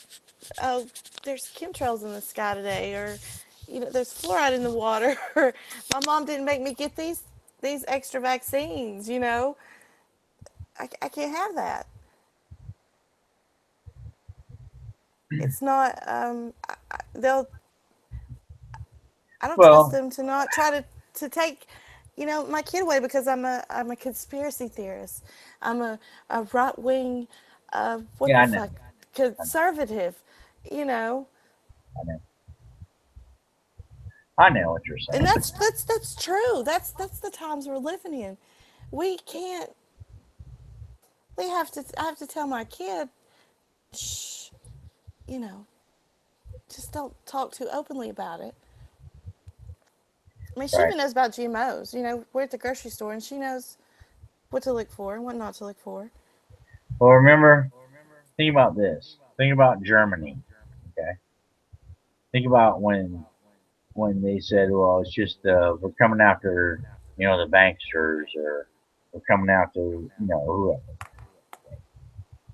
oh, there's chemtrails in the sky today, or there's fluoride in the water, or my mom didn't make me get these extra vaccines. I can't have that. It's not. They'll. I don't trust them to not try to take, my kid away because I'm a conspiracy theorist. I'm a right wing, I know. conservative. I know what you're saying. And that's true. That's the times we're living in. we can't. We have to. I have to tell my kid, shh. You know, just don't talk too openly about it. I mean, she Right. even knows about GMOs. You know, we're at the grocery store, and she knows what to look for and what not to look for. Well, remember, think about this. Think about Germany. Okay. Think about when they said, well, it's just we're coming after the banksters, or we're coming after whoever.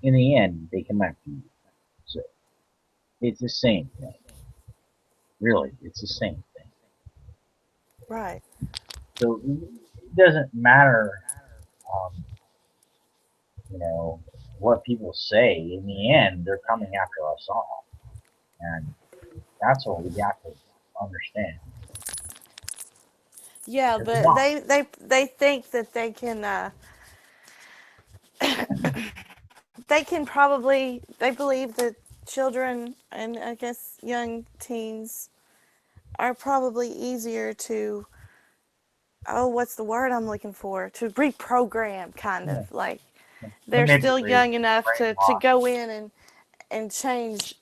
In the end, they come after you. So it's the same thing. Really, it's the same thing. Right. So it doesn't matter, um, what people say. In the end, they're coming after us all, and that's what we have to understand. Yeah, It's but not. they think that they can probably they believe that children and I guess young teens are probably easier to, oh, what's the word I'm looking for, to reprogram, kind Yeah. of like they're still Manipulate, young enough to brainwash. go in and change,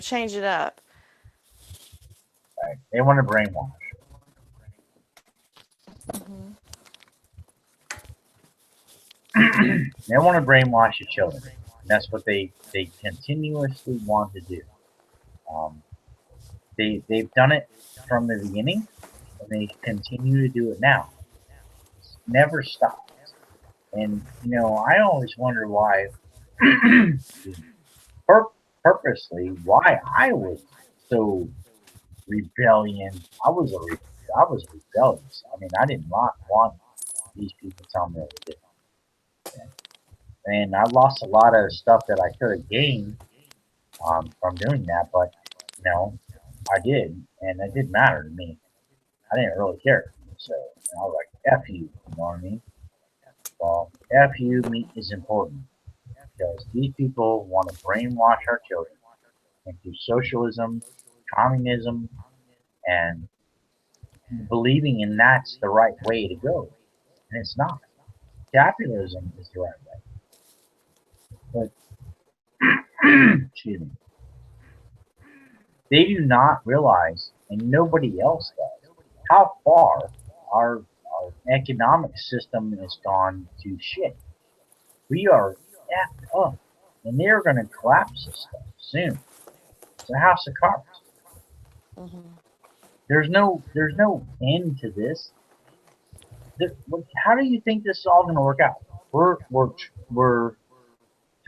change it up. Right? They want to brainwash. Hmm. They want to brainwash the children. And that's what they continuously want to do. Um, they've done it from the beginning, and they continue to do it now. It's never stopped. And I always wonder why, pur- purposely, why I was so rebellion. I was rebellious. I mean, I did not want these people telling me what to do. And I lost a lot of stuff that I could have gained from doing that, but you know, I did, and it didn't matter to me. I didn't really care. So I was like, "F you," you know what I mean? Well, "F you" is important because these people want to brainwash our children into socialism, communism, and believing in that's the right way to go, and it's not. Capitalism is the right way, but excuse me, they do not realize, and nobody else does, how far our economic system has gone to shit. We are effed up, and they're going to collapse this stuff soon. It's a house of cards. Hmm. There's no end to this. How do you think this is all going to work out? We're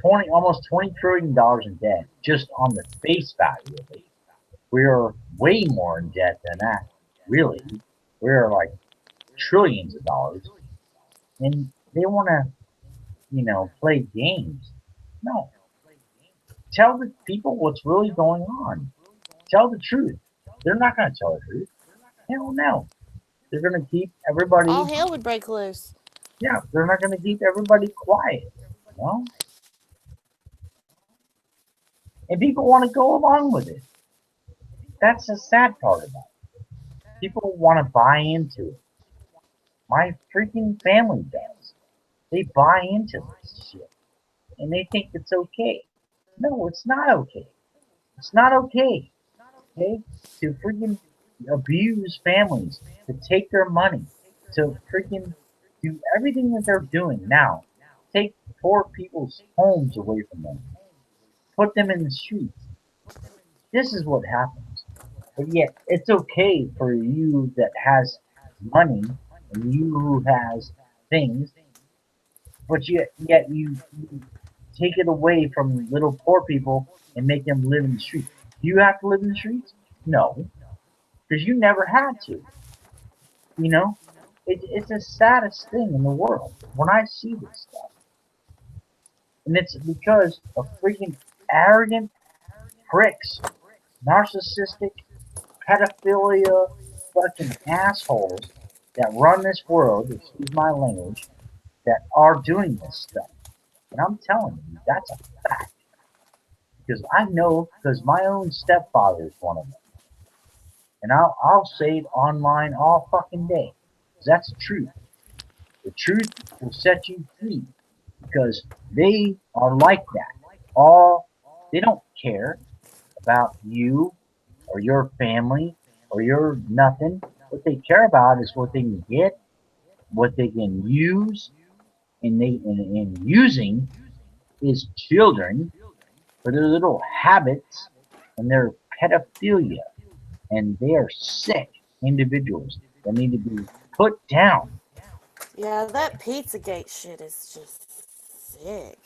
20 almost $20 trillion in debt just on the face value of it. We are way more in debt than that. Really, we're like trillions of dollars, and they want to play games. No, tell the people what's really going on. Tell the truth. They're not going to tell the truth. Hell no. They're going to keep All everybody. hell would break loose. Yeah, they're not going to keep everybody quiet. You know, and people want to go along with it. That's the sad part about it. People want to buy into it. My freaking family does. They buy into this shit, and they think it's okay. No, it's not okay. It's not okay. Okay, to freaking abuse families, to take their money, to freaking do everything that they're doing now. Take poor people's homes away from them, put them in the streets. This is what happens. But yet, it's okay for you that has money and you who has things, but yet you take it away from little poor people and make them live in the streets. Do you have to live in the streets? No, because you never had to. You know, it's the saddest thing in the world when I see this stuff, and it's because of freaking arrogant pricks, narcissistic, pedophilia, fucking assholes that run this world. Excuse my language. That are doing this stuff, and I'm telling you, that's a fact because I know because my own stepfather is one of them, and I'll say it online all fucking day. 'Cause that's the truth. The truth will set you free because they are like that. All they don't care about you or your family or your nothing. What they care about is what they can get, what they can use, and using is children for their little habits and their pedophilia, and they are sick individuals that need to be put down. Yeah, that Pizzagate shit is just sick.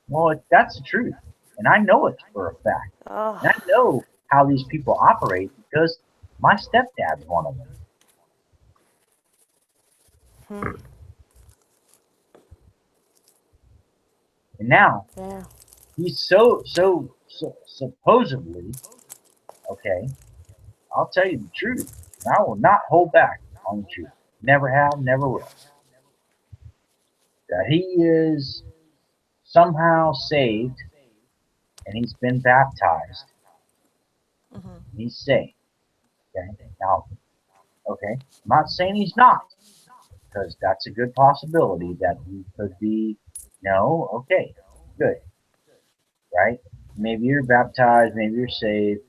Well, that's the truth, and I know it for a fact. And I Oh, know how these people operate because my stepdad's one of them. hmm. And now Yeah. he's so supposedly okay. I'll tell you the truth. And I will not hold back on the truth. Never have, never will. That he is somehow saved and he's been baptized. Hmm. And he's saved. Okay. Now, okay. I'm not saying he's not, because that's a good possibility that he could be. No. Okay. Good. Right. Maybe you're baptized. Maybe you're saved.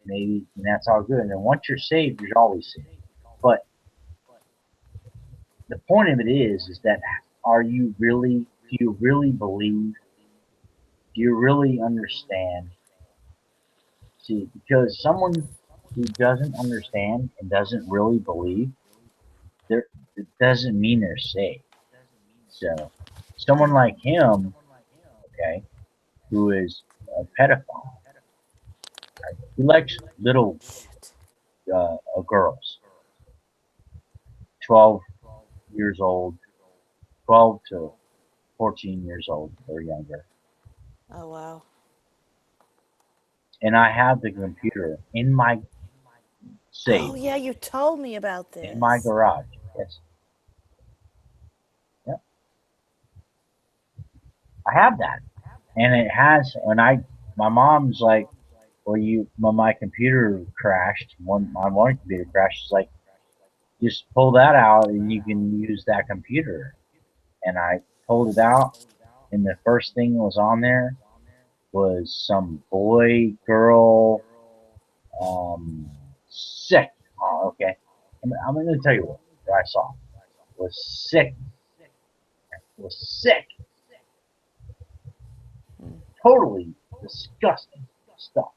Maybe, and that's all good. And once you're saved, you're always saved. But the point of it is that are you really? Do you really believe? Do you really understand? See, because someone who doesn't understand and doesn't really believe, there it doesn't mean they're saved. So, someone like him, okay, who is a pedophile, right? He likes little Shit. girls, 12 years old, 12 to 14 years old or younger. Oh, wow. And I have the computer in my safe, Oh, yeah, you told me about in my this. garage. Yes, yep, I have that. And it has, when my mom's like, well, when my computer crashed, my one computer crashed, she's like, just pull that out and you can use that computer. And I pulled it out, and the first thing that was on there was some boy, girl, sick. Oh, okay. I'm going to tell you what I saw. It was sick. It was sick. Hmm. Totally disgusting stuff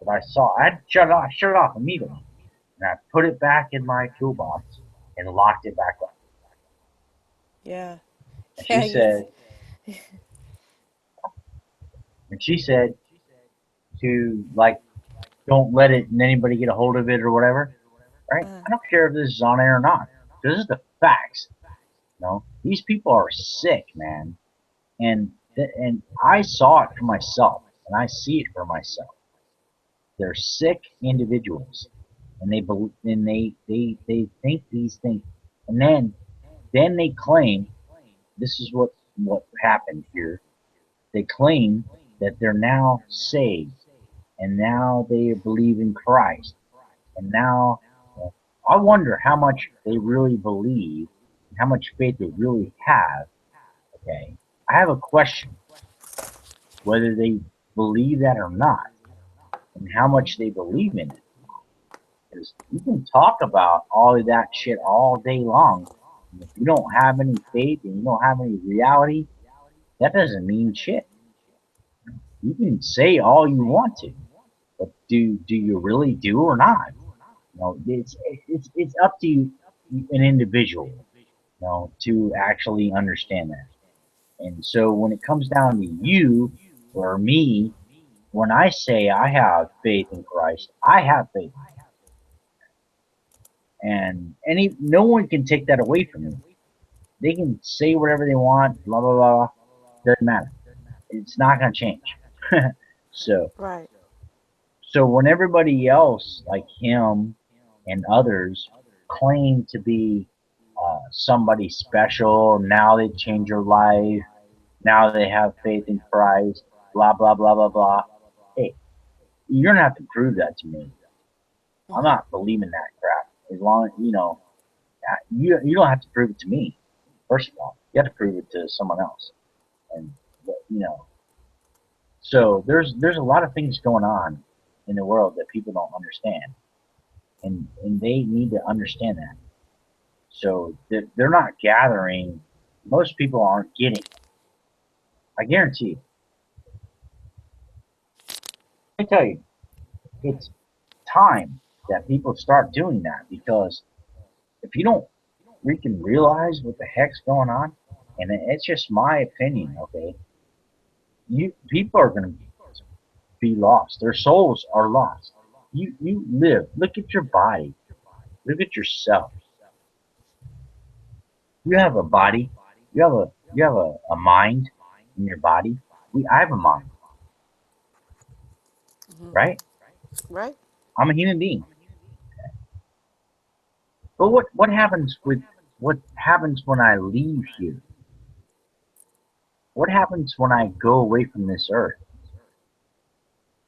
that I saw. I had to shut it off immediately. And I put it back in my toolbox and locked it back up. Yeah. And Yeah, she said to like, don't let it and anybody get a hold of it or whatever. Right? uh, I don't care if this is on air or not. This is the facts. You know, these people are sick, man, and I saw it for myself, and I see it for myself. They're sick individuals, and they think these things, and then they claim this is what happened here. They claim that they're now saved, and now they believe in Christ, and now I wonder how much they really believe, and how much faith they really have. Okay, I have a question whether they believe that or not, and how much they believe in it. Because you can talk about all of that shit all day long. And if you don't have any faith and you don't have any reality, that doesn't mean shit. You can say all you want to, but do you really do or not? You know, it's up to you, an individual, you know, to actually understand that. And so when it comes down to you or me, when I say I have faith in Christ, I have faith, and no one can take that away from me. They can say whatever they want, blah blah blah. Doesn't matter. It's not gonna change. so right. so when everybody else, like him and others, claim to be somebody special, now they change your life, now they have faith in Christ, blah blah blah blah blah. Hey, you're gonna have to prove that to me. I'm Hmm. not believing that crap. As long as you know, you don't have to prove it to me. First of all, you have to prove it to someone else, and you know. So there's a lot of things going on in the world that people don't understand, and they need to understand that. So they're not gathering. Most people aren't getting it. I guarantee you. I tell you, it's time that people start doing that, because if you don't freaking realize what the heck's going on, and it's just my opinion, okay? People are gonna be lost. Their souls are lost. You live. Look at your body. Look at yourself. You have a body. You have a mind in your body. I have a mind, right? Right? I'm a human being. But what happens when I leave here? What happens when I go away from this earth?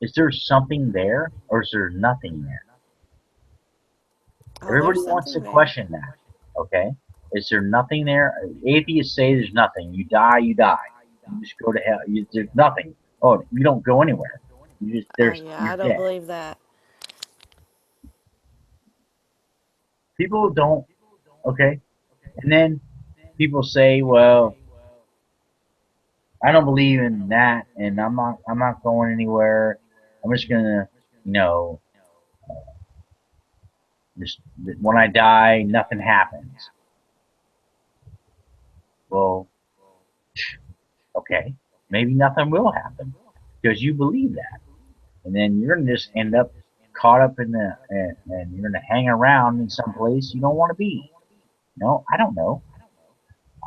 Is there something there, or is there nothing there? Oh, Everybody there's wants to something there. question that, okay? Is there nothing there? Atheists say there's nothing. You die, you die. You just go to hell. There's nothing. Oh, you don't go anywhere. You just Oh, yeah, I you're don't dead. believe that. People don't, okay? And then people say, well, I don't believe in that, and I'm not going anywhere. I'm just gonna, you know, just when I die, nothing happens. Well, okay, maybe nothing will happen because you believe that, and then you're gonna just end up caught up in and you're gonna hang around in some place you don't want to be. No, I don't know.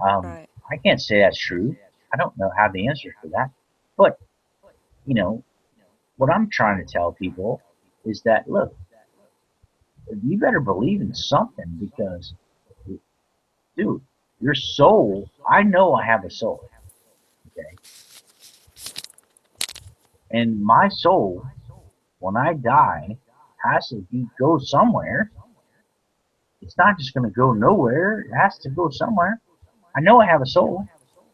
Right. I can't say that's true. I don't know how the answer for that, but you know what I'm trying to tell people is that look, you better believe in something, because, dude, your soul. I know I have a soul, okay, and my soul, when I die, has to go somewhere. It's not just going to go nowhere. It has to go somewhere. I know I have a soul.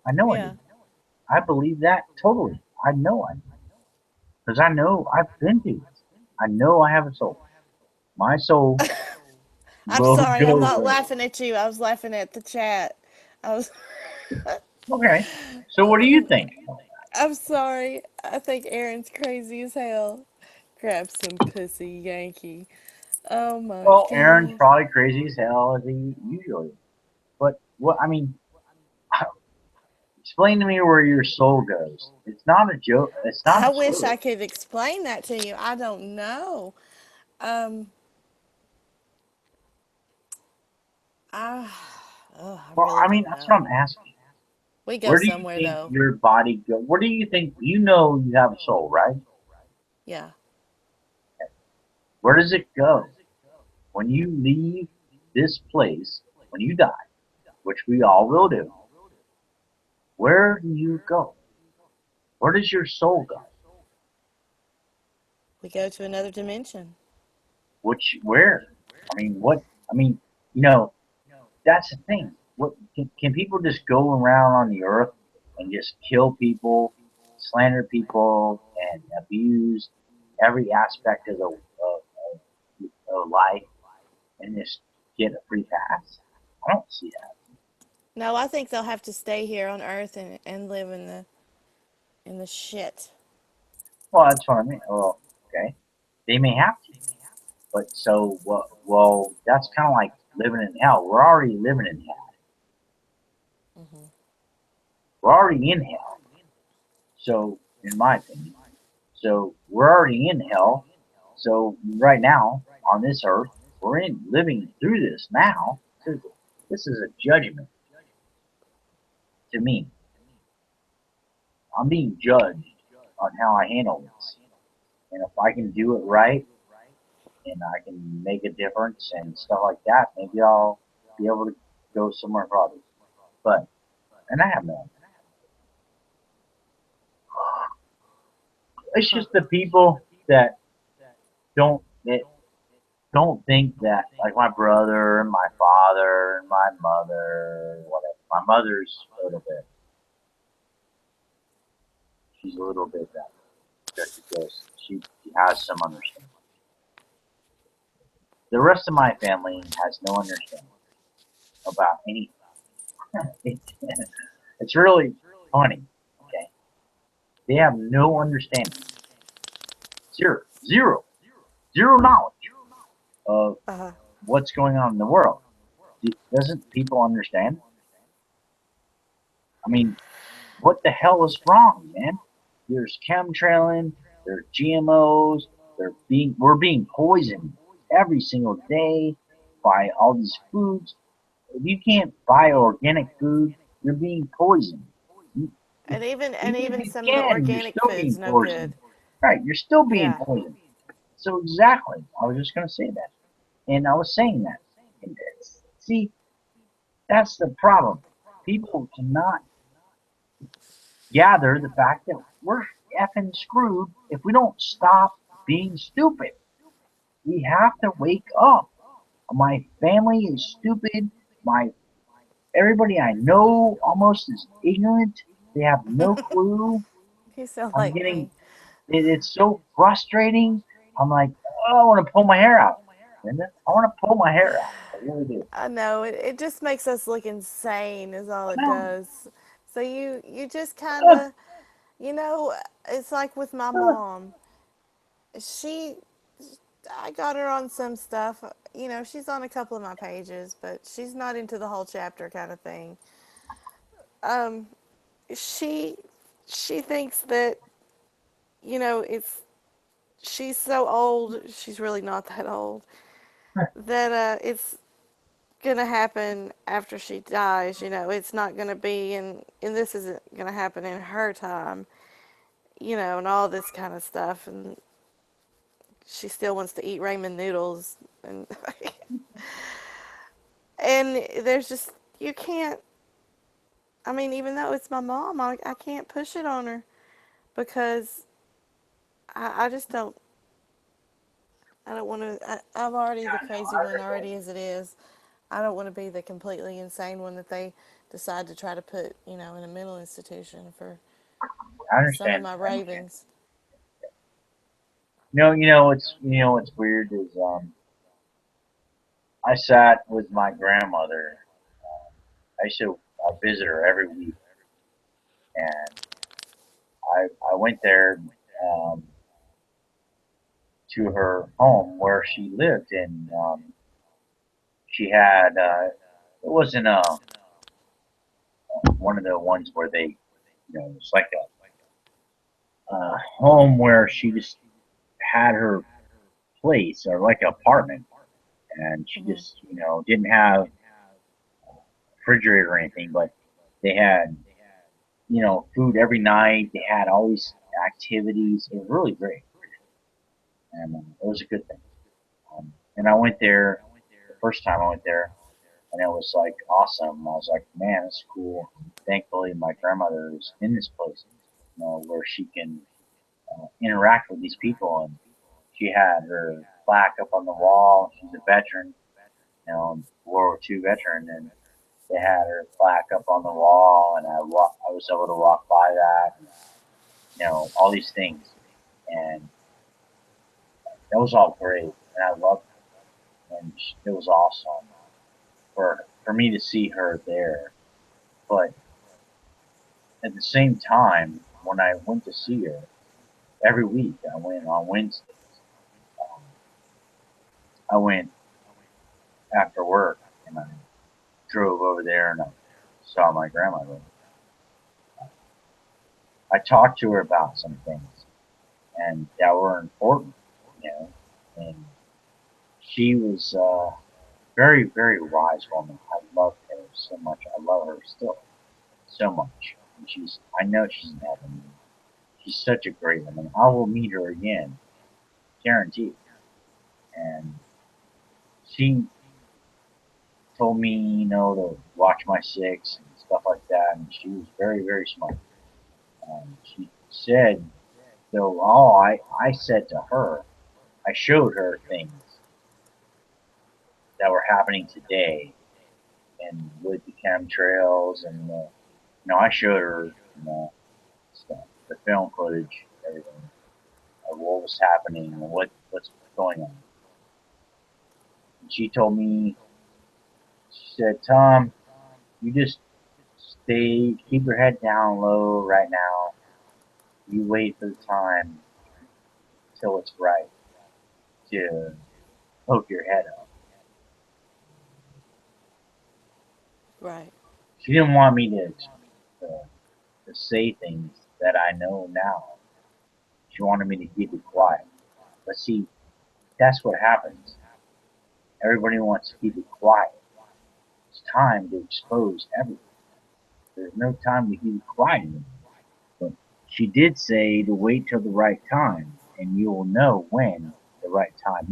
I know I Yeah. do. I believe that totally. I know I do. Because I know I've been through it. I know I have a soul. My soul I'm will sorry, I'm go not where. laughing at you. I was laughing at the chat. I was Okay. So what do you think? I'm sorry. I think Aaron's crazy as hell. Grab some pussy, Yankee. Oh my Well, Aaron's god. probably crazy as hell as he usually is. But what I mean, explain to me where your soul goes. It's not a joke. It's not I a wish story. I could explain that to you. I don't know. Um I I Well, really I mean, don't that's what I'm know. asking. We go Where do you somewhere think though. your body go? Where do you think you know you have a soul, right? Yeah. Where does it go when you leave this place? When you die, which we all will do. Where do you go? Where does your soul go? We go to another dimension. Which where? I mean, what? I mean, you know, that's the thing. What can people just go around on the earth and just kill people, slander people, and abuse every aspect of of life and just get a free pass? I don't see that. No, I think they'll have to stay here on Earth and live in the shit. Well, that's what I mean. Well, okay, they may have to, but so well, that's kind of like living in hell. We're already living in hell. Hmm. We're already in hell. So, in my opinion, so we're already in hell. So right now on this earth, we're in living through this now. This is a judgment to me. I'm being judged on how I handle this, and if I can do it right and I can make a difference and stuff like that, maybe I'll be able to go somewhere farther. But and I have no. It's Huh. just the people that that don't think that, like my brother and my father and my mother, whatever, My mother's a little bit. She's a little bit better just because she has some understanding. The rest of my family has no understanding about anything. It's really funny. Okay, they have no understanding. Zero knowledge of Uh-huh. what's going on in the world. Doesn't people understand? I mean, what the hell is wrong, man? There's chemtrailing, there's GMOs, we're being poisoned every single day by all these foods. If you can't buy organic food, you're being poisoned. And even Even if you some of the can, you're organic still being food's no poisoned. good. Right, you're still being Yeah. poisoned. So exactly, I was just going to say that. And I was saying that. And see, that's the problem. People cannot gather the fact that we're effing screwed if we don't stop being stupid. We have to wake up. My family is stupid. Everybody I know almost is ignorant. They have no clue. You sound I'm like getting me. it's so frustrating. I'm like, oh, I want to pull my hair out. Linda, I want to pull my hair out. I really do. I know it just makes us look insane is all it No. does. So you just kind of, you know, it's like with my mom. She I got her on some stuff. You know, she's on a couple of my pages, but she's not into the whole chapter kind of thing. Um, she she thinks that, you know, it's she's so old. She's really not that old. That it's gonna happen after she dies. You know, it's not gonna be, and this isn't gonna happen in her time. You know, and all this kind of stuff, and she still wants to eat ramen noodles, and and there's just you can't. I mean, even though it's my mom, I can't push it on her because I just don't. I don't want to. I'm already the crazy one already as it is. I don't want to be the completely insane one that they decide to try to put, you know, in a mental institution for I some of understand. my I understand. ravings. What's weird is I sat with my grandmother. I visit her every week, and I went there um, to her home where she lived, and she had it wasn't one of the ones where it's like a home where she just had her place or like an apartment, and she Hmm. just didn't have a refrigerator or anything, but they had food every night. They had all these activities. It was really great, and it was a good thing. And I went there the first time I went there, and it was like awesome. I was like, man, it's cool. Thankfully, my grandmother is in this place, where she can interact with these people, and she had her plaque up on the wall. She's a veteran, World War II veteran, and they had her plaque up on the wall, and I was able to walk by that, and, all these things, and that was all great, and I loved it, and it was awesome for me to see her there. But at the same time, when I went to see her every week, I went on Wednesdays. Um, I went after work, and I drove over there, and I saw my grandmother. I talked to her about some things, and that were important, and she was very, very wise woman. I loved her so much. I love her still so much. And I know she's in heaven. She's such a great woman. I will meet her again, guaranteed. And she told me, to watch my six and stuff like that. And she was very, very smart. She said, so all I said to her, I showed her things that were happening today, and with the chemtrails and I showed her stuff, the film footage, everything of what was happening and what's going on. And she told me, she said, Tom, you just keep your head down low right now. You wait for the time till it's right to poke your head up. Right. She didn't want me to say things that I know now. She wanted me to keep it quiet. But see, that's what happens. Everybody wants to keep it quiet. It's time to expose everything. There's no time to keep it quiet anymore. But she did say to wait till the right time, and you will know when the right time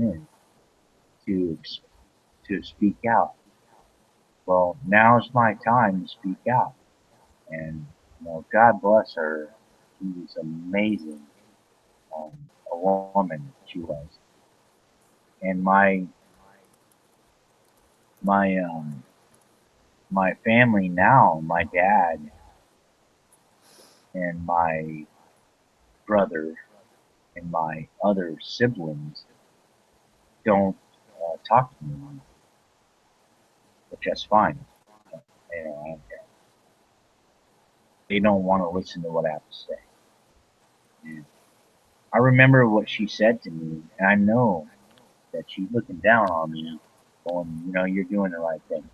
is to speak out. Well, now's my time to speak out. And God bless her. She was amazing. A woman she was. And my family now, my dad and my brother and my other siblings don't talk to me anymore, which that's fine. They don't care. They don't want to listen to what I have to say. And I remember what she said to me, and I know that she's looking down on me, going, you're doing the right thing.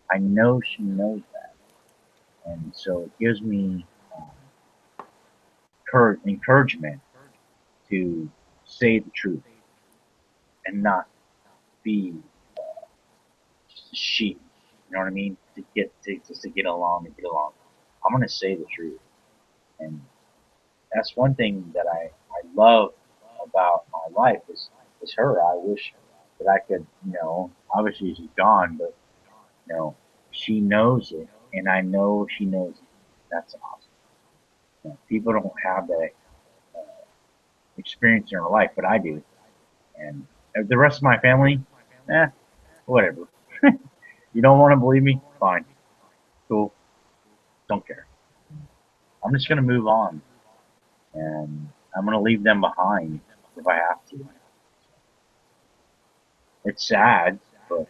I know she knows that, and so it gives me encouragement to say the truth and not be just a sheep. You know what I mean? Just to get along and get along. I'm gonna say the truth, and that's one thing that I love about my life is her. I wish that I could, obviously she's gone, but she knows it, and I know she knows it. That's awesome. People don't have that experience in their life, but I do. And the rest of my family, whatever. You don't want to believe me? Fine. Cool. Don't care. I'm just going to move on. And I'm going to leave them behind if I have to. It's sad, but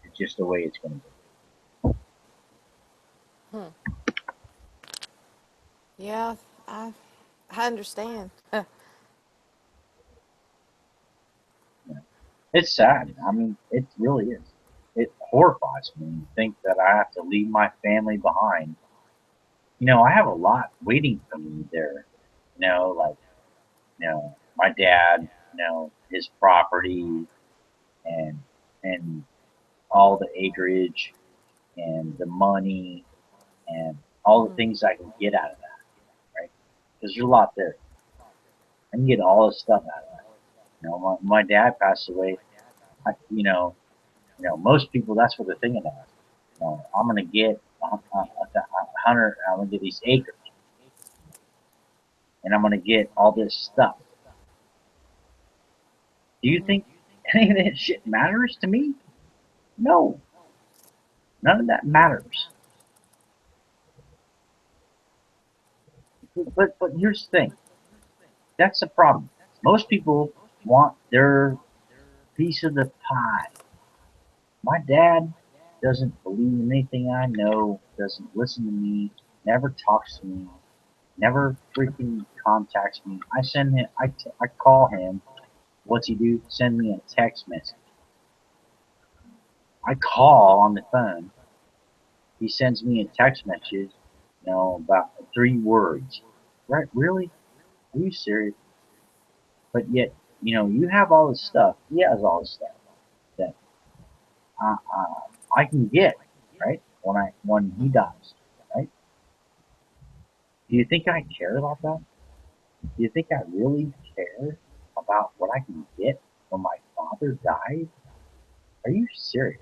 it's just the way it's going to be. Yeah, I understand. It's sad. I mean, it really is. It horrifies me to think that I have to leave my family behind. I have a lot waiting for me there. Like, my dad, his property and and all the acreage and the money and all the things I can get out of that, right? Because there's a lot there. I can get all this stuff out of that. My dad passed away. Most people that's what they're thinking of. I'm gonna get I'm gonna get these acres, and I'm gonna get all this stuff. Do you think any of that shit matters to me? No, none of that matters. But here's the thing. That's the problem. Most people want their piece of the pie. My dad doesn't believe in anything I know, doesn't listen to me, never talks to me, never freaking contacts me. I send him, I call him. What's he do? Send me a text message. I call on the phone. He sends me a text message, about 3 words. Right? Really? Are you serious? But yet, you have all this stuff. He has all this stuff that I can get, right? When he dies, right? Do you think I care about that? Do you think I really care about what I can get when my father dies? Are you serious?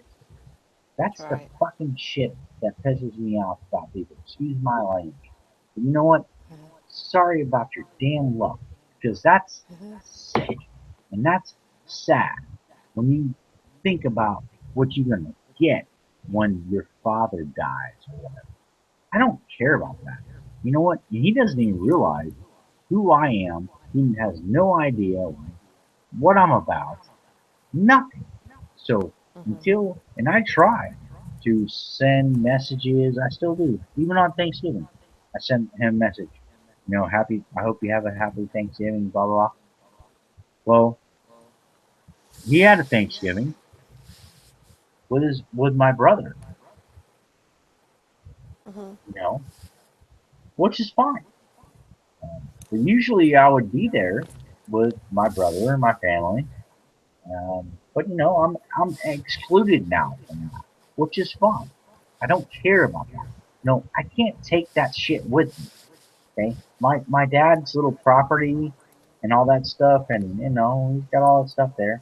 That's the Right. fucking shit that pisses me off about people. Excuse my language. But you know what? Sorry about your damn luck. Because that's sick. And that's sad. When you think about what you're going to get when your father dies or whatever. I don't care about that. You know what? He doesn't even realize who I am. He has no idea what I'm about. Nothing. So Mhm. until, and I try to send messages, I still do, even on Thanksgiving. I send him a message, happy, I hope you have a happy Thanksgiving, blah, blah, blah. Well, he had a Thanksgiving with my brother, Mhm. you know, which is fine. But usually I would be there with my brother and my family. But I'm excluded now from that, which is fine. I don't care about that. No, I can't take that shit with me. Okay, my dad's little property and all that stuff, and he's got all that stuff there.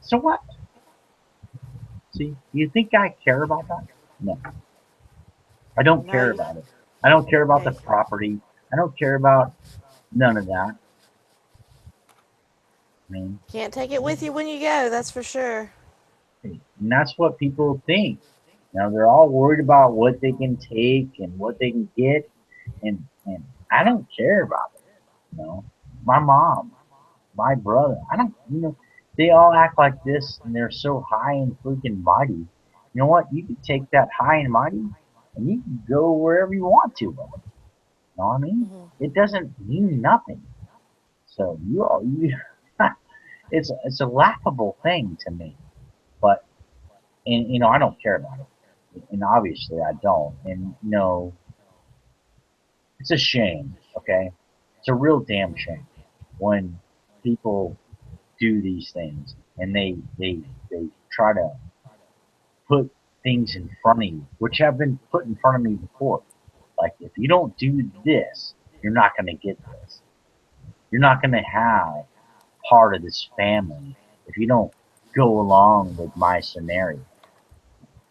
So what? See, you think I care about that? No, I don't No, care you, about it. I don't care about the hey, property. I don't care about none of that. I mean, can't take it with you when you go. That's for sure. and that's what people think. They're all worried about what they can take and what they can get, and I don't care about it. My mom, my brother, I don't. They all act like this, and they're so high and freaking mighty. You know what? You can take that high and mighty, and you can go wherever you want to. With it. You know what I mean? Mhm. It doesn't mean nothing. So it's a laughable thing to me. But and I don't care about it, and obviously I don't. And it's a shame. Okay, it's a real damn Mhm. shame when people do these things and they try to put things in front of you, which have been put in front of me before. Like if you don't do this, you're not going to get this. You're not going to have part of this family if you don't go along with my scenario.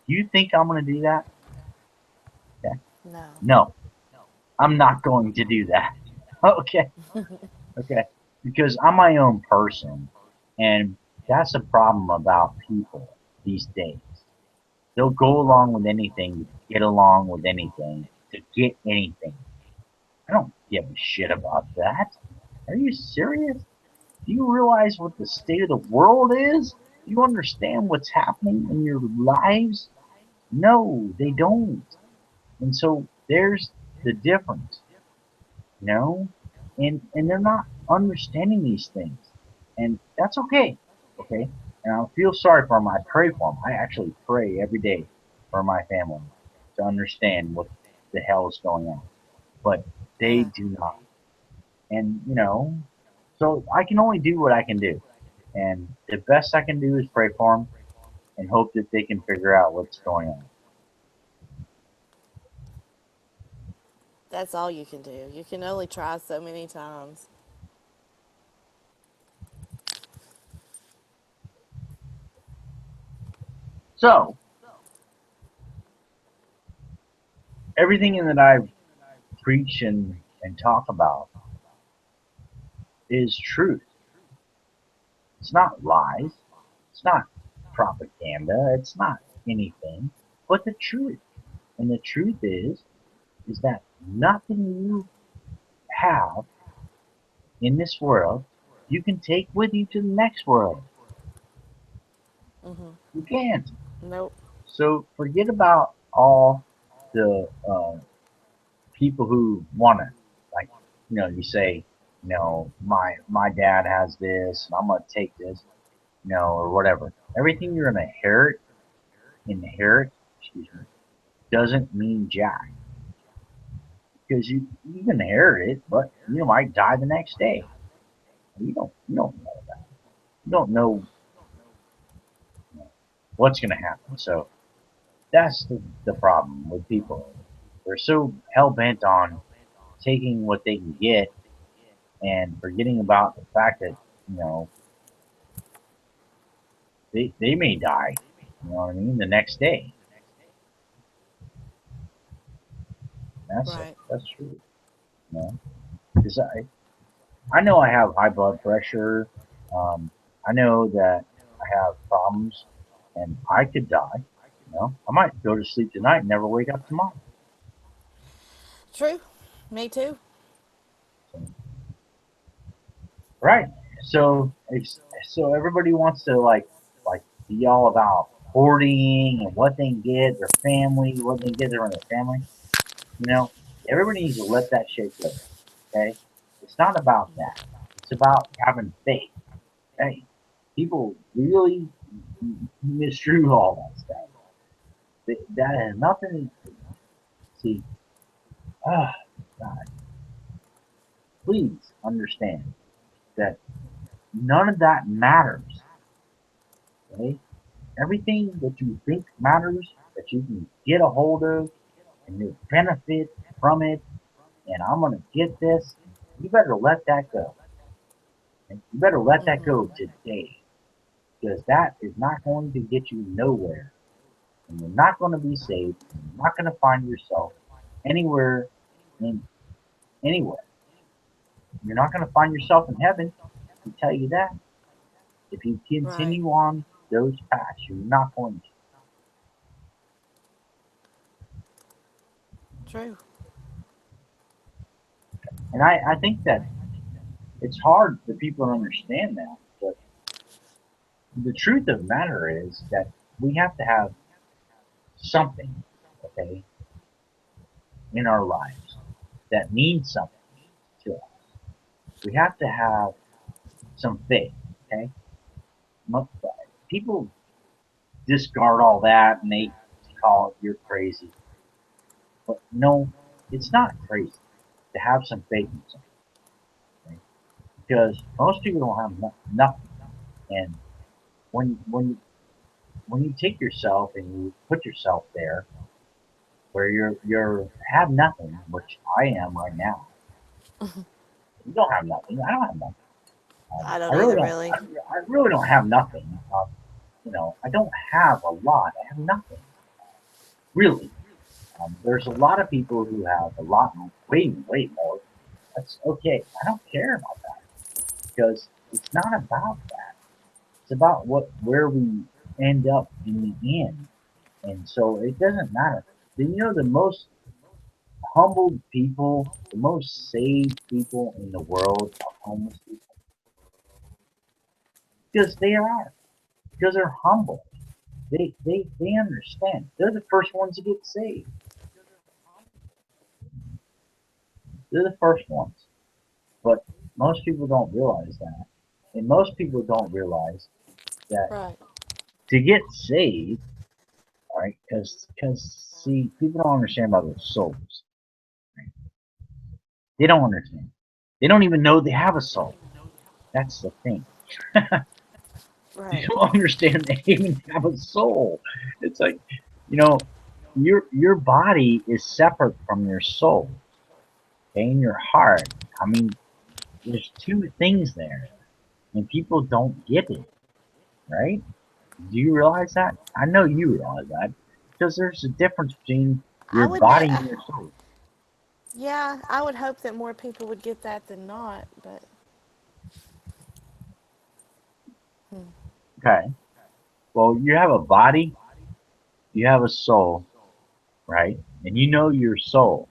Do you think I'm going to do that? Yeah. No. No, I'm not going to do that. Okay. Okay. Because I'm my own person. And that's a problem about people these days. They'll go along with anything, get along with anything, to get anything. I don't give a shit about that. Are you serious? Do you realize what the state of the world is? Do you understand what's happening in your lives? No, they don't. And so there's the difference, you know? And they're not understanding these things. And that's okay. Okay? And I feel sorry for them. I pray for them. I actually pray every day for my family to understand what the hell is going on. But they Uh-huh. do not. And, so I can only do what I can do. And the best I can do is pray for them and hope that they can figure out what's going on. That's all you can do. You can only try so many times. So, everything that I preach and talk about is truth. It's not lies. It's not propaganda. It's not anything but the truth. And the truth is that nothing you have in this world you can take with you to the next world. Mhm. You can't. Nope. So forget about all the people who want to, like, you say, my dad has this, and I'm gonna take this, or whatever. Everything you're gonna inherit, excuse me, doesn't mean jack because you can inherit it, but you might die the next day. You don't know that. You don't know what's gonna happen. So that's the problem with people. They're so hell bent on taking what they can get and forgetting about the fact that you know they may die. You know what I mean? The next day. Right. That's true. You know, because I know I have high blood pressure. Um, I know that I have problems. and I could die. You know, I might go to sleep tonight and never wake up tomorrow. True. Me too. Right. So so everybody wants to like be all about hoarding and what they can get their family, what they can get their family. You know, everybody needs to let that shit go. Okay, it's not about that. It's about having faith. Hey, people really misconstrue all that stuff. That has nothing to see. Ah, God, please understand that none of that matters. Okay, everything that you think matters, that you can get a hold of, and you benefit from it, and I'm gonna get this. You better let that go. Okay? You better let that Mm-hmm. go today, because that is not going to get you nowhere, and you're not going to be saved. And you're not going to find yourself anywhere in anywhere. You're not going to find yourself in heaven. I can tell you that. If you Right. continue on those paths, you're not going to. True. And I think that it's hard for people to understand that. But the truth of the matter is that we have to have something, okay, in our lives that means something to us. We have to have some faith, okay? People discard all that and they call it you're crazy. But no, it's not crazy to have some faith in something, okay? Because most people don't have nothing. And when you take yourself and you put yourself there where you're have nothing, which I am right now. You don't have nothing. I don't have nothing. I I don't really either, don't. really. I really don't have nothing. You know, I don't have a lot. I have nothing really. There's a lot of people who have a lot, way more. That's okay. I don't care about that because it's not about that. It's about where we end up in the end, and so it doesn't matter. Do you know the most humbled people, the most saved people in the world are homeless people because they are because they're humble. They understand. They're the first ones to get saved. They're the first ones. But most people don't realize that. And most people don't realize that Right. to get saved, all right, because see, people don't understand about their souls. Right? They don't understand. They don't even know they have a soul. That's the thing. They Right. don't understand they even have a soul. It's like, you know, your body is separate from your soul, okay, and your heart. I mean, there's two things there, and people don't get it, right? Do you realize that? I know you realize that because there's a difference between I your would, body and your soul. yeah, I would hope that more people would get that than not, but Okay. Well, you have a body, you have a soul, right? And you know your soul.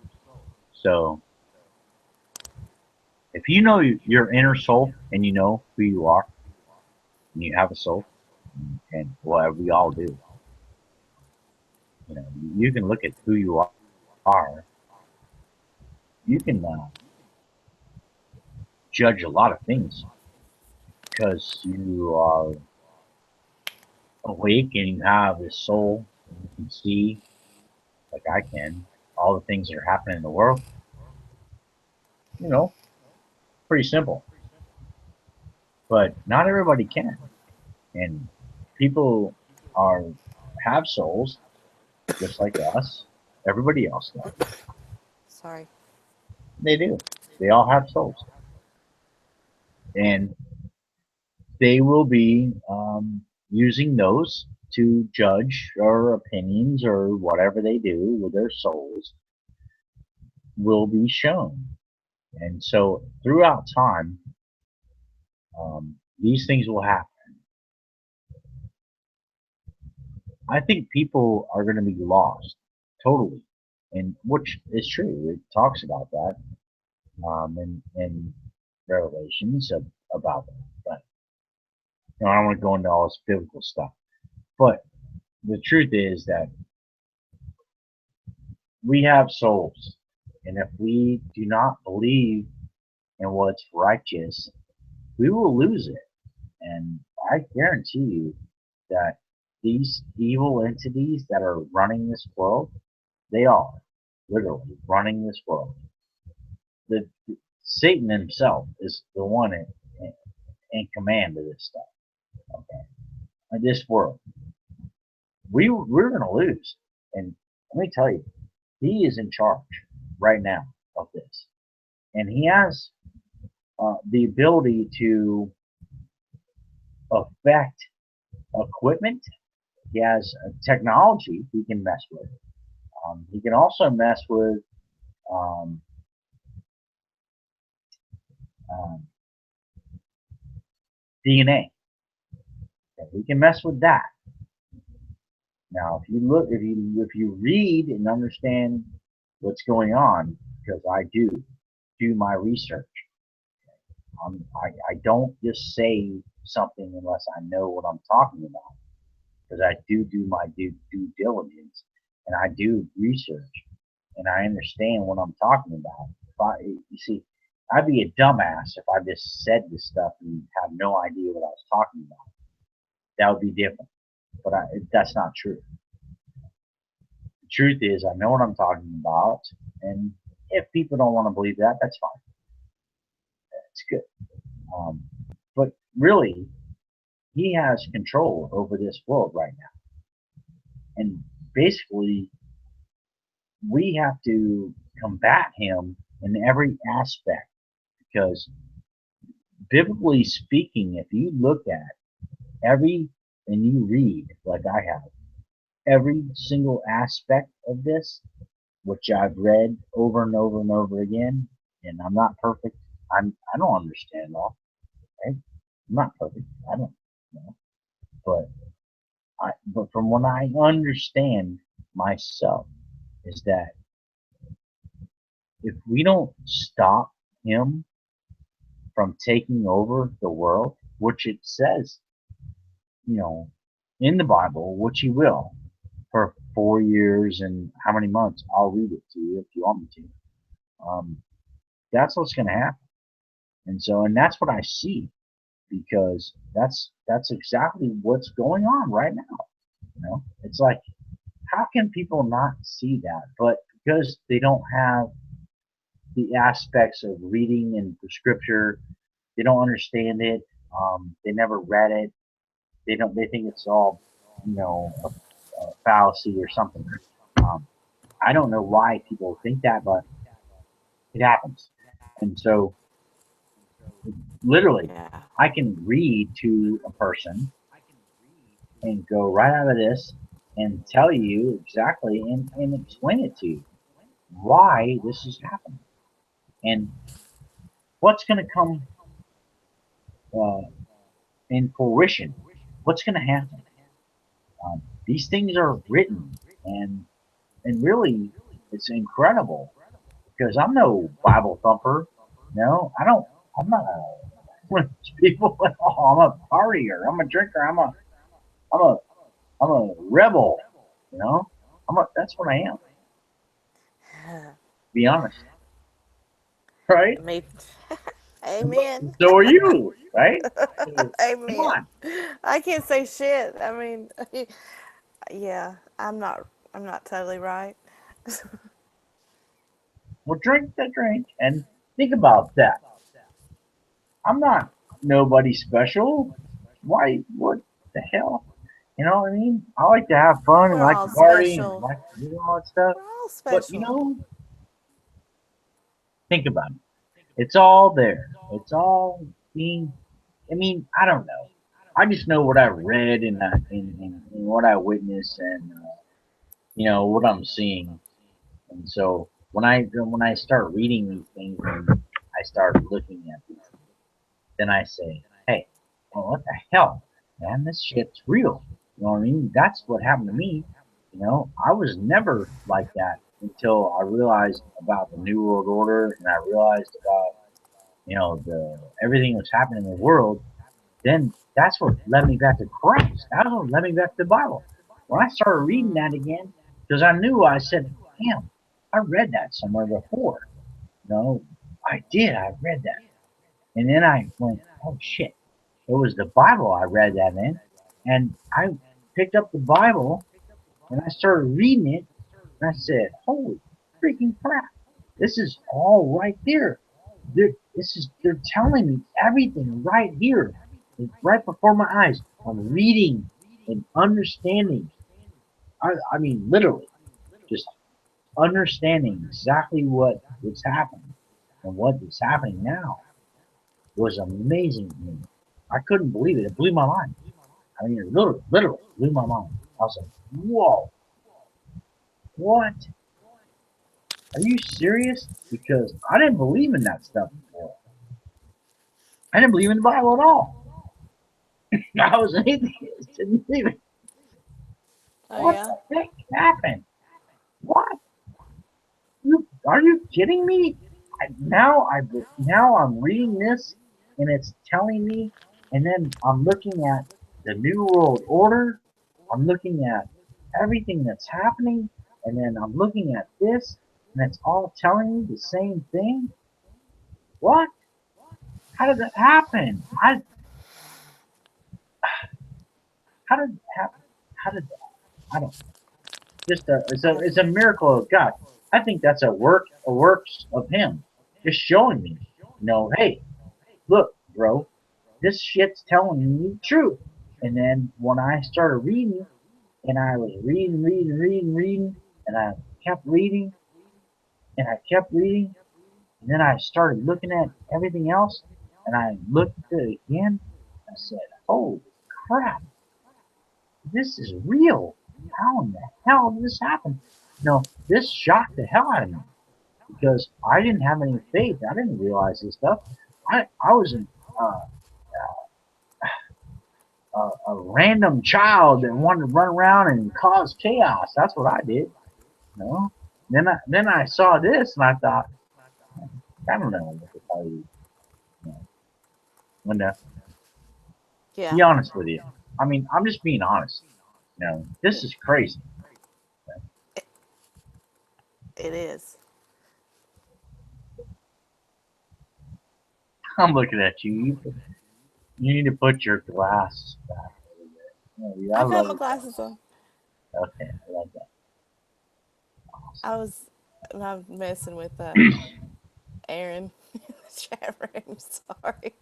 So if you know your inner soul and you know who you are and you have a soul, and well, we all do, you know, you can look at who you are. You can judge a lot of things because you are awake and you have this soul and you can see, like I can, all the things that are happening in the world. You know, pretty simple. But not everybody can. And people are have souls just like us. Everybody else does. sorry. They do. They all have souls. And they will be using those to judge our opinions or whatever they do with their souls will be shown. And so throughout time, these things will happen. I think people are going to be lost totally, and which is true. It talks about that in Revelations about that. But I don't want to go into all this biblical stuff. But the truth is that we have souls, and if we do not believe in what's righteous, we will lose it. And I guarantee you that these evil entities that are running this world, they are literally running this world. The Satan himself is the one in command of this stuff. Okay, in this world, we're going to lose. And let me tell you, he is in charge right now of this, and he has the ability to affect equipment. He has technology he can mess with. He can also mess with um, um, DNA. Okay, he can mess with that. Now, if you read and understand what's going on, because I do my research. I don't just say something unless I know what I'm talking about, because I do my due diligence, and I do research, and I understand what I'm talking about. You see, I'd be a dumbass if I just said this stuff and have no idea what I was talking about. That would be different, but that's not true. The truth is, I know what I'm talking about, and if people don't want to believe that, that's fine. It's good. But really, he has control over this world right now. And basically, we have to combat him in every aspect, because biblically speaking, if you look at and you read like I have, every single aspect of this, which I've read over and over and over again, and I'm not perfect. I don't understand all. Right? I'm not perfect. I don't know, but from what I understand myself is that if we don't stop him from taking over the world, which it says, in the Bible, which he will for 4 years and how many months, I'll read it to you if you want me to. That's what's going to happen. And that's what I see, because that's exactly what's going on right now. It's like, how can people not see that? But because they don't have the aspects of reading and the scripture, they don't understand it. They never read it. They think it's all a fallacy or something. I don't know why people think that, but it happens. And so literally, Yeah. I can read to a person and go right out of this and tell you exactly and explain it to you why this is happening and what's going to come uh, in fruition. What's going to happen? These things are written, and really, it's incredible, because I'm no Bible thumper. No, I don't. I'm not one of those people at all. I'm a partier. I'm a drinker. I'm a I'm a rebel. That's what I am. Be honest, right? Me. Amen. So are you, right? So, come Amen. on. I can't say shit. I mean, yeah, I'm not totally right. Well, drink the drink and think about that. I'm not nobody special. Why? What the hell? You know what I mean? I like to have fun and We're like all to party and special. like to do all that stuff. We're all But special. think about it. It's all there. It's all being. I mean, I don't know. I just know what I read and what I witnessed and what I'm seeing. And so when I start reading these things and I start looking at these things, then I say, hey, well, what the hell, man? This shit's real. You know what I mean? That's what happened to me. You know, I was never like that until I realized about the New World Order and I realized about, you know, the everything that's happening in the world. Then that's what led me back to Christ. That's what led me back to the Bible. When I started reading that again, because I knew I said, damn, I read that somewhere before. No, I did. I read that. And then I went, oh shit. It was the Bible I read that in. And I picked up the Bible and I started reading it. And I said, holy freaking crap. This is all right there. They're telling me everything right here. It's right before my eyes. I'm reading and understanding. I mean, literally, just understanding exactly what was happening and what is happening now was amazing to me. I couldn't believe it. It blew my mind. I mean, it literally blew my mind. I was like, whoa, what? Are you serious? Because I didn't believe in that stuff before. I didn't believe in the Bible at all. I was an atheist. Didn't believe it. Oh What yeah. the heck happened? What? Are you kidding me? Now I'm reading this and it's telling me, and then I'm looking at the New World Order. I'm looking at everything that's happening, and then I'm looking at this, and it's all telling me the same thing. What? How did that happen? How did it happen? How did that? I don't. It's a miracle of God. I think that's a works of Him, just showing me, hey, look, bro, this shit's telling me the truth. And then when I started reading, and I was reading, and I kept reading, and I kept reading, and then I started looking at everything else, and I looked at it again. I said, "Holy crap, this is real! How in the hell did this happen?" This shocked the hell out of me because I didn't have any faith. I didn't realize this stuff. I was in uh, a random child that wanted to run around and cause chaos. That's what I did. You know. Then I saw this and I thought, I don't know what to tell you. You know, Linda, Yeah. be honest with you. I mean, I'm just being honest. This is crazy. It is. I'm looking at you. You need to put your glasses back a little bit. I I got love my it. glasses on. Okay, I love that. I was I'm messing with Aaron in the chat room. Sorry.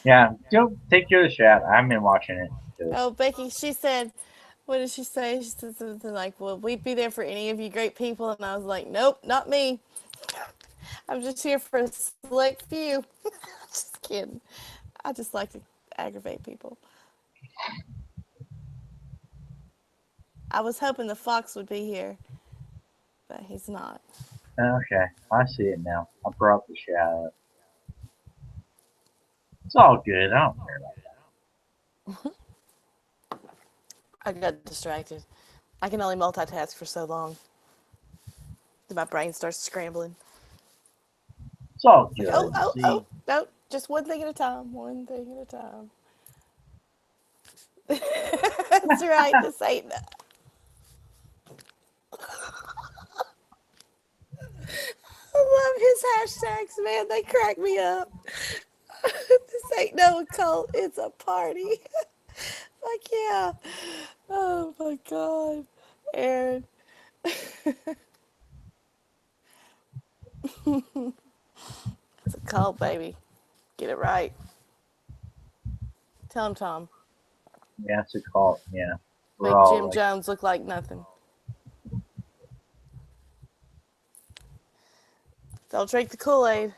Yeah, go take care of the chat. I've been watching it. Oh, Becky, she said, what did she say? She said something like, "Well, we'd be there for any of you great people," and I was like, "Nope, not me. I'm just here for a select few." Just kidding. I just like to aggravate people. I was hoping the fox would be here, but he's not. Okay, I see it now. I brought the chat up. It's all good. I don't care about I got distracted. I can only multitask for so long. Then my brain starts scrambling. It's all Like, oh, good. oh, See, oh, no, just one thing at a time. One thing at a time. That's right. This ain't. I love his hashtags, man. They crack me up. This ain't no cult. It's a party. Like, yeah. Oh my God. Aaron. It's a cult, baby. Get it right. Tell him, Tom. yeah, it's a call. Yeah, we're Make all Jim like, Jones look like nothing. Don't drink the Kool-Aid.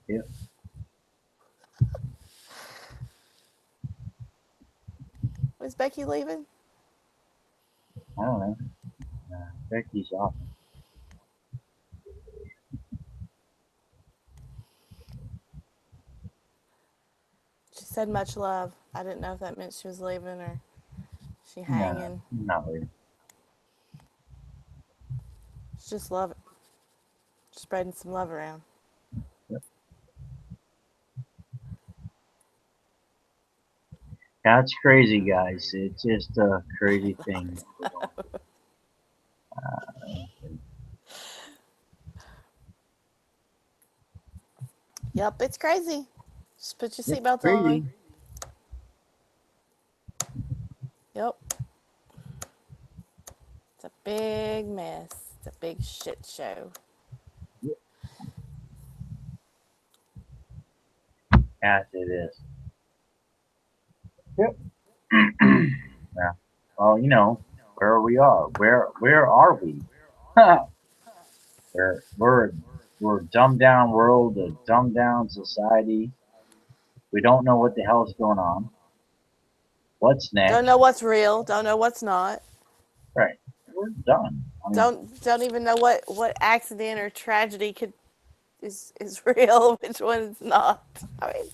yeah, Was Becky leaving? I don't know. Becky's off. She said much love. I didn't know if that meant she was leaving or she No, hanging. not really. It's just love, spreading some love around. Yep. That's crazy, guys. It's just a crazy thing. Yep, it's crazy. Just put your It's seatbelts crazy. on. Yep. It's a big mess. It's a big shit show. Yes, it is. Yep. Yeah. Well, you know where we are. Where are we? we're a dumbed down world, a dumbed down society. We don't know what the hell's going on. What's Don't next? know what's real. Don't know what's not. Right. We're done. I mean, Don't even know what accident or tragedy is real, which one's not. I mean,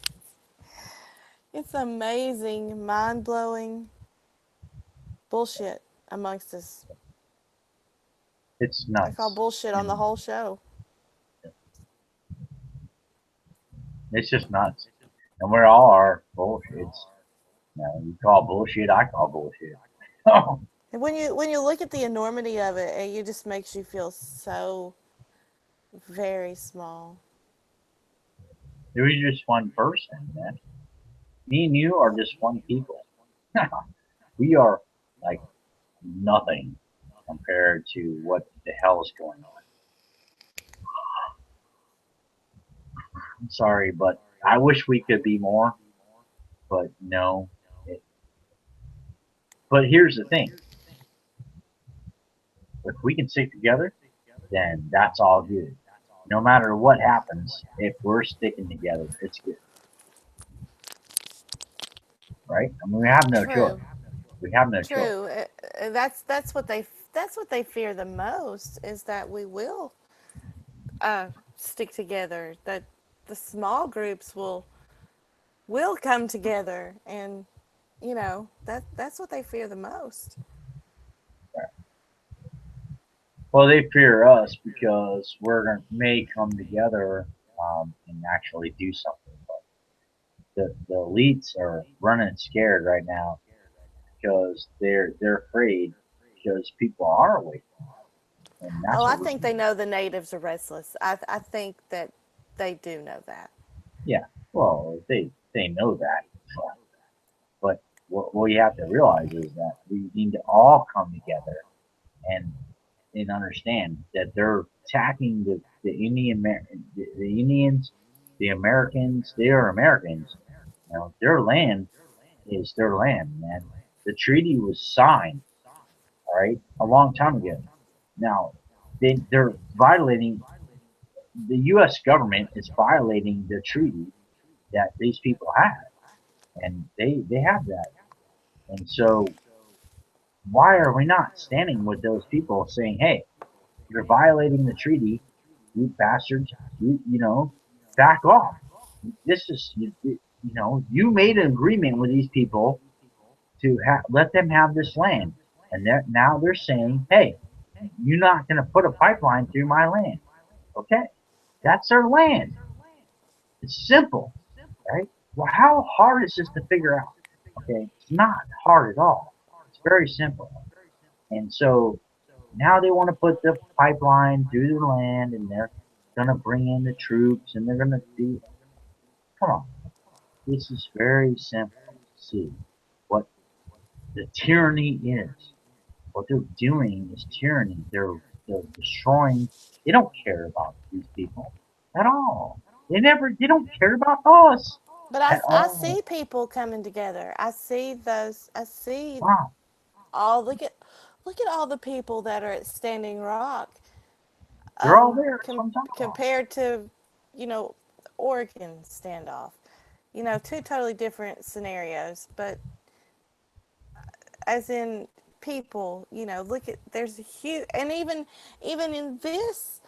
it's amazing, mind blowing bullshit amongst us. it's I call nuts. bullshit on the And whole show. it's just nuts. And we all are bullshits. You know, you call bullshit, I call bullshit. And when you look at the enormity of it, it just makes you feel so very small. You're just one person, man. Me and you are just one people. We are like nothing compared to what the hell is going on. I'm sorry, but I wish we could be more, but no. It, but here's the thing: if we can stick together, then that's all good. No matter what happens, if we're sticking together, it's good, right? I mean, we have no choice. True, We have no choice. true. That's what they fear the most is that we will stick together. That the small groups will come together, and that's what they fear the most. Well, they fear us because may come together and actually do something. But the elites are running scared right now because they're afraid because people are awake, and Oh, that's I what we think need. they know the natives are restless. I think that they do know that. Yeah, well, they know that, but what you have to realize is that we need to all come together and understand that they're attacking the Indians, the Americans. They are Americans. You know, their land is their land, man. The treaty was signed, all right, a long time ago. Now, they're violating. The U.S. government is violating the treaty that these people have, and they have that. And so, why are we not standing with those people, saying, "Hey, you're violating the treaty, you bastards. You back off. This is you made an agreement with these people to let them have this land, and now they're saying, hey, you're not going to put a pipeline through my land. Okay, that's their land. It's simple, right? Well, how hard is this to figure out? Okay, it's not hard at all. It's very simple. And so now they want to put the pipeline through the land, and they're going to bring in the troops, and they're going to do. Come on, this is very simple. See what the tyranny is. What they're doing is tyranny. They're destroying. They don't care about these people at all. They don't care about us But at I all. see people coming together. I see those. I see Wow, all. Look at all the people that are at Standing Rock. they're all there. That's what I'm talking about. Compared to, you know, Oregon standoff. Two totally different scenarios, but as in people, look at there's a huge, and even in this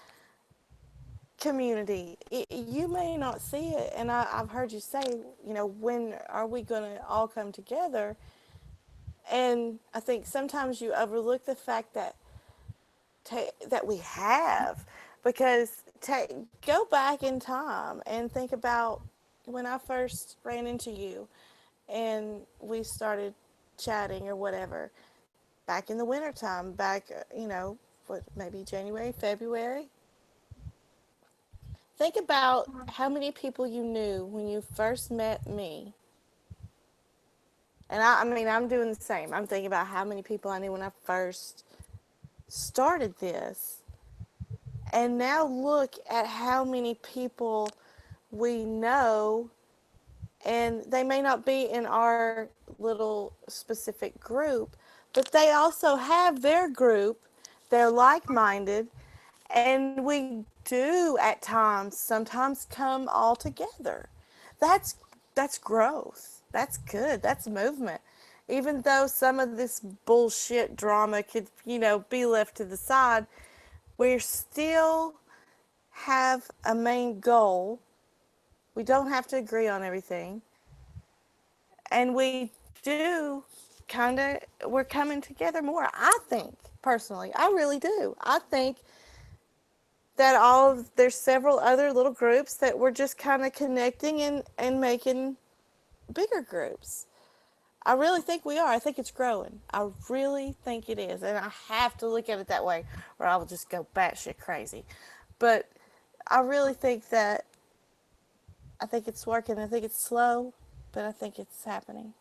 community. You may not see it, and I've heard you say, you know, when are we going to all come together? And I think sometimes you overlook the fact that that we have, because go back in time and think about when I first ran into you and we started chatting or whatever back in the wintertime, back, you know, what, maybe January, February. Think about how many people you knew when you first met me. And I mean, I'm doing the same. I'm thinking about how many people I knew when I first started this. And now look at how many people we know, and they may not be in our little specific group, but they also have their group. They're like minded, and we do at times sometimes come all together. That's that's growth. That's good. That's movement. Even though some of this bullshit drama could, you know, be left to the side, we still have a main goal. We don't have to agree on everything. And we do kind of, we're coming together more. I think, personally, I really do. I think that there's several other little groups that we're just kind of connecting and making bigger groups. I really think we are. I think it's growing. I really think it is. And I have to look at it that way or I will just go batshit crazy. But I really think that, I think it's working. I think it's slow, but I think it's happening.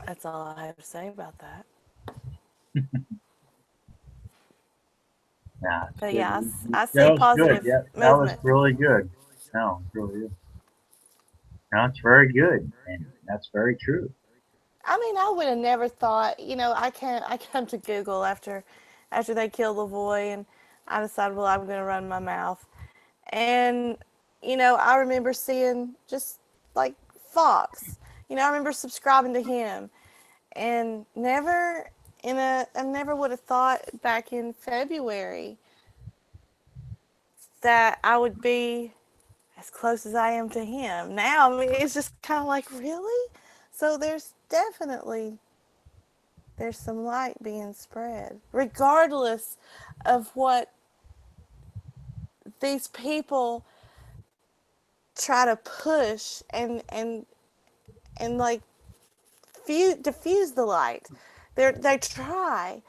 That's all I have to say about that. Yeah, But yeah, I see that was positive good. Yeah, that was movement. really good. No, really good. No, it's very good, and that's very true. I mean, I would have never thought. You know, I come to Google after they killed Lavoy, and I decided, well, I'm going to run my mouth. And you know, I remember seeing just like Fox. You know, I remember subscribing to him, and I never would have thought back in February that I would be as close as I am to him. Now, I mean, it's just kind of like, really? So there's some light being spread, regardless of what these people try to push and like diffuse the light. They try,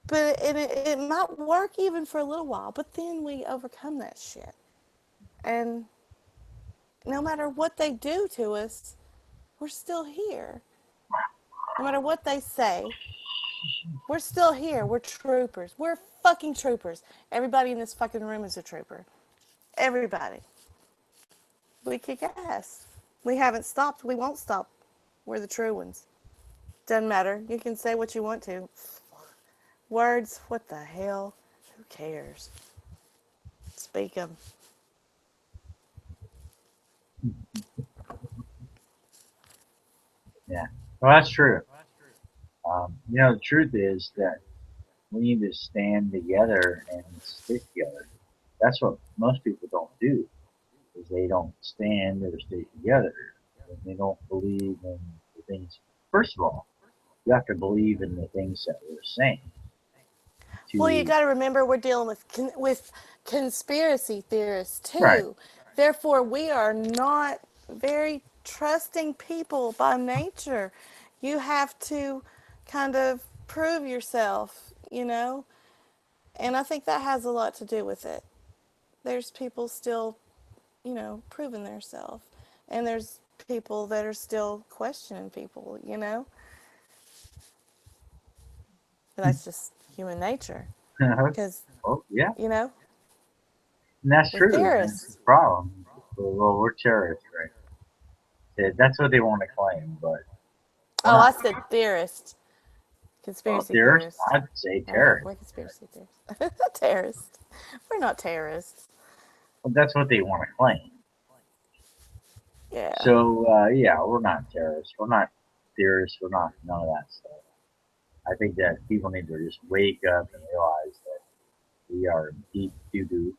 but it might work even for a little while. But then we overcome that shit, and no matter what they do to us, we're still here. No matter what they say, we're still here. We're troopers. We're fucking troopers. Everybody in this fucking room is a trooper. Everybody. We kick ass. We haven't stopped. We won't stop. We're the true ones. Doesn't matter. You can say what you want to. Words, what the hell? Who cares? Speak them. Yeah, well, that's true. You know, the truth is that we need to stand together and stick together. That's what most people don't do, is they don't stand or stay together. And they don't believe in the things. First of all, you have to believe in the things that we're saying. Well, you To got to remember we're dealing with conspiracy theorists too. Right. Therefore, we are not very trusting people by nature. You have to kind of prove yourself, you know? And I think that has a lot to do with it. There's people still, you know, proving themselves. And there's people that are still questioning people, you know? But that's just human nature. Because, well, yeah, you know, and that's we're true. And that's theorists. the problem. Well, we're terrorists, right? That's what they want to claim, but we're Oh, I not. said theorist. Well, Conspiracy terrorists, theorists. I'd say Right, terrorists. we're conspiracy theorists. Terrorists. We're not terrorists. Well, that's what they want to claim. Yeah. So yeah, we're not terrorists. We're not theorists. We're not none of that stuff. I think that people need to just wake up and realize that we are in deep doo doo,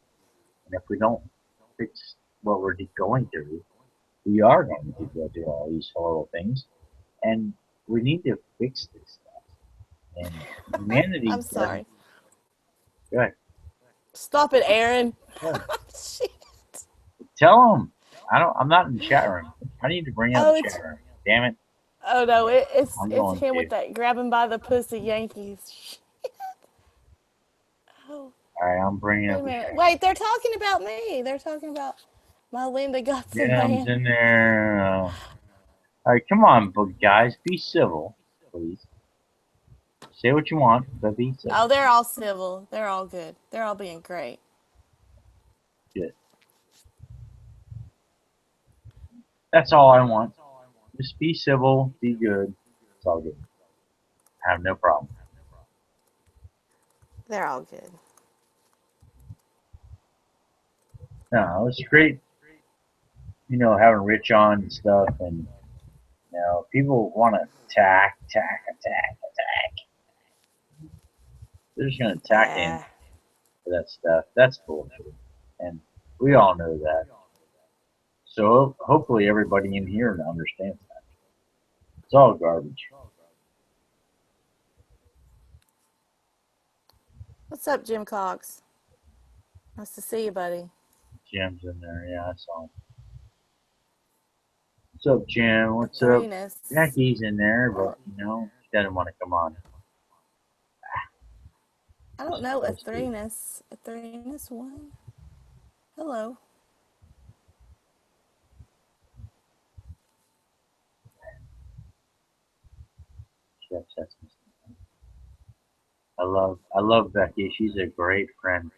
and if we don't fix what we're going through, we are going to go through all these horrible things, and we need to fix this stuff. And humanity I'm doesn't. sorry. Go ahead. Stop it, Aaron. Go ahead. Shit. Tell them. I'm not in the chat room. I need to bring up Oh, the it's chat room. Damn it. oh no, Yeah, it's I'm it's going him to. with that grabbing by the pussy Yankees. Shit. Oh, All right, I'm bringing wait up a the minute. chat. Wait, they're talking about me. They're talking about my Linda Godson Jim's man. in there. All right, come on, guys. Be civil, please. Say what you want, but be civil. Oh, they're all civil. They're all good. They're all being great. Good. That's all I want. Just be civil, be good. It's all good. I have no problem. They're all good. No, it's great, having Rich on and stuff, and people want to attack. They're just gonna attack him Yeah. for that stuff. That's bullshit, and we all know that. So hopefully everybody in here understands that. It's all garbage. What's up, Jim Cox? Nice to see you, buddy. Jim's in there. Yeah, I saw him. What's up, Jim? What's up? Threeness. Jackie's in there, but she doesn't want to come on. I don't know. A threeness one. Hello. I love Becky. She's a great friend.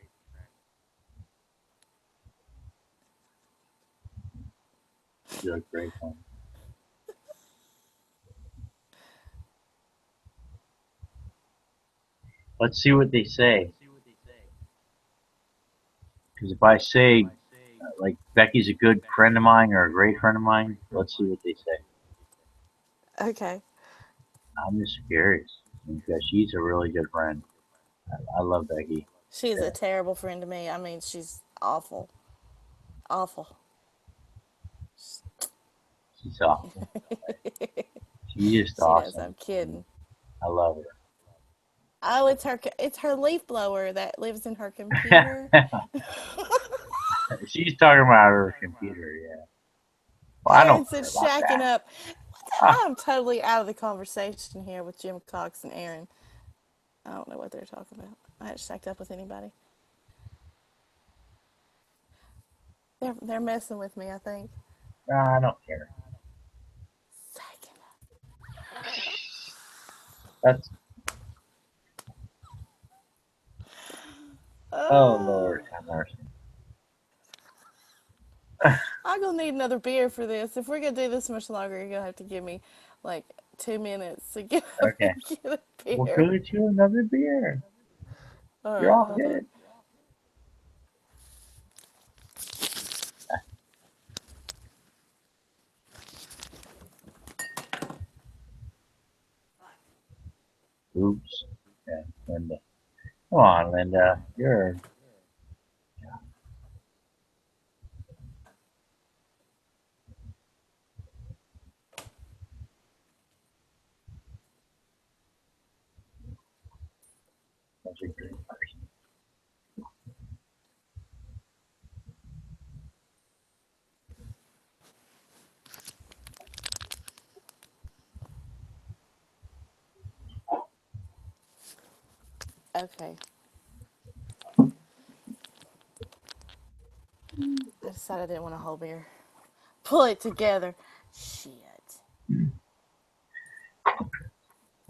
She's a great friend. Let's see what they say. Because if I say, like, Becky's a good friend of mine or a great friend of mine, let's see what they say. Okay. I'm just curious because she's a really good friend. I love Becky. She's a terrible friend to me. I mean, she's awful. Awful. She's awful. She's just She awesome. knows I'm kidding. I love her. Oh, it's her leaf blower that lives in her computer. She's talking about her computer, yeah. Well, I don't care Said about shacking that. up. I'm totally out of the conversation here with Jim Cox and Aaron. I don't know what they're talking about. I haven't shacked up with anybody. They're messing with me, I think. No, I don't care. Shacking up. That's. Oh Lord, have mercy. I'm gonna need another beer for this. If we're gonna do this much longer, you're gonna have to give me like 2 minutes to get, Okay. get a beer. We'll go get you another beer. All You're right, all hold good. Oops. Yeah, Linda. Come on, Linda. You're. Such a great person. Okay. I decided I didn't want a whole beer. Pull it together. Shit.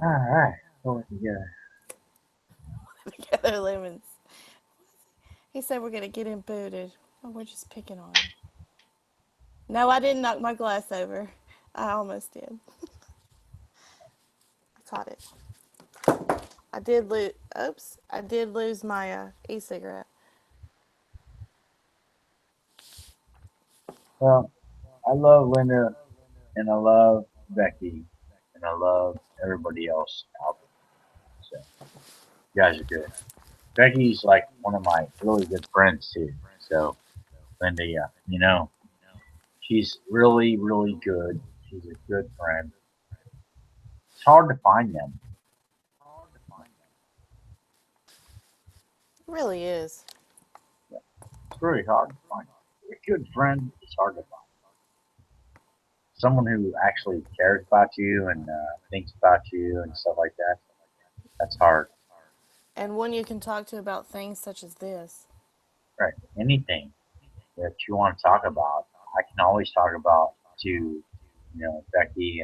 All right. Pull it together. Together lemons. He said we're gonna get him booted. Oh, we're just picking on him. No, I didn't knock my glass over. I almost did. I caught it. I did lose. Oops. I did lose my e-cigarette. Well, I love Linda, and I love Becky, and I love everybody else out there. So you guys are good. Becky's like one of my really good friends too. So Linda, yeah, she's really, really good. She's a good friend. It's hard to find them. It really is. It's very hard to find. A good friend is hard to find. Someone who actually cares about you and thinks about you and stuff like that. That's hard. And one you can talk to about things such as this. Right. Anything that you want to talk about, I can always talk about to, Becky.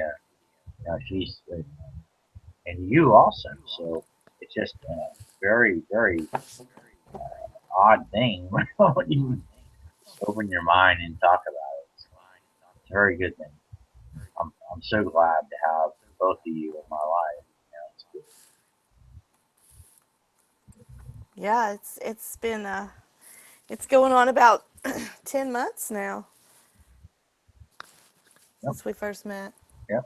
She's and you also. So it's just a very, very odd thing when you open your mind and talk about it. It's a very good thing. I'm so glad to have both of you in my life. It's good. Yeah, it's been it's going on about 10 months now Yep. since we first met. Yep.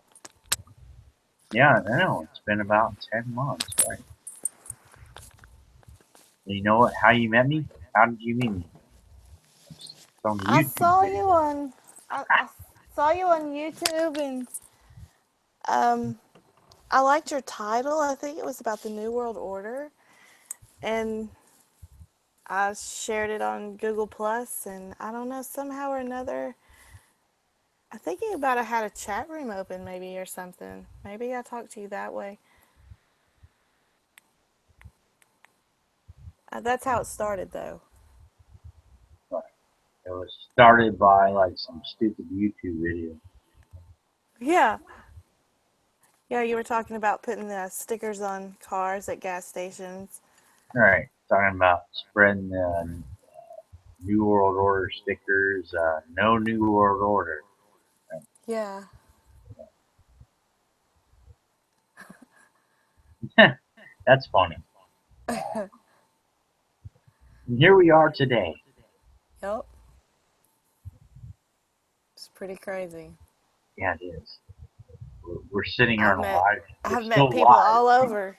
Yeah, I know. It's been about 10 months, right? You know what? How you met me? How did you meet me? It's on the I YouTube saw video. you on I saw you on YouTube, and um I liked your title. I think it was about the New World Order, and I shared it on Google Plus, and I don't know, somehow or another, I think you about I had a chat room open maybe or something. Maybe I talked to you that way. That's how it started, though. Right. It was started by like some stupid YouTube video. Yeah. Yeah, you were talking about putting the stickers on cars at gas stations. Right. Talking about spreading the New World Order stickers. No New World Order. Yeah. That's funny. And here we are today. Yep. It's pretty crazy. Yeah, it is. We're sitting here I've on a met live. We're I've met still people live. all over.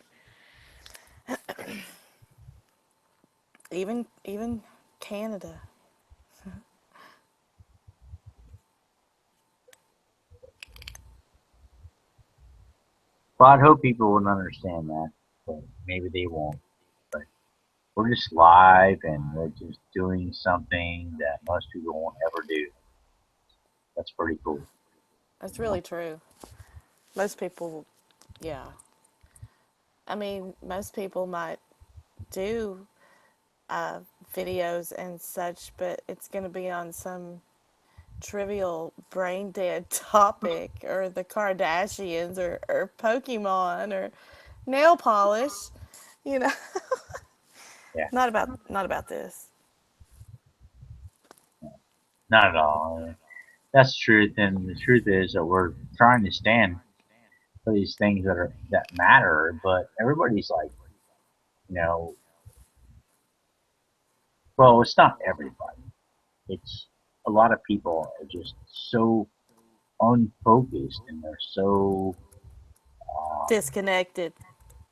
Even Canada. Well, I'd hope people would understand that, but maybe they won't. But we're just live and we're just doing something that most people won't ever do. That's pretty cool. That's really true. Most people, yeah. I mean, most people might do uh, videos and such, but it's going to be on some trivial brain dead topic, or the Kardashians, or Pokemon, or nail polish, you know. Yeah, Not about this. not at all. That's the truth, and the truth is that we're trying to stand for these things that matter, but everybody's like, you know, well, it's not everybody. It's a lot of people are just so unfocused and they're so Disconnected.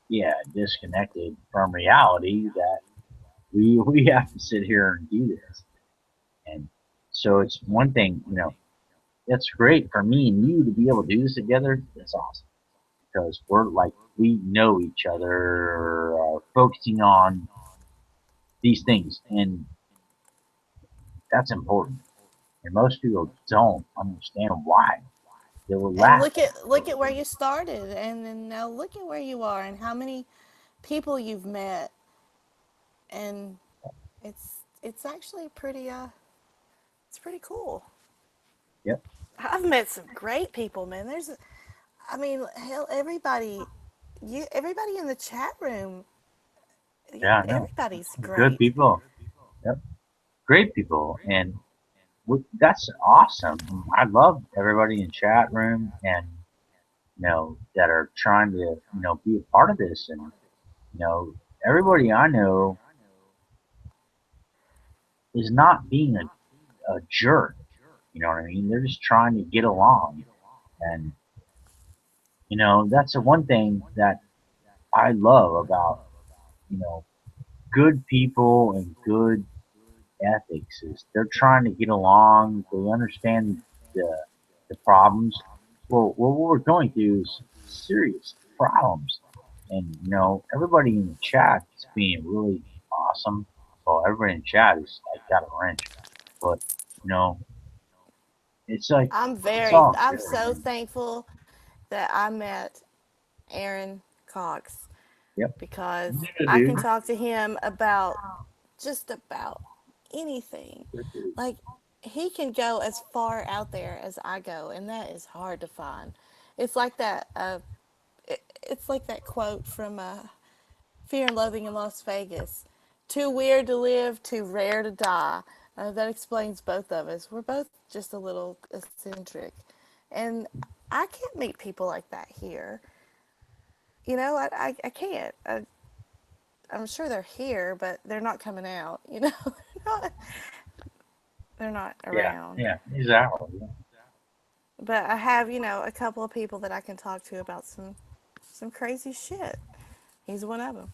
yeah, disconnected from reality that we have to sit here and do this. And so it's one thing, it's great for me and you to be able to do this together. That's awesome because we're like we know each other, focusing on these things, and that's important. And most people don't understand why. They will And laugh. look at where you started, and then now look at where you are, and how many people you've met, and it's actually pretty it's pretty cool. Yep. I've met some great people, man. I mean, hell, everybody in the chat room, Yeah, I know. everybody's Good great. people. Yep. Great people. And that's awesome. I love everybody in chat room and that are trying to be a part of this, and everybody I know is not being a jerk. You know what I mean? They're just trying to get along. And, you know, that's the one thing that I love about, you know, good people and good ethics is they're trying to get along. They understand the problems. Well, what we're going through is serious problems, and you know everybody in the chat is being really awesome. Well, everybody in the chat is like got a wrench, but you know it's like it's all I'm good, so man. thankful that I met Aaron Cox Yep. because Yeah, I can dude. talk to him about just about anything. Like he can go as far out there as I go, and that is hard to find. It's like that. It's like that quote from Fear and Loathing in Las Vegas. Too weird to live, too rare to die. That explains both of us. We're both just a little eccentric. And I can't meet people like that here. You know, I can't. I'm sure they're here, but they're not coming out. You know, they're not Yeah, around. yeah, exactly. Yeah. But I have, you know, a couple of people that I can talk to about some crazy shit. He's one of them.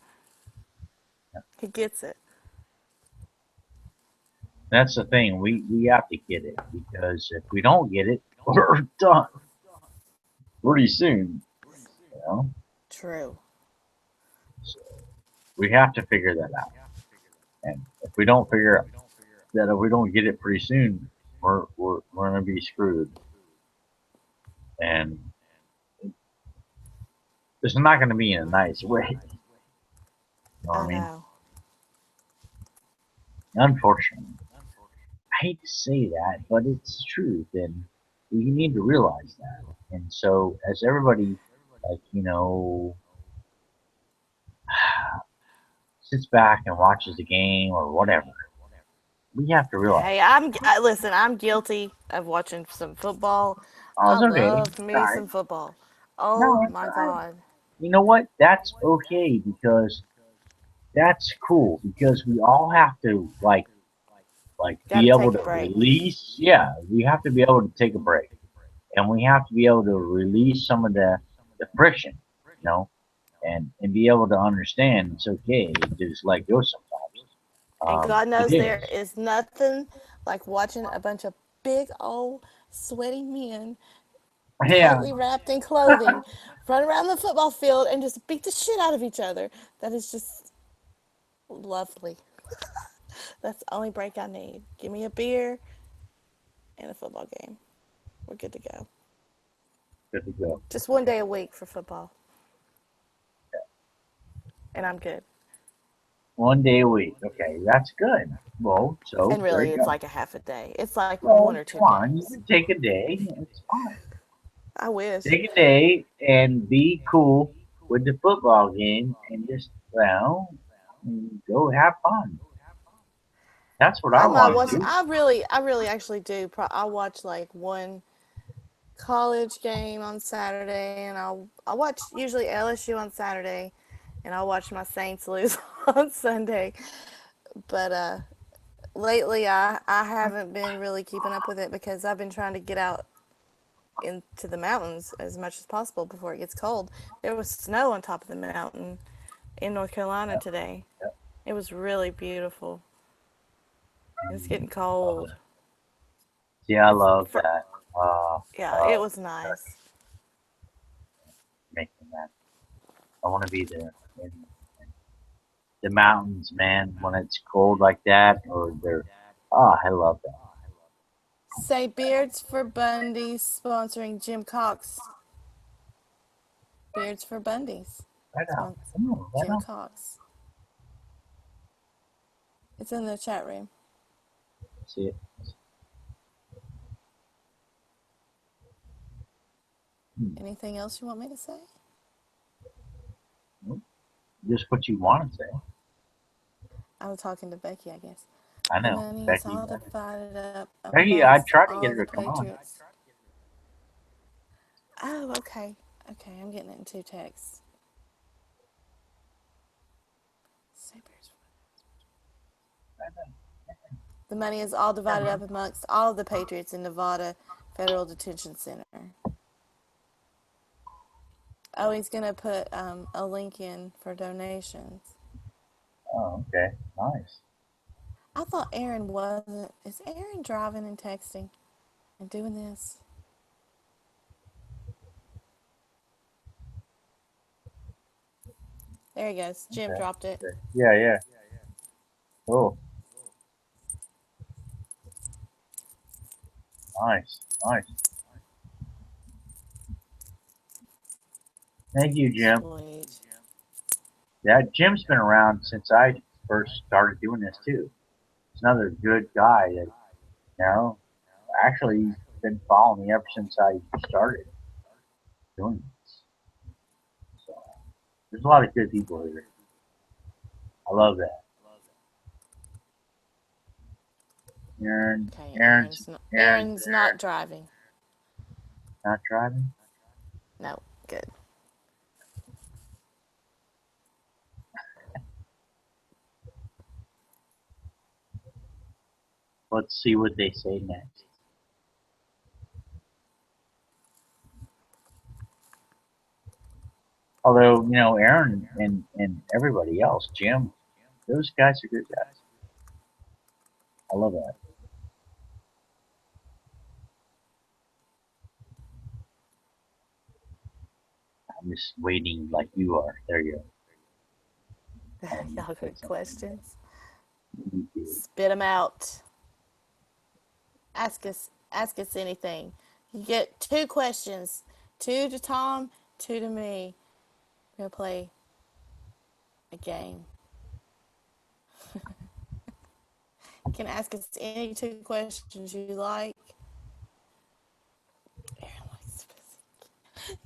He gets it. That's the thing. We have to get it because if we don't get it, we're done pretty soon. You know, True. so we have to figure that out. And if we don't figure that if we don't get it pretty soon, we're gonna be screwed. And it's not gonna be in a nice way. You know what I I mean? know. Unfortunately, I hate to say that, but it's truth, and we need to realize that. And so, as everybody, like you know, sits back and watches the game or whatever, we have to realize, Hey, listen. I'm guilty of watching some football. oh, I it's okay. love It's me all right. some football. No, Oh it's my all right. God. You know what? That's okay because that's cool because we all have to like Got be to able take a to break. release. Yeah, we have to be able to take a break, and we have to be able to release some of the friction, you know, and be able to understand it's okay to just let go sometimes. And God It knows there is. is nothing like watching a bunch of big old sweaty men Yeah, tightly wrapped in clothing run around the football field and just beat the shit out of each other. That is just lovely. That's the only break I need. Give me a beer and a football game. We're good to go. good to go. Just one day a week for football, and I'm good. 1 day a week. Okay, that's good. Well, so And there really, you it's go. like a half a day. It's like one Well, or two come on, you games. can take a day. It's fine. I wish. Take a day and be cool with the football game and just, well, go have fun. That's what I I might want watch. to do. I really actually do. I watch like one college game on Saturday, and I watch usually LSU on Saturday, and I'll watch my Saints lose on Sunday. But lately, I haven't been really keeping up with it because I've been trying to get out into the mountains as much as possible before it gets cold. There was snow on top of the mountain in North Carolina Yep, today. yep. It was really beautiful. It's getting Love cold. it. Yeah, I It's love for, that. yeah, it Uh, was nice. making that. I want to be there in the mountains, man, when it's cold like that, or they're, oh, I love that. Say Beards for Bundy sponsoring Jim Cox. Beards for Bundy's. Right on. Spons- Right Jim on. Cox. It's in the chat room. See it. Anything else you want me to say? Just what you want to say. I was talking to Becky, I guess. I The know. money is Becky. all divided up Becky, I amongst tried to get all her the to come on. Patriots. Oh, okay. Okay, I'm getting it in two texts. The money is all divided up amongst all of the patriots in Nevada Federal Detention Center. Oh, he's going to put a link in for donations. Oh, okay. Nice. I thought Aaron wasn't. Is Aaron driving and texting and doing this? There he goes. Jim Okay. dropped it. Okay. Yeah, yeah. Oh, nice. Nice. Thank you, Jim. Sweet. Yeah, Jim's been around since I first started doing this too. He's another good guy that, you know, actually he's been following me ever since I started doing this. So there's a lot of good people here. I love that. Aaron's Okay, Aaron's not driving. not driving. No, good. Let's see what they say next. Although, you know, Aaron and everybody else, Jim, those guys are good guys. I love that. I'm just waiting like you are. There you go. Y'all good questions? You do. Spit them out. Ask us anything. You get 2 questions. 2 to Tom, 2 to me. We're going to play a game. You can ask us any 2 questions you like. Aaron likes pussy.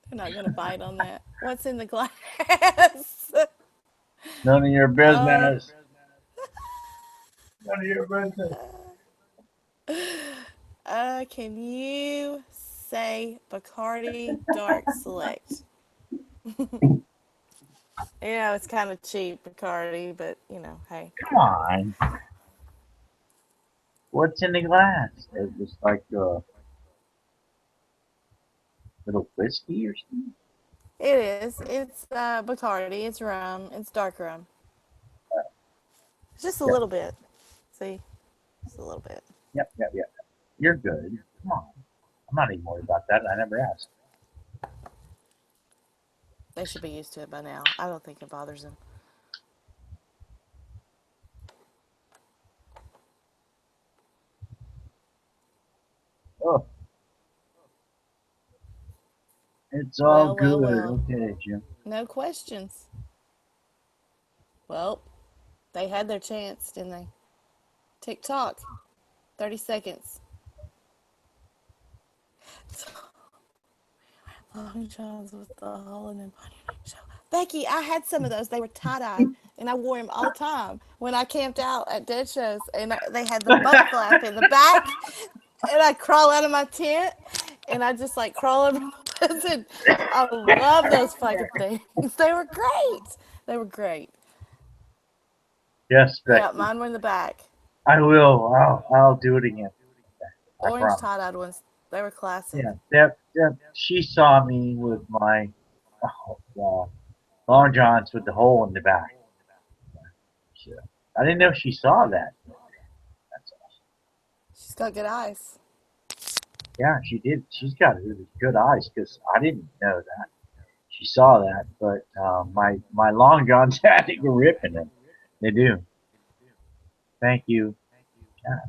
They're not going to bite on that. What's in the glass? None of your business. None of your business. Can you say Bacardi Dark Select? Yeah, it's kind of cheap, Bacardi, but, you know, hey. Come on. What's in the glass? It's just like a little whiskey or something? It is. It's Bacardi. It's rum. It's dark rum. Just a little bit. See? Just a little bit. Yep. You're good. Come on. I'm not even worried about that. I never asked. They should be used to it by now. I don't think it bothers them. Oh. It's all Well, good. well. Okay, Jim. No questions. Well, they had their chance, didn't they? TikTok. 30 seconds. Long Johns with the hole in them on your show. Becky, I had some of those. They were tie-dyed, and I wore them all the time when I camped out at dead shows, and they had the butt flap in the back, and I'd crawl out of my tent, and I'd just like crawl over the bus, and I love those fucking things. They were great. They were great. Yes, Becky. Yeah, mine were in the back. I will. I'll do it again. I Orange promise. tie-dyed ones. They were classic. Yeah, she saw me with my long johns with the hole in the back. So, I didn't know she saw that. That's awesome. She's got good eyes. Yeah, she did. She's got really good eyes because I didn't know that. She saw that, but my long johns had to go ripping them. They do. Thank you. Yeah.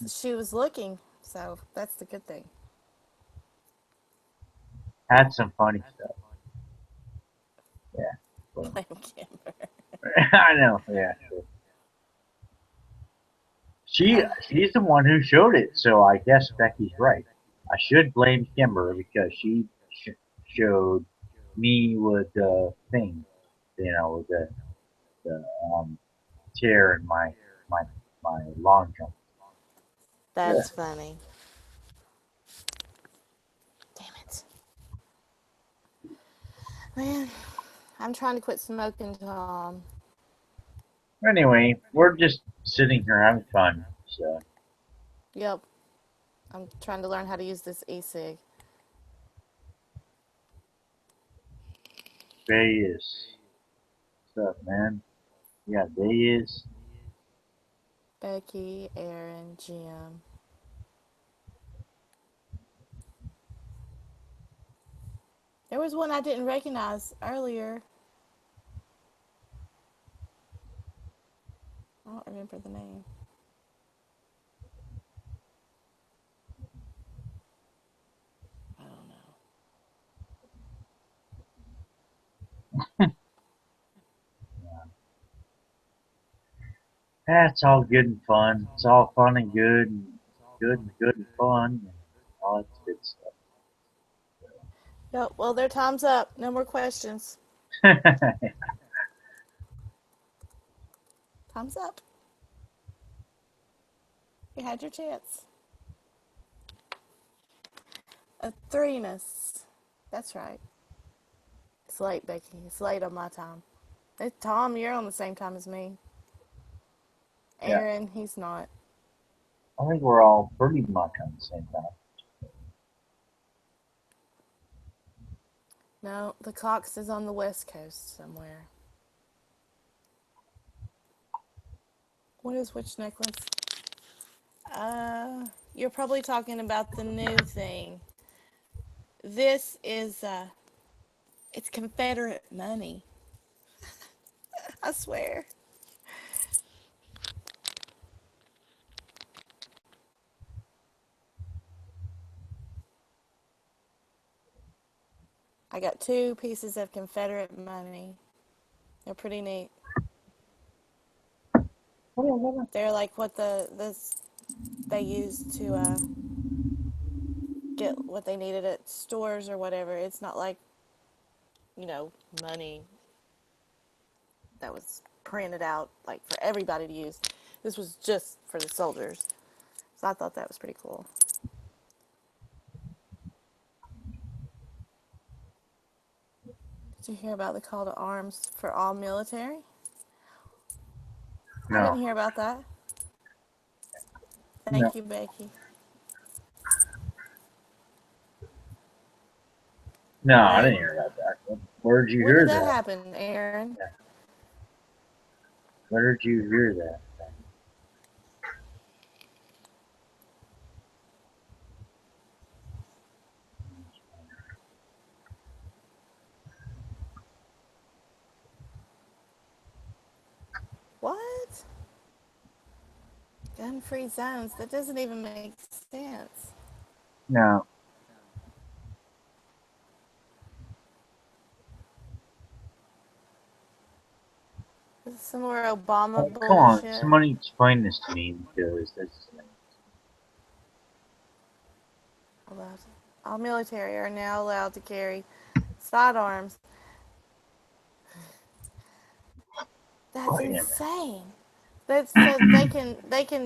She was looking, so that's the good thing. Had some funny stuff. Yeah. Well, Blame Kimber. I know. Yeah. Sure. She's the one who showed it, so I guess Becky's right. I should blame Kimber because she showed me with the thing, you know, with the chair and my long jump. That's funny. Damn it. Man, I'm trying to quit smoking, Tom. Anyway, we're just sitting here having fun. So, Yep. I'm trying to learn how to use this e-cig. Vegas. What's up, man? Yeah, Vegas. Becky, Aaron, Jim. There was one I didn't recognize earlier. I don't remember the name. I don't know. That's all good and fun. It's all fun and good, and fun, and all that good Yep. Well, their time's up. No more questions. stuff. Time's up. You had your chance. A 3-ness. That's right. It's late, Becky. It's late on my time. Hey, Tom, you're on the same time as me. Yeah. Aaron, he's not. I think we're all pretty much on the same time. No, the Cox is on the West Coast somewhere. What is which necklace? You're probably talking about the new thing. This is, it's Confederate money. I swear. I got 2 pieces of Confederate money. They're pretty neat. They're like what they used to get what they needed at stores or whatever. It's not like, money that was printed out like for everybody to use. This was just for the soldiers. So I thought that was pretty cool. Did you hear about the call to arms for all military? I didn't No, hear about that. no, Thank you, Becky. no, I Right? didn't hear about that. Where did you When hear did that that? happen, Aaron? Where did you hear that? What? Gun-free zones? That doesn't even make sense. No. This is some more Obama Oh, come on, bullshit. somebody explain this to me because that's. All military are now allowed to carry sidearms. That's Wait a minute. insane. That's so they can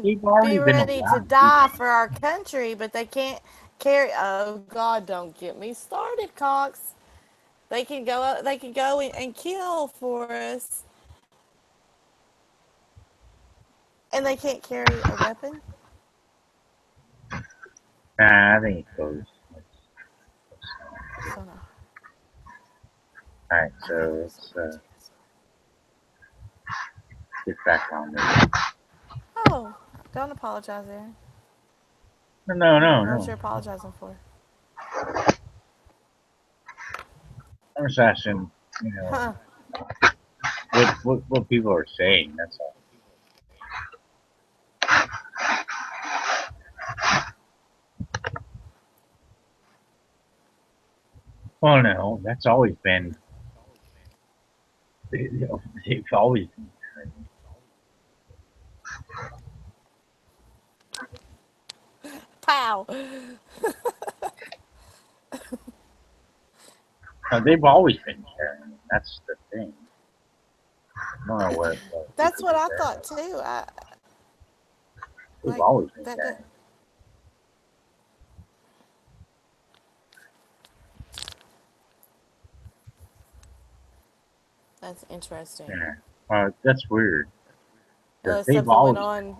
They've already be been ready to allowed to do die that. for our country, but they can't carry. Oh God, don't get me started, Cox. They can go. They can go and kill for us, and they can't carry a weapon. Nah, I think it goes. So no. Alright, so let's get back on there. Oh, don't apologize, Aaron. No, I don't know what no. you're apologizing for. I'm just asking, you know, Huh. what people are saying, that's all. Well, no, that's always been, they've always been. Pow. No, they've always been carrying. That's the thing. I don't know what That's people what do I there. thought too. They've Like always been that. carrying. That's interesting. Yeah. That's weird. unless They've something went always, on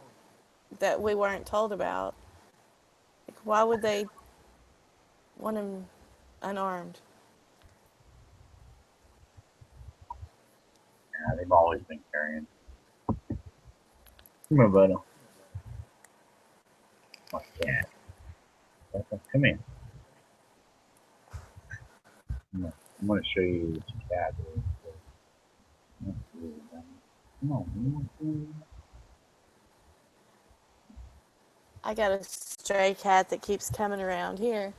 that we weren't told about. Like, why would they want him unarmed? yeah, they've always been carrying. Come here, buddy. My cat. Come here. I'm gonna show you what your cat is. Come on. I got a stray cat that keeps coming around here.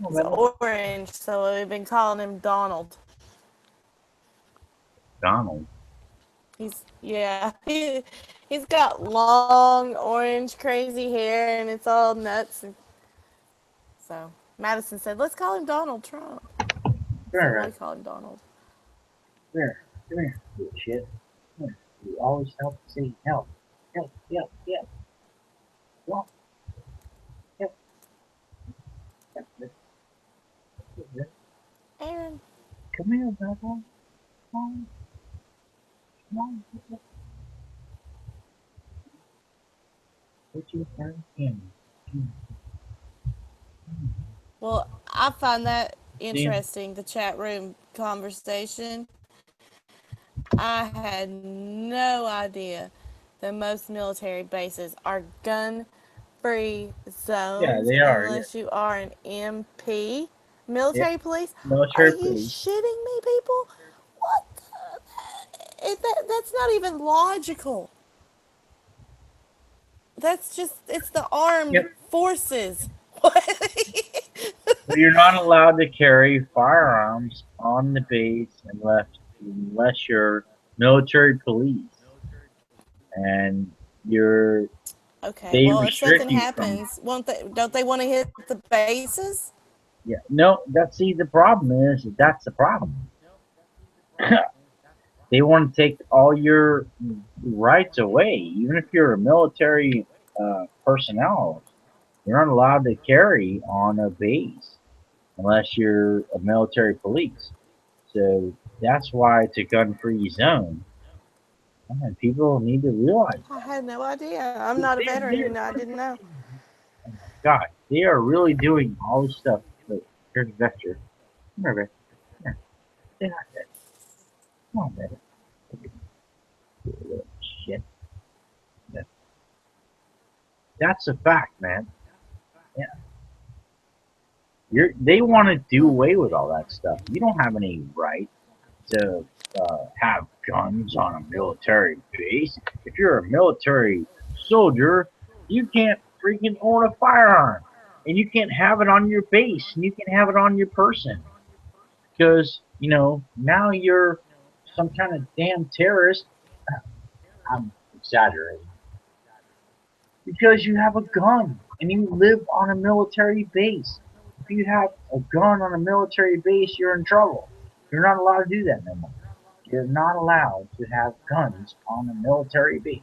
Come He's on, buddy. orange, so we've been calling him Donald. Donald. Yeah, he's got long orange crazy hair and it's all nuts. And so Madison said, "Let's call him Donald Trump." Come So here, we call him Donald. come here. Come here. Good shit. Come here. You always help say help. Help. Come on. Help. Aaron, Come here, brother. Come on. Come on. Put your friend in. well, I find that See him? interesting, the chat room conversation. I had no idea that most military bases are gun-free zones Yeah, they are. Yeah. unless you are an MP. Military police? Are Military you police. shitting me, people? What? That's not even logical. That's just, it's the armed Yep. forces. What? Well, you're not allowed to carry firearms on the base unless you're military police, and you're Okay, they well, if restrict something you from. happens, don't they want to hit the bases? Yeah, no. The problem is that's the problem. They want to take all your rights away, even if you're a military personnel. You're not allowed to carry on a base unless you're a military police. So that's why it's a gun-free zone. And people need to realize I that. had no idea. I'm not a veteran, and I didn't know. God, they are really doing all this stuff. Look, here's Vector. Come here, Vector. Come here. Stay like that. Come on, Vector. Little shit. That's a fact, man. Yeah. They want to do away with all that stuff. You don't have any right to have guns on a military base. If you're a military soldier, you can't freaking own a firearm. And you can't have it on your base, and you can have it on your person. Because, now you're some kind of damn terrorist. I'm exaggerating. Because you have a gun, and you live on a military base. If you have a gun on a military base, you're in trouble. You're not allowed to do that no more. You're not allowed to have guns on a military base.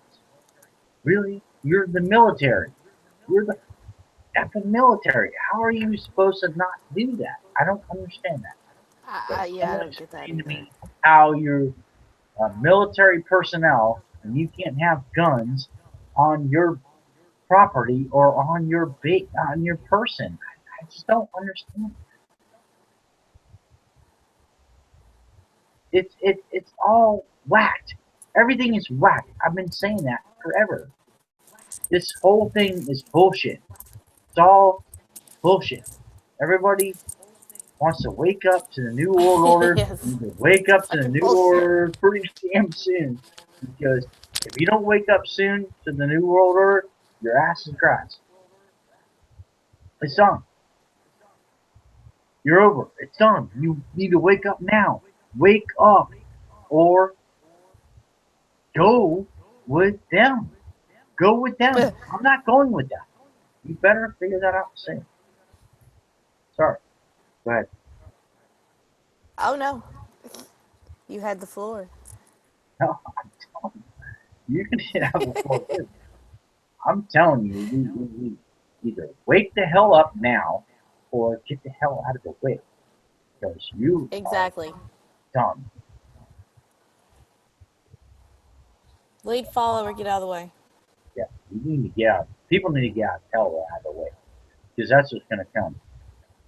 Really? You're the military. You're the effing military. How are you supposed to not do that? I don't understand that. Yeah, I don't get that Explain to either. me how you're military personnel and you can't have guns on your property or on your person. I just don't understand. It's all whacked. Everything is whacked. I've been saying that forever. This whole thing is bullshit. It's all bullshit. Everybody wants to wake up to the new world order. Yes. You need to wake up to the Fucking new bullshit. order pretty damn soon. Because if you don't wake up soon to the new world order, your ass is grass. It's done. You're over. It's done. You need to wake up now. Wake up. Or go with them. Go with them. I'm not going with them. You better figure that out soon. Sorry. Go ahead. Oh no, you had the floor. No, I'm telling you. You can have a full too. I'm telling you, you either wake the hell up now or get the hell out of the way. Because you Exactly. are dumb. Lead, follow, or get out of the way. Yeah, you need to get out. People need to get out, hell out of the way, because that's what's going to come.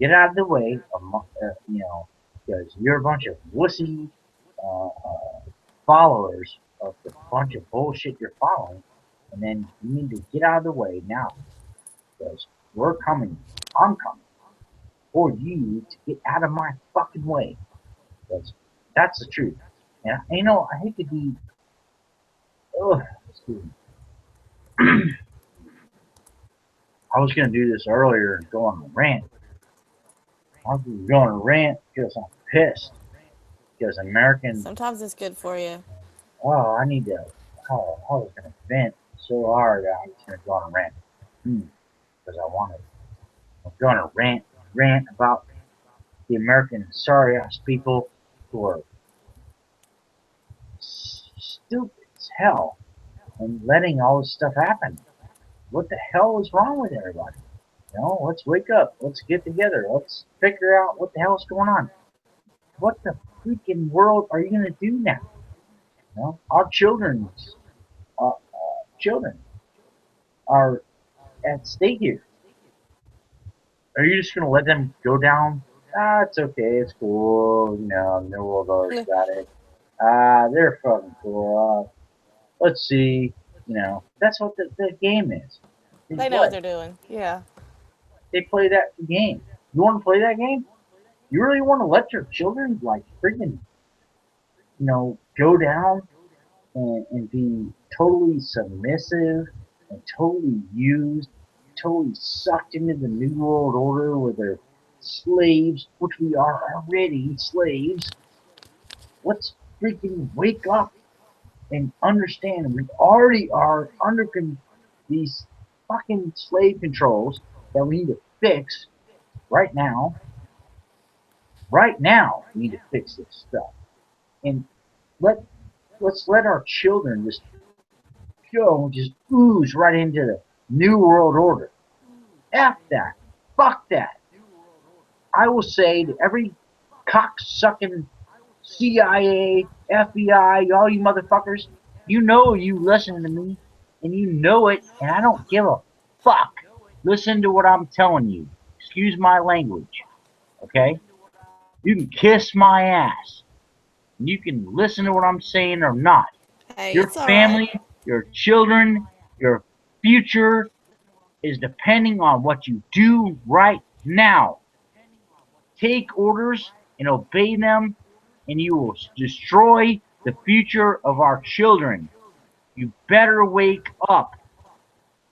Get out of the way, because you're a bunch of wussy followers of the bunch of bullshit you're following, and then you need to get out of the way now, because we're coming. I'm coming for you to get out of my fucking way, because that's the truth. And I hate to be. Ugh, excuse me. I was gonna do this earlier and go on a rant. I was going on a rant because I'm pissed. Because American. Sometimes it's good for you. Oh, I need to. Oh, I was gonna vent so hard. I was gonna go on a rant. Because I wanted. I'm going to rant about the American sorry ass people who are stupid as hell and letting all this stuff happen. What the hell is wrong with everybody? Let's wake up. Let's get together. Let's figure out what the hell's going on. What the freaking world are you gonna do now? Our children are at stake here. Are you just gonna let them go down? It's okay. It's cool. New World Order's got it. They're fucking cool. Let's see. That's what the game is. They know what they're doing. Yeah. They play that game. You want to play that game? You really want to let your children freaking, go down and be totally submissive and totally used, totally sucked into the New World Order where they're slaves, which we are already slaves. Let's freaking wake up and understand we already are under these fucking slave controls that we need to fix right now. Right now, we need to fix this stuff. And let's let our children just ooze right into the New World Order. F that. Fuck that. I will say to every cock-sucking CIA, FBI, all you motherfuckers, you listen to me, and you know it, and I don't give a fuck. Listen to what I'm telling you. Excuse my language, okay? You can kiss my ass. You can listen to what I'm saying or not. Hey, Your family, your children, your future is depending on what you do right now. Take orders and obey them, and you will destroy the future of our children. You better wake up.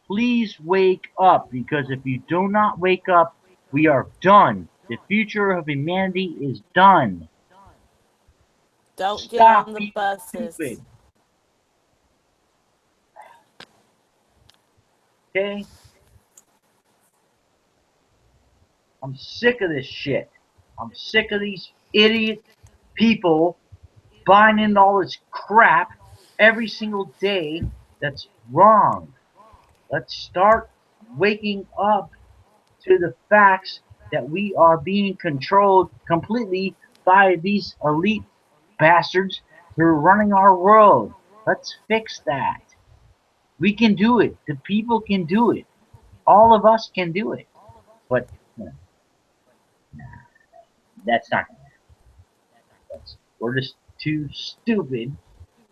Please wake up, because if you do not wake up, we are done. The future of humanity is done. Don't Stop get on the being buses. stupid. Okay? I'm sick of this shit. I'm sick of these idiot people buying into all this crap every single day that's wrong. Let's start waking up to the facts that we are being controlled completely by these elite bastards who are running our world. Let's fix that. We can do it. The people can do it. All of us can do it. But that's not going to happen. We're just too stupid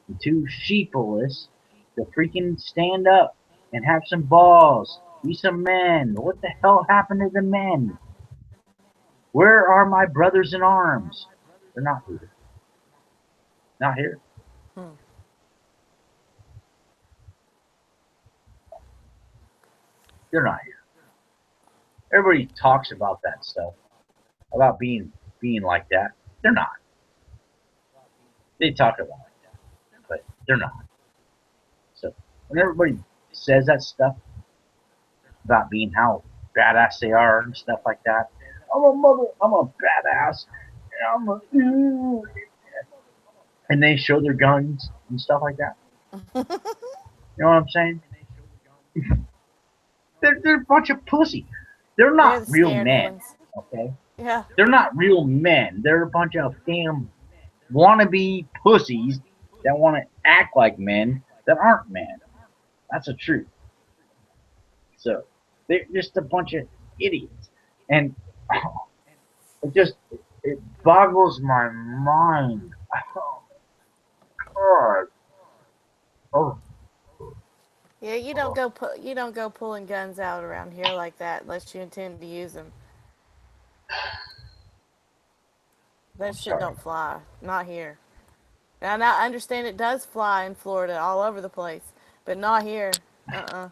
and too sheepless to freaking stand up and have some balls. Be some men. What the hell happened to the men? Where are my brothers in arms? They're not here. Not here. They're not here. Everybody talks about that stuff, about being like that. They're not. They talk about it, but they're not. So when everybody says that stuff about being how badass they are and stuff like that, I'm a badass, and they show their guns and stuff like that. You know what I'm saying? They're a bunch of pussy. They're not real men. Ones. Okay? Yeah. They're not real men. They're a bunch of damn wannabe pussies that want to act like men that aren't men. That's the truth. So they're just a bunch of idiots, and it boggles my mind. Oh, God. Oh, Yeah, you don't go pulling guns out around here like that unless you intend to use them. That I'm shit sorry. don't fly. Not here. And I understand it does fly in Florida all over the place, but not here. Uh-uh.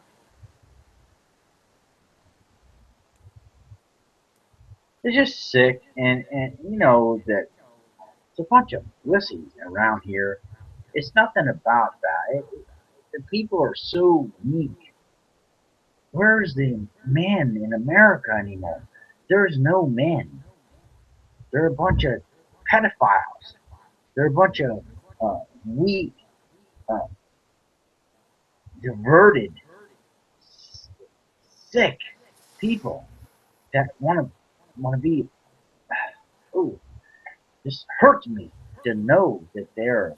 It's just sick, and you know that it's a bunch of wussies around here. It's nothing about that. The people are so weak. Where's the man in America anymore? There's no men. They're a bunch of pedophiles. They're a bunch of weak, uh, diverted, sick people that want to be. Oh, this hurts me to know that they're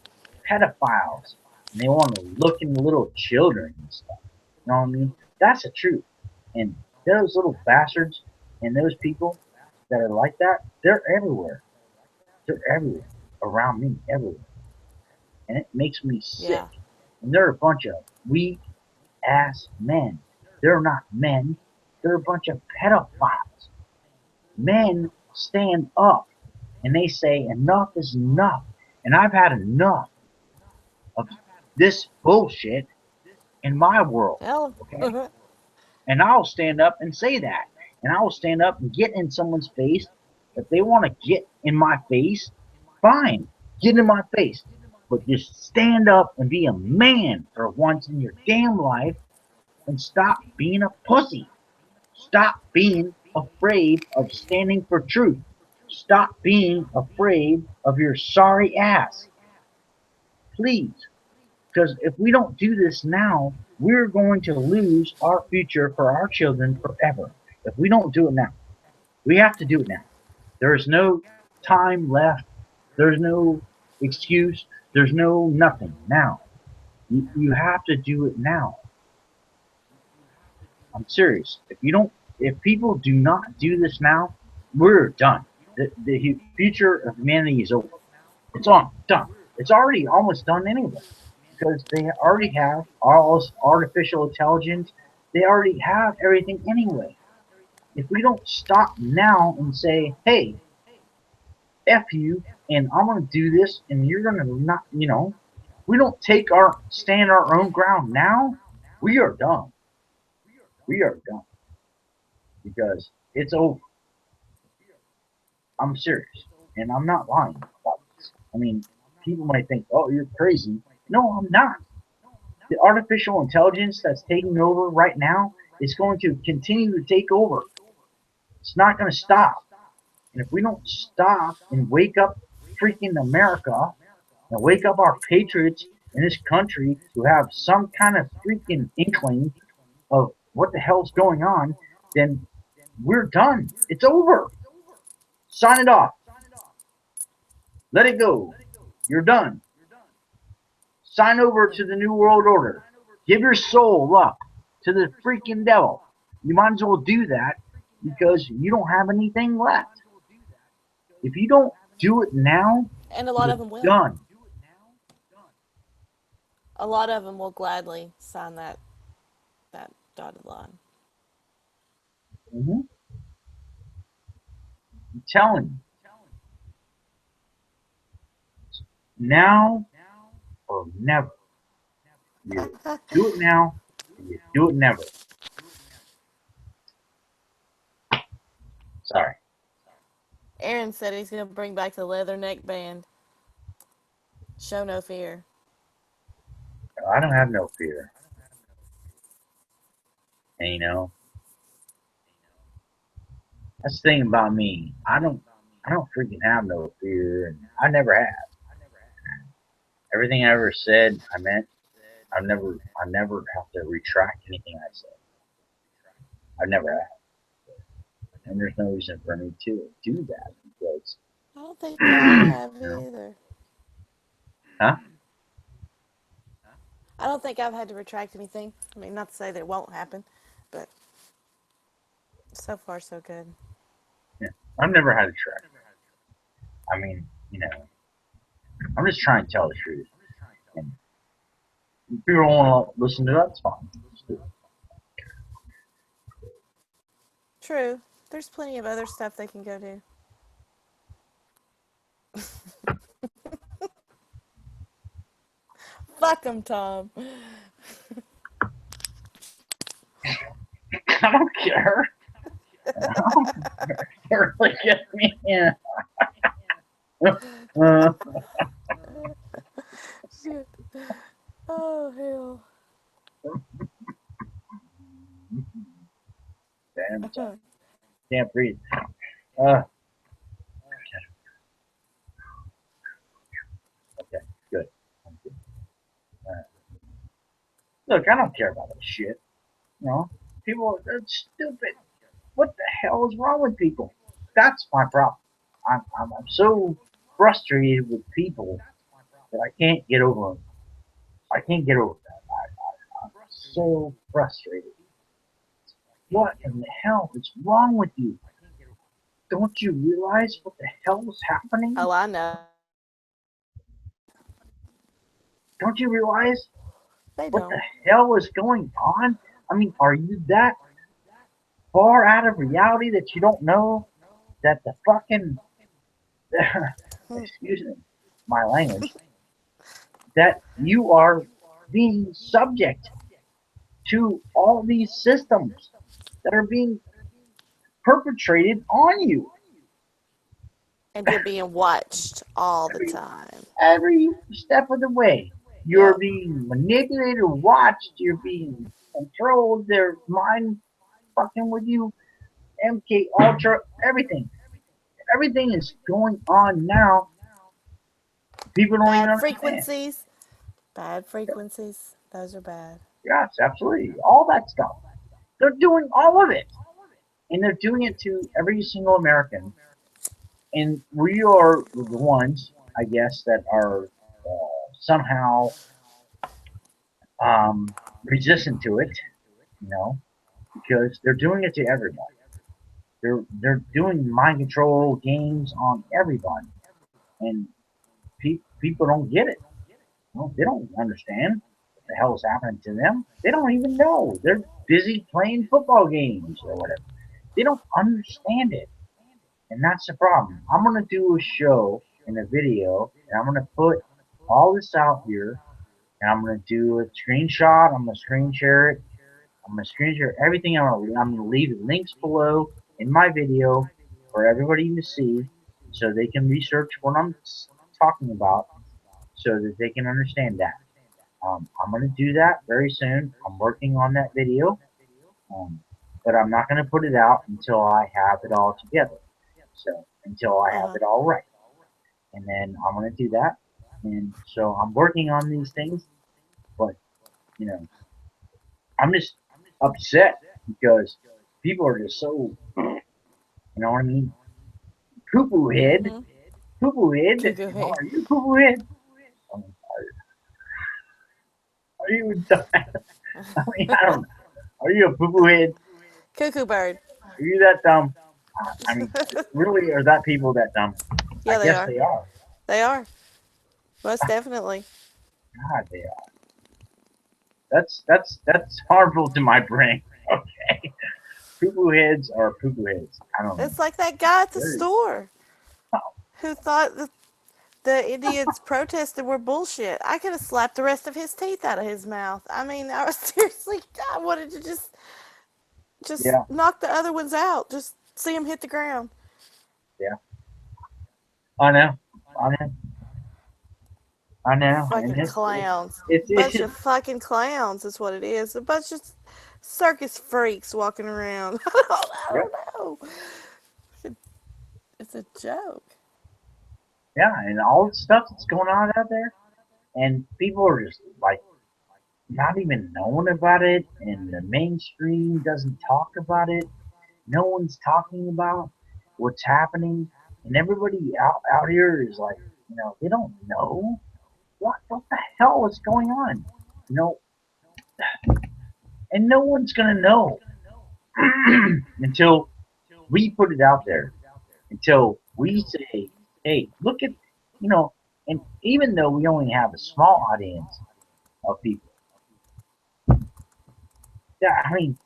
pedophiles and they want to look into little children and stuff. You know what I mean? That's the truth. And those little bastards and those people that are like that, they're everywhere. They're everywhere around me, everywhere. And it makes me sick. Yeah. And they're a bunch of weak ass men. They're not men. They're a bunch of pedophiles. Men stand up and they say enough is enough. And I've had enough of this bullshit in my world. Hell. Okay? And I'll stand up and say that. And I will stand up and get in someone's face. If they want to get in my face, fine. Get in my face. But just stand up and be a man for once in your damn life and stop being a pussy. Stop being afraid of standing for truth. Stop being afraid of your sorry ass. Please. Because if we don't do this now, we're going to lose our future for our children forever. If we don't do it now, we have to do it now. There is no time left. There's no excuse. There's no nothing now. You have to do it now. I'm serious. If people do not do this now, we're done. The future of humanity is over. It's done. It's already almost done anyway. Because they already have all this artificial intelligence. They already have everything anyway. If we don't stop now and say, hey, F you, and I'm going to do this, and you're going to not, we don't stand our own ground now, we are done. We are done. Because it's over. I'm serious. And I'm not lying about this. I mean, people might think, oh, you're crazy. No, I'm not. The artificial intelligence that's taking over right now is going to continue to take over. It's not going to stop. And if we don't stop and wake up freaking America and wake up our patriots in this country who have some kind of freaking inkling of what the hell's going on, then we're done. It's over. Sign it off. Let it go. You're done. Sign over to the New World Order. Give your soul up to the freaking devil. You might as well do that because you don't have anything left. If you don't do it now, And a lot you're of them will. done. A lot of them will gladly sign that dotted line. Mm-hmm. I'm telling you. Now or never. You do it now and you do it never. Sorry. Aaron said he's going to bring back the leather neck band. Show no fear. I don't have no fear. And that's the thing about me. I don't freaking have no fear, and I never have. Everything I ever said, I meant. I never have to retract anything I said. I never have. And there's no reason for me to do that because I don't think I have you know, either. huh? don't think I've had to retract anything. I mean, not to say that it won't happen, but so far so good. Yeah. I've never had a track. I mean, I'm just trying to tell the truth. And if people don't want to listen to that, it's fine. True. There's plenty of other stuff they can go do. Fuck them, Tom. I don't care. They're really get me. Yeah. Shit. Oh, hell. Damn, can't breathe. Okay, good. I'm good. Look, I don't care about this shit. People are stupid. What the hell is wrong with people? That's my problem. I'm so frustrated with people that I can't get over them. I can't get over that. I'm so frustrated. What in the hell is wrong with you? Don't you realize what the hell is happening? Oh, I know. Don't you realize They what don't. the hell is going on? I mean, are you that far out of reality that you don't know that the fucking excuse me, my language, that you are being subject to all these systems that are being perpetrated on you And you're being watched all the time. every step of the way. You're Yep. being manipulated, watched, you're being controlled, they're mind fucking with you, MK Ultra, everything. Everything is going on now. People don't even Bad understand. frequencies. Bad frequencies. Those are bad. Yes, absolutely. All that stuff. They're doing all of it. And they're doing it to every single American. And we are the ones, I guess, that are somehow resistant to it, because they're doing it to everybody. They're doing mind control games on everybody, and people don't get it. They don't understand what the hell is happening to them. They don't even know. They're busy playing football games or whatever. They don't understand it, and that's the problem. I'm gonna do a show and a video, and I'm gonna put all this out here, and I'm gonna do a screenshot. I'm gonna screen share it. I'm gonna screen share everything. I'm gonna leave the links below in my video for everybody to see, so they can research what I'm talking about, so that they can understand that. I'm gonna do that very soon. I'm working on that video, but I'm not gonna put it out until I have it all together. So until I have it all right, and then I'm gonna do that. And so I'm working on these things, but I'm just upset because people are just so, you know what I mean? Poo poo head. Mm-hmm. Poo poo head. Cuckoo head. Are you poo poo head? Are you dumb? I mean, I don't know. Are you a poo poo head? Cuckoo bird. Are you that dumb? I mean, really, are that people that dumb? Yeah, I they guess are. they are. They are. Most definitely. God, they are. That's harmful to my brain. Okay, poo poo heads are poo poo heads. I don't know. It's like that guy at the Very- store who thought that the Indians protested were bullshit. I could have slapped the rest of his teeth out of his mouth. I mean, I was seriously, I wanted to just Yeah. knock the other ones out. Just see them hit the ground. Yeah. I know. Fucking And clowns. It's Bunch of fucking clowns is what it is. A bunch of circus freaks walking around. I don't know. It's a joke. yeah, and all the stuff that's going on out there, and people are just like not even knowing about it, and the mainstream doesn't talk about it. No one's talking about what's happening, and everybody out here is like, they don't know what the hell is going on. You know, and no one's gonna know until we put it out there. Until we say, "Hey, look at," you know. And even though we only have a small audience of people, yeah, I mean,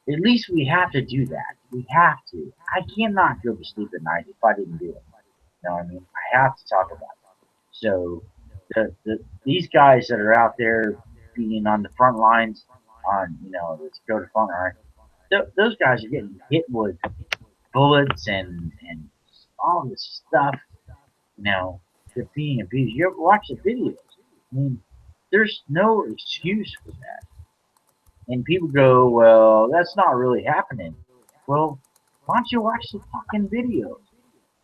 at least we have to do that. We have to. I cannot go to sleep at night if I didn't do it. You know what I mean? I have to talk about it. So these guys that are out there being on the front lines on, you know, the Dakota front line, those guys are getting hit with bullets and all this stuff. You know, they're being abused. You ever watch the videos? I mean, there's no excuse for that. And people go, well, that's not really happening. Well, why don't you watch the fucking videos?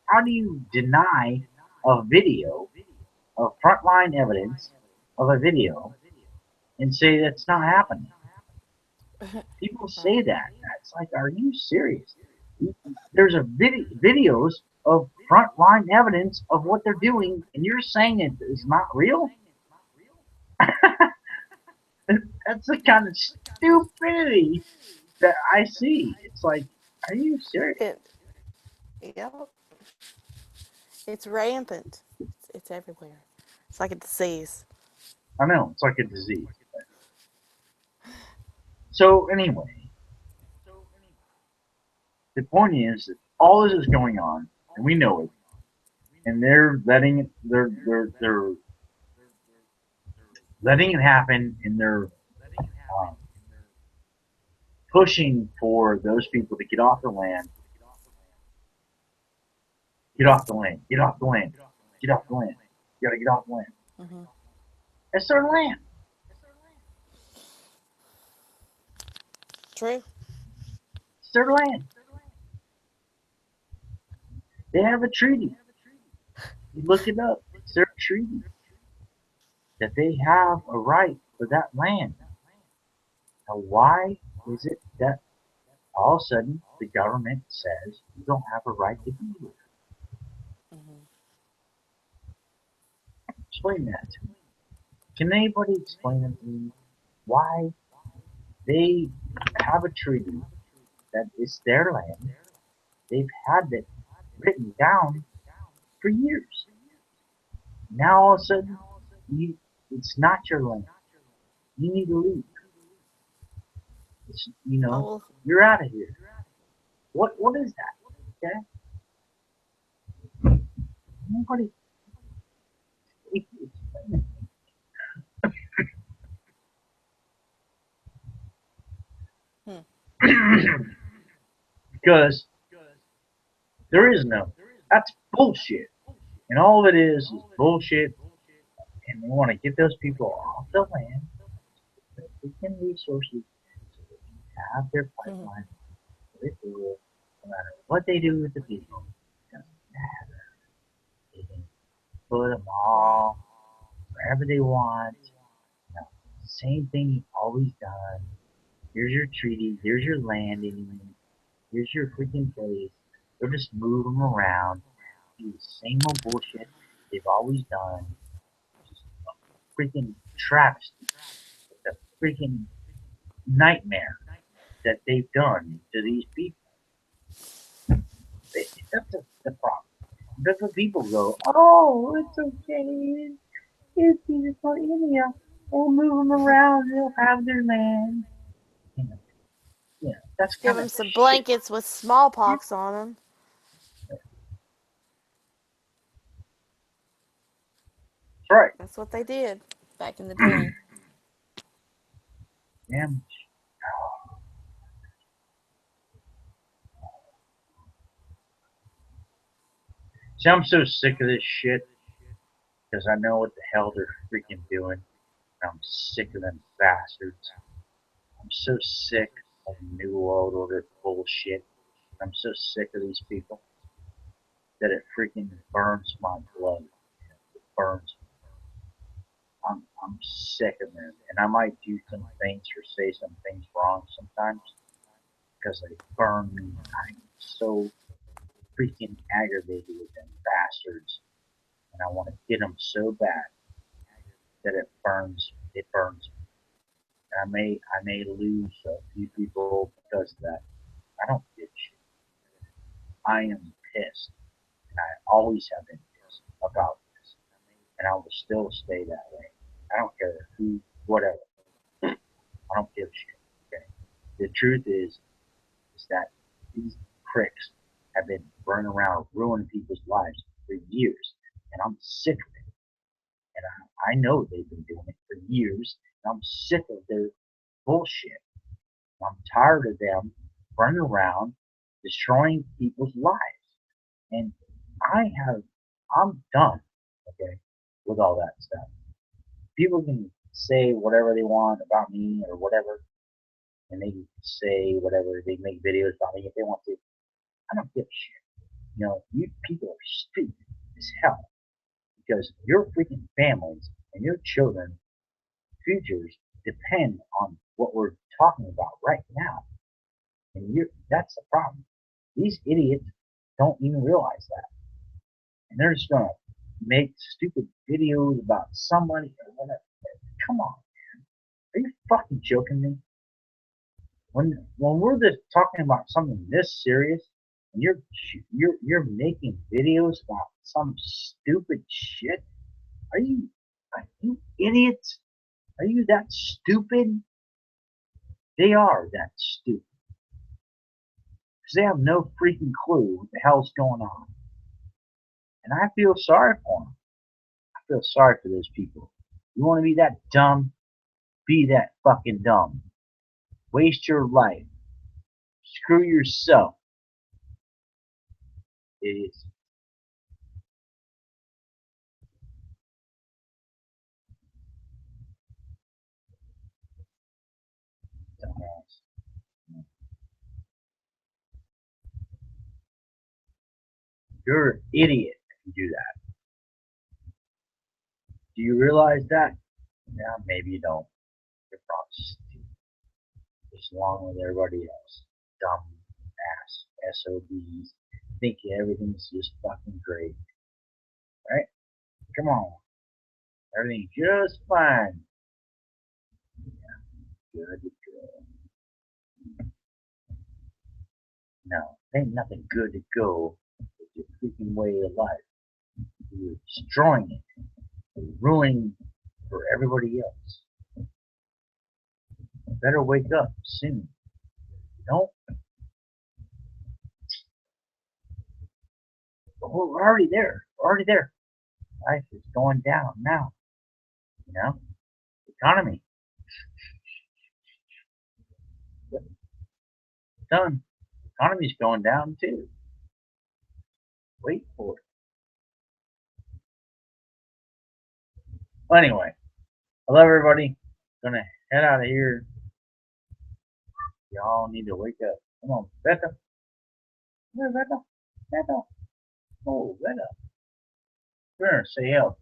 How do you deny a video of frontline evidence of a video and say that's not happening? People say that. It's like, are you serious? There's a videos of frontline evidence of what they're doing, and you're saying it is not real? That's the kind of stupidity that I see. It's like, are you serious? Yep. It's rampant. It's everywhere. It's like a disease. I know, it's like a disease. So anyway, the point is that all this is going on, and we know it, and they're letting it, they're letting it happen, and they're um, pushing for those people to get off the land, get off the land, get off the land, get off the land. You gotta get off the land. Mm-hmm. It's their land. True. It's their land. They have a treaty. You look it up. It's their treaty that they have a right for that land. Now, why is it that all of a sudden the government says you don't have a right to be here? Mm-hmm. Explain that to me. Can anybody explain to me why they have a treaty that is their land? They've had it written down for years. Now all of a sudden, it's not your land. You need to leave. It's, Oh, well, you're out of here. What is that? Okay? Nobody explain it. Because there is no. That's bullshit. And all of it is bullshit. And they want to get those people off the land, their freaking resources, so they can have their pipeline. They do it. No matter what they do with the people, it doesn't matter. They can put them all wherever they want. Now, same thing you've always done. Here's your treaty. Here's your landing. Here's your freaking place. They'll just move them around. Do the same old bullshit they've always done. Just a freaking travesty. The freaking nightmare that they've done to these people. That's the problem. That's what people go, oh, it's okay. It's beautiful India. We'll move them around. They'll have their land. That's give kind them of some shit. blankets with smallpox on them. That's right. That's what they did back in the day. Damn. See, I'm so sick of this shit because I know what the hell they're freaking doing. I'm sick of them bastards. I'm so sick of New World Order bullshit. I'm so sick of these people that it freaking burns my blood. It burns. I'm sick of them, and I might do some things or say some things wrong sometimes because they burn me. I'm so freaking aggravated with them bastards, and I want to get them so bad that it burns. It burns. I may lose a few people because of that. I don't give a shit. I am pissed, and I always have been pissed about this, and I will still stay that way. I don't care who, whatever. I don't give a shit. Okay. The truth is that these pricks have been running around ruining people's lives for years, and I'm sick of it. And I know they've been doing it for years, and I'm sick of their bullshit. I'm tired of them running around destroying people's lives. And I'm done, okay, with all that stuff. People can say whatever they want about me or whatever, and they can say whatever, they make videos about me if they want to. I don't give a shit. You know, you people are stupid as hell because your freaking families and your children's futures depend on what we're talking about right now. And that's the problem. These idiots don't even realize that. And they're just gonna make stupid videos about somebody or whatever. Come on, man. Are you fucking joking me? When we're just talking about something this serious and you're making videos about some stupid shit, are you idiots? Are you that stupid? They are that stupid. Because they have no freaking clue what the hell's going on. And I feel sorry for them. I feel sorry for those people. You want to be that dumb? Be that fucking dumb. Waste your life. Screw yourself. Idiots. Dumbass. You're an idiot if you do that. Do you realize that? Yeah, maybe you don't. You're probably stupid. Just along with everybody else. Dumb ass SOBs. Thinking everything's just fucking great. Right? Come on. Everything's just fine. Good, good. No, ain't nothing good to go with your freaking way of life. You're destroying it. You're ruining for everybody else. You better wake up soon. Don't. We're already there. We're already there. Life is going down now. You know? Economy. Yep. Done. Economy's going down too. Wait for it. Well, anyway, I love everybody. Gonna head out of here. Y'all need to wake up. Come on, Becca. Where's Becca? Becca. Oh, Becca. Sure, say help.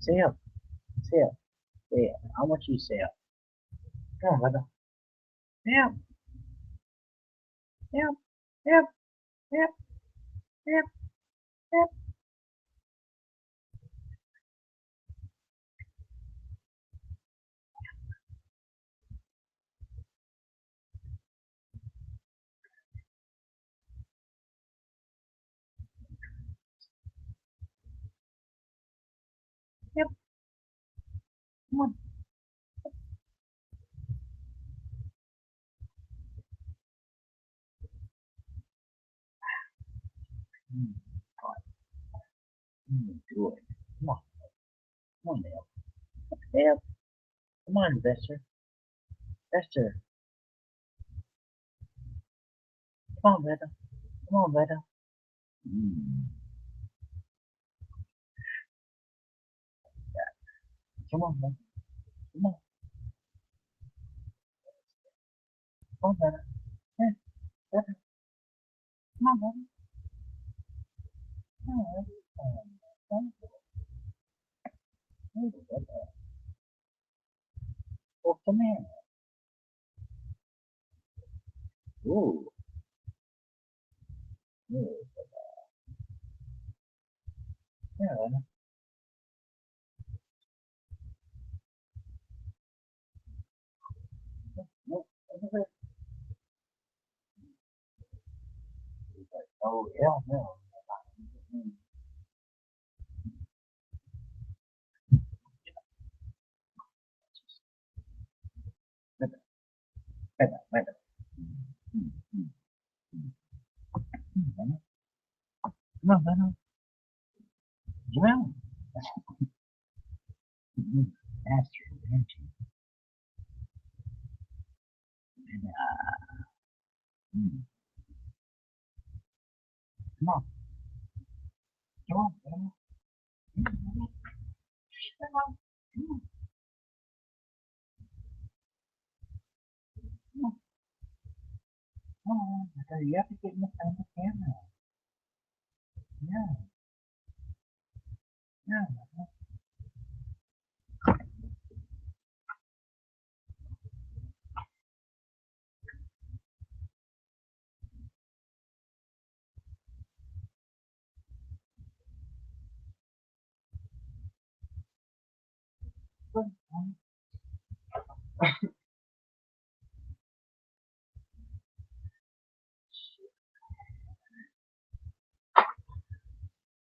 Say help. Say help. Say help. I want you to say help. Come on, Becca. Help. Help. Help. Help. Help. Help. Yep. Come on. God. Do it. Come on. Come on, Dale. Dale. Come on, Investor. Investor. Come on, Becca. Come on, Becca. Come on, Becca. Come on. Come on, Becca. Yeah, Becca. Come on, Becca. Come on, Becca. Come on. Hey, Becca. Oh, come here. Ooh. Ooh. Yeah, Becca. hell no. No, no, no. Well, master energy. And, come on. Come on. Come on. Come on. Come on. You have to get in the front of the camera. Yeah. Yeah.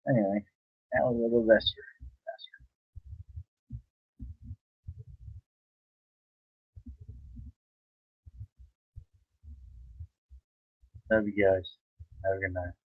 Anyway, that was a little Lester. Love you guys. Have a good night.